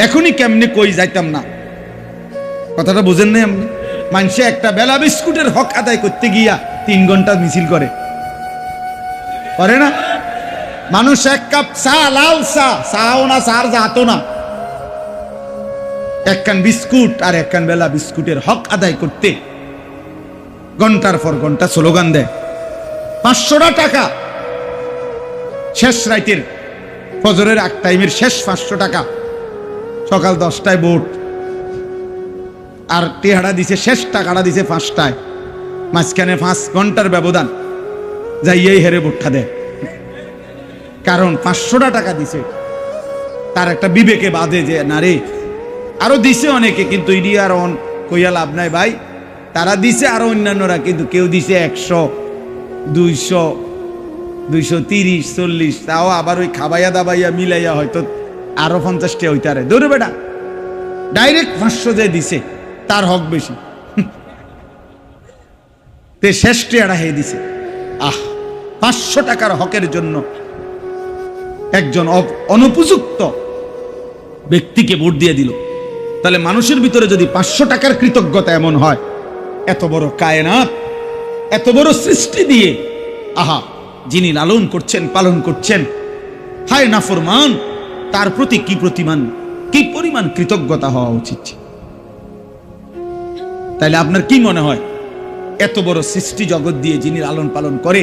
এখনই কেমনে কই যাইতাম না। কথাটা বুঝেন নাই আপনি? মানুষে একটা বেলা বিস্কুটের হক আদায় করতে গিয়া 3 ঘন্টা মিছিল করে না? মানুষ 1 কাপ চা, লাল চা, চাও না চার যাতো না, 1 কান বিস্কুট আর 1 কান বেলা বিস্কুটের হক আদায় করতে ঘন্টার পর ঘন্টা স্লোগান দেয়। 500 টাকা শেষ রাইতের ফজরের 1 টাইমের শেষ 500 টাকা, সকাল 10টায় ভোট, আর টেহারা দিছে শেষ টাকাটা দিছে 5টায়, মাঝখানে 5 ঘন্টার ব্যবধান, যাইয়াই হেরে ভোটটা দেয়। কারণ 500 টাকা দিছে, তার একটা বিবেকে বাঁধে যে না রে, আরো দিছে অনেকে, কিন্তু ইডি আর কইয়া লাভ নাই ভাই, তারা দিছে আরো অন্যান্যরা, কিন্তু কেউ দিছে 100, 200, 230, 40, তাও আবার ওই খাবাইয়া দাবাইয়া মিলাইয়া হয়তো আরো 50টা হইতে আরে। ধরো বেটা, ডাইরেক্ট 500 যে দিছে তার হক বেশি, তে শেষ টেয়ারা হয়ে দিছে। 500 টাকার হকের জন্য একজন অনুপযুক্ত ব্যক্তিকে ভোট দিয়ে দিল। তাহলে মানুষের ভিতরে যদি 500 টাকার কৃতজ্ঞতা এমন হয়, এত বড় কায়নাত, এত বড় সৃষ্টি দিয়ে যিনি লালন করছেন, পালন করছেন, হায় নাফরমান, তার প্রতি কি পরিমাণ কৃতজ্ঞতা হওয়া উচিত। তাইলে আপনার কি মনে হয়, এত বড় সৃষ্টি জগৎ দিয়ে যিনি লালন পালন করে,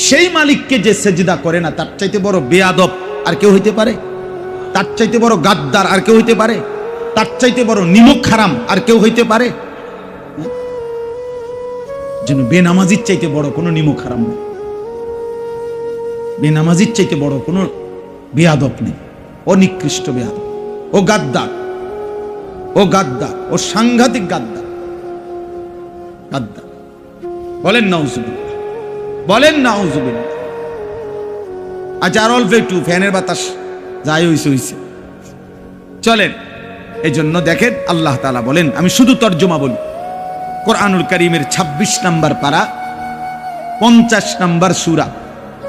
সেই মালিককে যে সেজদা করে না, তার চাইতে বড় বেয়াদব আর কেউ হইতে পারে? তার চাইতে বড় গাদ্দার আর কেউ হইতে পারে? তার চাইতে বড় নিমক হারাম আর কেউ হইতে পারে? যেন বেনামাজির চাইতে বড় কোনো নিমক হারাম নেই, বেনামাজির চাইতে বড় কোনো বেয়াদব নেই। ও নিকৃষ্ট বেয়াদব, ও গাদ্দার, ও সাংঘাতিক গাদ্দার। বলেন নাউজুবিল্লাহ, বলেন নাউজুবিল্লাহ। আচ্ছা, আর অল্প একটু ফ্যানের বাতাস যাই হইছে চলেন। এই জন্য দেখেন আল্লাহ তাআলা বলেন, আমি শুধু তর্জমা বলি, কোরআনুল কারীমের 26 নম্বর পারা, 50 নম্বর সূরা,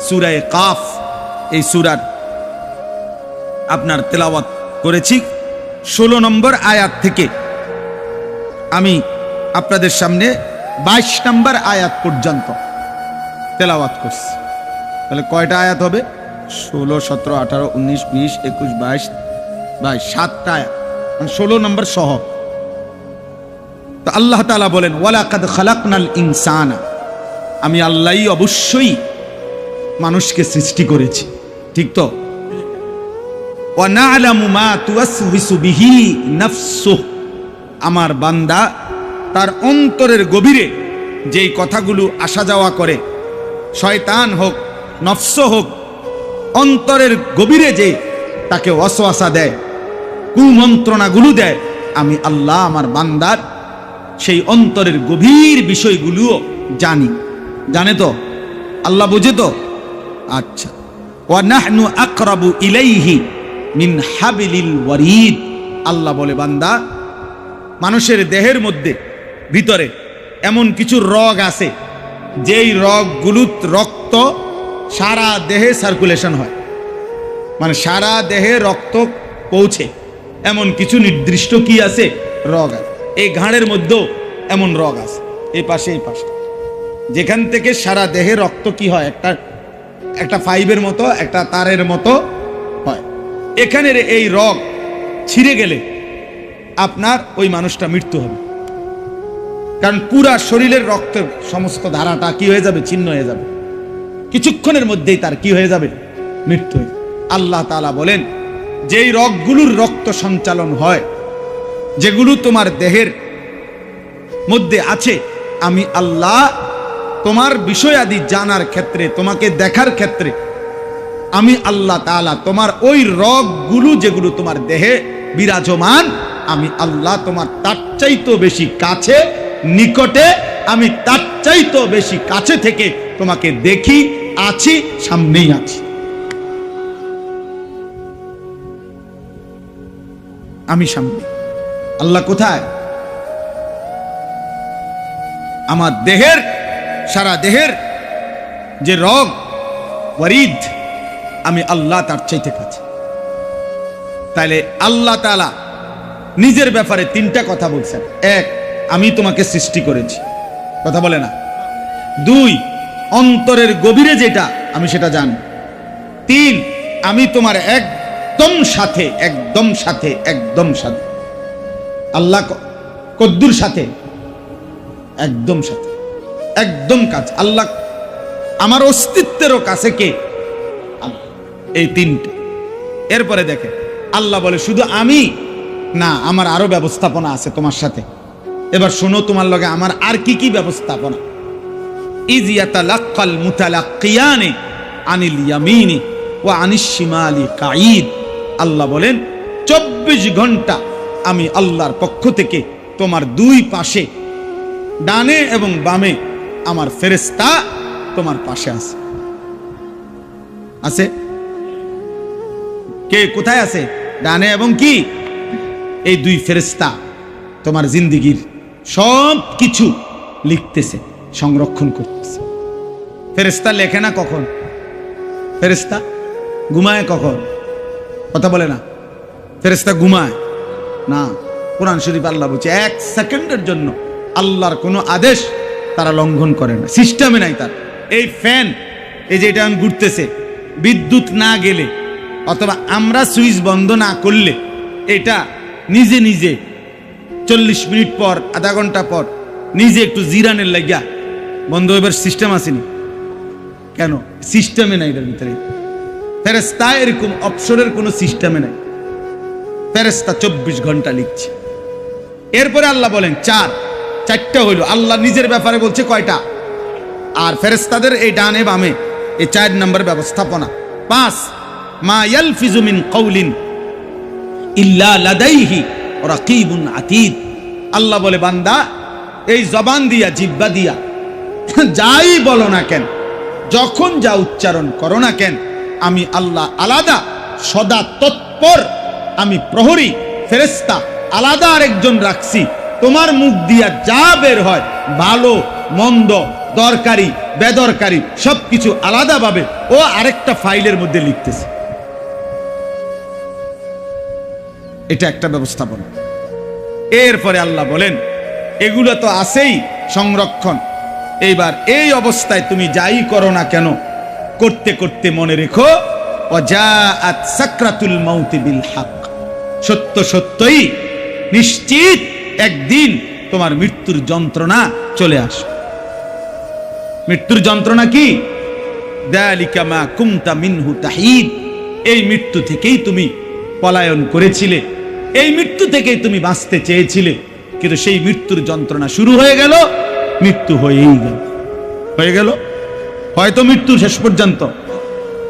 সূরা কাফ। এই সূরার আপনার তেলাওয়াত করেছি 16 নম্বর আয়াত থেকে আমি আপনাদের সামনে 22 নম্বর আয়াত পর্যন্ত তেলাওয়াত করছি। তাহলে কয়টা আয়াত হবে? 16, 17, 18, 19, 20, 21, 22, 7টা আয়াত, মানে 16 নম্বর সহ। তো আল্লাহ তাআলা বলেন, ওয়ালাকাদ খালাকনাল ইনসানা, আমি আল্লাহই অবশ্যই মানুষকে সৃষ্টি করেছি, ঠিক তো? ওয়া না'লামু মা তুওয়াসওয়িসু বিহি নাফসুহু, আমার বান্দা তার অন্তরের গভীরে যেই কথাগুলো আসা যাওয়া করে, শয়তান হোক, নফস হোক, অন্তরের গভীরে যে তাকে ওয়াসওয়াসা দেয়, কুমন্ত্রণাগুলো দেয়, আমি আল্লাহ আমার বান্দার সেই অন্তরের গভীর বিষয়গুলোও জানি। জানে তো? আল্লাহ বুঝে তো? আচ্ছা। ওয়া নাহনু আকরাবু ইলাইহি মিন হাবিলিল ওয়ারিদ, আল্লাহ বলে বান্দা, মানুষের দেহের মধ্যে ভিতরে এমন কিছু রগ আছে, যেই রগগুলোর রক্ত সারা দেহে সার্কুলেশন হয়, মানে সারা দেহে রক্ত পৌঁছে, এমন কিছু নির্দিষ্ট কি আছে? রগ আছে। এই ঘাড়ের মধ্যেও এমন রগ আছে, এই পাশে, যেখান থেকে সারা দেহে রক্ত কি হয়, একটা পাইপের মতো, একটা তারের মতো হয়। এখানের এই রগ ছিঁড়ে গেলে আপনার ওই মানুষটা মৃত্যু হবে, কারণ পুরা শরীরের রক্তের সমস্ত ধারাটা কি হয়ে যাবে, ছিন্ন হয়ে যাবে, কিছুক্ষণের মধ্যেই তার কি হয়ে যাবে, মৃত্যু হয়ে যাবে। আল্লাহ তাআলা বলেন, যেই রগগুলোর রক্ত সঞ্চালন হয়, যেগুলো তোমার দেহের মধ্যে আছে, আমি আল্লাহ তোমার বিষয়াদি জানার ক্ষেত্রে, তোমাকে দেখার ক্ষেত্রে, আমি আল্লাহ তাআলা তোমার ওই রগগুলো যেগুলো তোমার দেহে বিরাজমান, আমি আল্লাহ তোমার তার চাইতেও বেশি কাছে, নিকটে, আমি তার চাইতেও বেশি কাছে থেকে তোমাকে দেখি, আছি, সামনেই আছি। আমি সামনে, আল্লাহ কোথায়? আমার দেহের, সারা দেহের যে রগ ওয়ারিদ, আমি আল্লাহ তার চাইতে কাছে। তাইলে আল্লাহ তাআলা নিজের ব্যাপারে তিনটা কথা বলছেন। এক, আমি তোমাকে সৃষ্টি করেছি, কথা বলে না। দুই, অন্তরের গভীরে যেটা আমি সেটা জানি। তিন, আমি তোমার একদম সাথে, একদম সাথে, একদম সাথে। আল্লাহ কদ্দুর সাথে, একদম সাথে, একদম কাছে। আল্লাহ আমার অস্তিত্বেরও কাছে কে? এই তিনটে। এরপরে দেখে আল্লাহ বলে শুধু আমি না, আমার আরো ব্যবস্থাপনা আছে তোমার সাথে। এবার শোনো তোমার লগে আমার আর কি কি ব্যবস্থাপনা। ইয ইয়াতালাক্কাল মুতালাক্কিয়ানি আনিল ইয়ামিনি ওয়া আনিশ শিমালি কাঈদ। আল্লাহ বলেন 24 ঘন্টা আমি আল্লাহর পক্ষ থেকে তোমার দুই পাশে, ডানে এবং বামে আমার ফেরেশতা তোমার পাশে আছে। আছে কে? কোথায় আছে? ডানে এবং কি? এই দুই ফেরেশতা তোমার জিন্দেগীর সব কিছু লিখতেছে, সংরক্ষণ করতেছে। ফেরেশতা লেখে না কখন? ফেরেশতা ঘুমায় কখন? কথা বলে না। ফেরেশতা ঘুমায় না। কোরআন শরীফ আল্লাহ বলছে 1 সেকেন্ডের জন্য আল্লাহর কোনো আদেশ তারা লঙ্ঘন করে না, সিস্টেমে নাই তার। এই ফ্যান, এই যে এটা ঘুরতেছে, বিদ্যুৎ না গেলে অথবা আমরা সুইচ বন্ধ না করলে এটা নিজে নিজে 40 মিনিট পর, আধা ঘন্টা পর নিজে একটু জিরানের লাগিয়া বন্ধ হইবার সিস্টেম আসেনি কেন? সিস্টেমে নাই এটার ভিতরে। ফেরেশতা এরকম অপশনের কোনো সিস্টেমে নাই। ফেরেশতা 24 ঘন্টা লিখছে। এরপরে আল্লাহ বলেন চারটা হইল। আল্লাহ নিজের ব্যাপারে বলছে কয়টা? আর ফেরেশতাদের এই ডানে বামে এই 4 নম্বর ব্যবস্থাপনা। 5, মা ইয়ালফিজু মিন কাউলিন ইল্লা লাদাইহি রাকিবুন আতীদ। আল্লাহ বলে বান্দা, এই জবান দিয়া, জিহ্বা দিয়া যাই বলো না কেন, যখন যা উচ্চারণ করো না কেন, আমি আল্লাহ আলাদা সদা তৎপর, আমি প্রহরী ফেরেশতা আলাদা আরেকজন রাখছি। তোমার মুখ দিয়া যা বের হয়, ভালো মন্দ, দরকারি বেদরকারি, সবকিছু আলাদাভাবে ও আরেকটা ফাইলের মধ্যে লিখতেছে। এটা একটা ব্যবস্থাপনা। এরপরে আল্লাহ বলেন এগুলো তো আছেই সংরক্ষণ। এইবার এই অবস্থায় তুমি যাই করো না কেন, করতে করতে মনে রেখো ওয়াজাআত সাকরাতুল মাউত বিল হক, সত্য সত্যই নিশ্চিত একদিন তোমার মৃত্যুর যন্ত্রণা চলে আসে। মৃত্যুর যন্ত্রণা কি? যালিকা মা কুনতা মিনহু তাহিদ। এই মৃত্যু থেকেই তুমি পলায়ন করেছিলে, এই মৃত্যু থেকেই তুমি বাঁচতে চেয়েছিলে, কিন্তু সেই মৃত্যুর যন্ত্রণা শুরু হয়ে গেল, মৃত্যু হয়ে গেল। হয়তো মৃত্যু শেষ পর্যন্ত,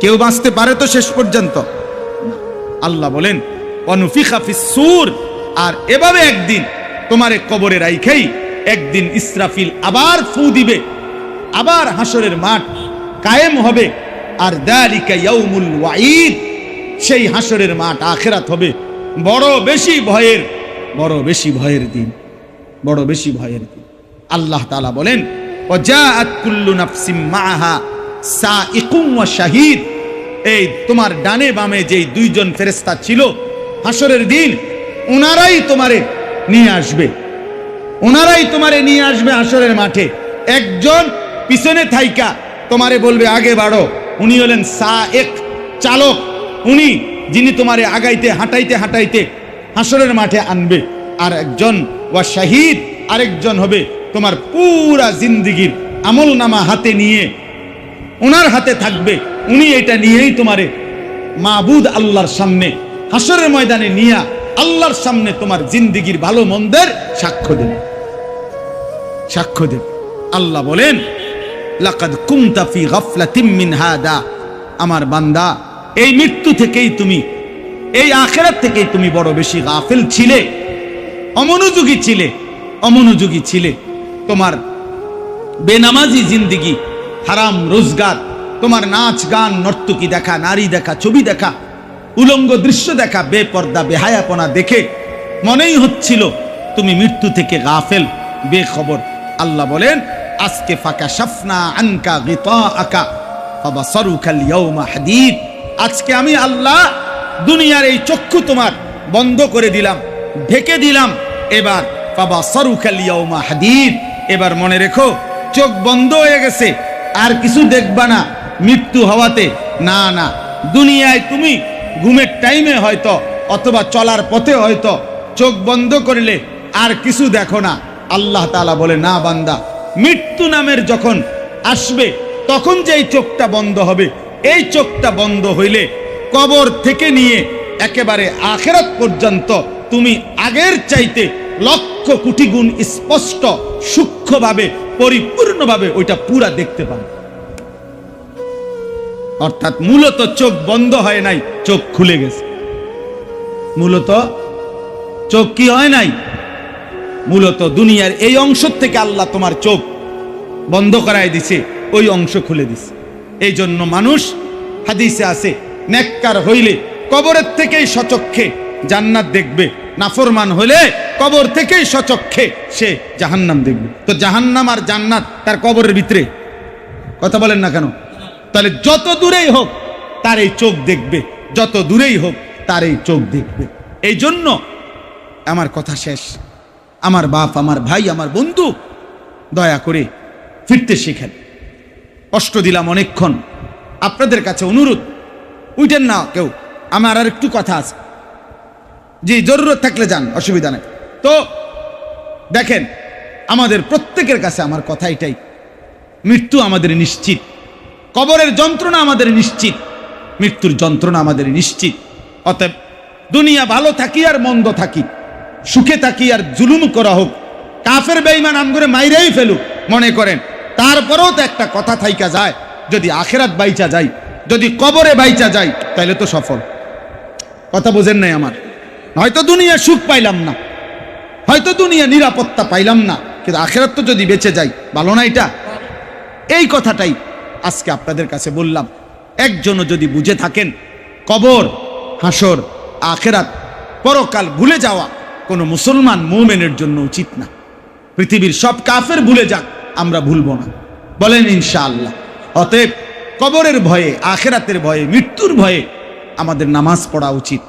কেউ বাঁচতে পারে তো শেষ পর্যন্ত। আল্লাহ বলেন ওয়ানুফিখা ফিস সূর, আর এভাবে একদিন তোমারে কবরে রাইখাই একদিন ইসরাফিল আবার ফু দিবে, আবার হাসরের মাঠ কায়েম হবে। আর যালিকা ইয়াউমুল ওয়াঈদ, সেই হাসরের মাঠ আখিরাত হবে বড় বেশি ভয়ের দিন, বড় বেশি ভয়ের দিন। আল্লাহ তাআলা বলেন ওয়াজাআত কুল্লু নাফসিম মাআহা সাইকুম ওয়া শাহীদ। এই তোমার ডানে বামে যেই দুইজন ফেরেশতা ছিল হাসরের দিন, ওনারাই তোমারে নিয়ে আসবে হাসরের মাঠে। একজন পিছনে থাইকা তোমারে বলবে আগে বাড়ো, উনি হলেন সায়েক, চালক। উনি যিনি তোমারে আগাইতে হাঁটাইতে হাঁটাইতে হাসরের মাঠে আনবে, আর একজন ওয়া শাহিদ, আরেকজন হবে তোমার পুরা জিন্দিগির আমল নামা হাতে নিয়ে, ওনার হাতে থাকবে, উনি এটা নিয়েই তোমারে মাবুদ আল্লাহর সামনে হাসরের ময়দানে নিয়া আল্লাহর সামনে তোমার জিন্দিগির ভালো মন্দের সাক্ষ্য দেবে, সাক্ষ্য দেবে। আল্লাহ বলেন, লাকাদ কুনতা ফি গাফলাতিম মিন হাদা, আমার বান্দা এই মৃত্যু থেকেই তুমি, এই আখিরাত থেকেই তুমি বড় বেশি গাফিল ছিলে, অমনোযোগী ছিলে, অমনোযোগী ছিলে। তোমার বেনামাজি জিন্দিগি, হারাম রোজগার, তোমার নাচ গান নর্তকী দেখা, নারী দেখা, ছবি দেখা, উলঙ্গ দৃশ্য দেখা, বেপর্দা বেহায়াপনা দেখে মনেই হচ্ছিল তুমি মৃত্যু থেকে গাফেল, বেখবর। আল্লাহ বলেন, আজকে ফাকাশাফনা আনকা গিতাআকা ফাবাসারুকাল ইয়াউমা হাদীদ, আজকে আমি আল্লাহ দুনিয়ার এই চক্ষু তোমার বন্ধ করে দিলাম, ঢেকে দিলাম। এবার ফাবাসারুকাল ইয়াউমা হাদীদ, এবার মনে রেখো চোখ বন্ধ হয়ে গেছে, আর কিছু দেখবা না মৃত্যু হওয়াতে। না না, দুনিয়ায় তুমি ঘুমের টাইমে হয়তো অথবা চলার পথে হয়তো চোখ বন্ধ করলে আর কিছু দেখো না। আল্লাহ তাআলা বলে, না বান্দা, মৃত্যু নামের যখন আসবে তখন যে এই চোখটা বন্ধ হবে, এই চোখটা বন্ধ হইলে কবর থেকে নিয়ে একেবারে আখিরাত পর্যন্ত তুমি আগের চাইতে লক্ষ কোটি গুণ স্পষ্ট, সূক্ষ্মভাবে, পরিপূর্ণভাবে ওইটা পুরা দেখতে পাবে। অর্থাৎ মূলত চোখ বন্ধ হয় নাই, চোখ খুলে গেছে। মূলত চোখ কি হয় নাই, মূলত দুনিয়ার এই অংশ থেকে আল্লাহ তোমার চোখ বন্ধ করায় দিছে, ওই অংশ খুলে দিছে। এই জন্য মানুষ, হাদিসে আছে, নেককার হইলে কবরের থেকেই সচক্ষে জান্নাত দেখবে, নাফরমান হইলে কবর থেকেই সচক্ষে সে জাহান্নাম দেখবে। তো জাহান্নাম আর জান্নাত তার কবরের ভিতরে, কথা বলেন না কেন? তাহলে যত দূরেই হোক তার এই চোখ দেখবে, যত দূরেই হোক তার এই চোখ দেখবে। এই জন্য আমার কথা শেষ, আমার বাপ, আমার ভাই, আমার বন্ধু, দয়া করে ফিরতে শিখেন। কষ্ট দিলাম অনেকক্ষণ, আপনাদের কাছে অনুরোধ, উঠেন না কেউ, আমার আর একটু কথা আছে। জি, জরুরত থাকলে যান, অসুবিধা নেই। তো দেখেন, আমাদের প্রত্যেকের কাছে আমার কথা এটাই, মৃত্যু আমাদের নিশ্চিত, কবরের যন্ত্রণা আমাদের নিশ্চিত, মৃত্যুর যন্ত্রণা আমাদের নিশ্চিত। অতএব দুনিয়া ভালো থাকি আর মন্দ থাকি, সুখে থাকি আর জুলুম করা হোক, কাফের বেঈমান আমগরে মাইরাই ফেলুক মনে করেন, তারপরেও তো একটা কথা থাইকা যায়, যদি আখিরাত বাইচা যায়, যদি কবরে বাইচা যায়, তাহলে তো সফল। কথা বোঝেন নাই আমার? হয়তো দুনিয়া সুখ পাইলাম না, হয়তো দুনিয়া নিরাপত্তা পাইলাম না, কিন্তু আখিরাত তো যদি বেঁচে যাই, ভালো না এটা? এই কথাটাই আজকে আপনাদের কাছে বললাম। একজনও যদি বুঝে থাকেন কবর, হাসর, আখিরাত, পরকাল ভুলে যাওয়া কোনো মুসলমান মুমিনের জন্য উচিত না। পৃথিবীর সব কাফের ভুলে যাক, আমরা ভুলবো না, বলেন ইনশাআল্লাহ। অতএব কবরের ভয়ে, আখিরাতের ভয়ে, মৃত্যুর ভয়ে আমাদের নামাজ পড়া উচিত,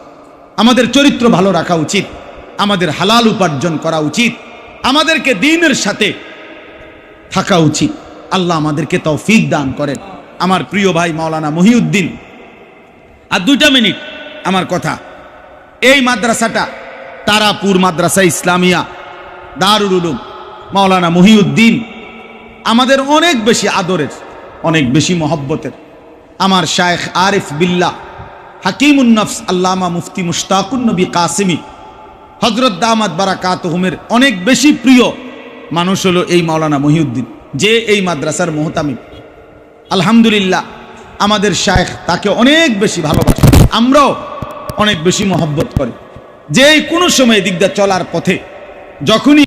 আমাদের চরিত্র ভালো রাখা উচিত, আমাদের হালাল উপার্জন করা উচিত, আমাদেরকে দ্বীনের সাথে থাকা উচিত। আল্লাহ আমাদেরকে তৌফিক দান করেন। আমার প্রিয় ভাই মাওলানা মহিউদ্দিন, আর 2 মিনিট আমার কথা। এই মাদ্রাসাটা তারাপুর মাদ্রাসা ইসলামিয়া দারুল উলুম মাওলানা মহিউদ্দিন আমাদের অনেক বেশি আদরের, অনেক বেশি মহব্বতের। আমার শায়েখ আরিফ বিল্লাহ হাকিমুন নফস আল্লামা মুফতি মুশতাকুন নবী কাসিমি হযরত দামাত বারাকাতুহুমের অনেক বেশি প্রিয় মানুষ হলো এই মাওলানা মহিউদ্দিন, যে এই মাদ্রাসার মুহতামিম। আলহামদুলিল্লাহ, আমাদের শায়েখ তাকে অনেক বেশি ভালোবাসে, আমরাও অনেক বেশি মহব্বত করি। যে কোনো সময় দিকদা চলার পথে যখনই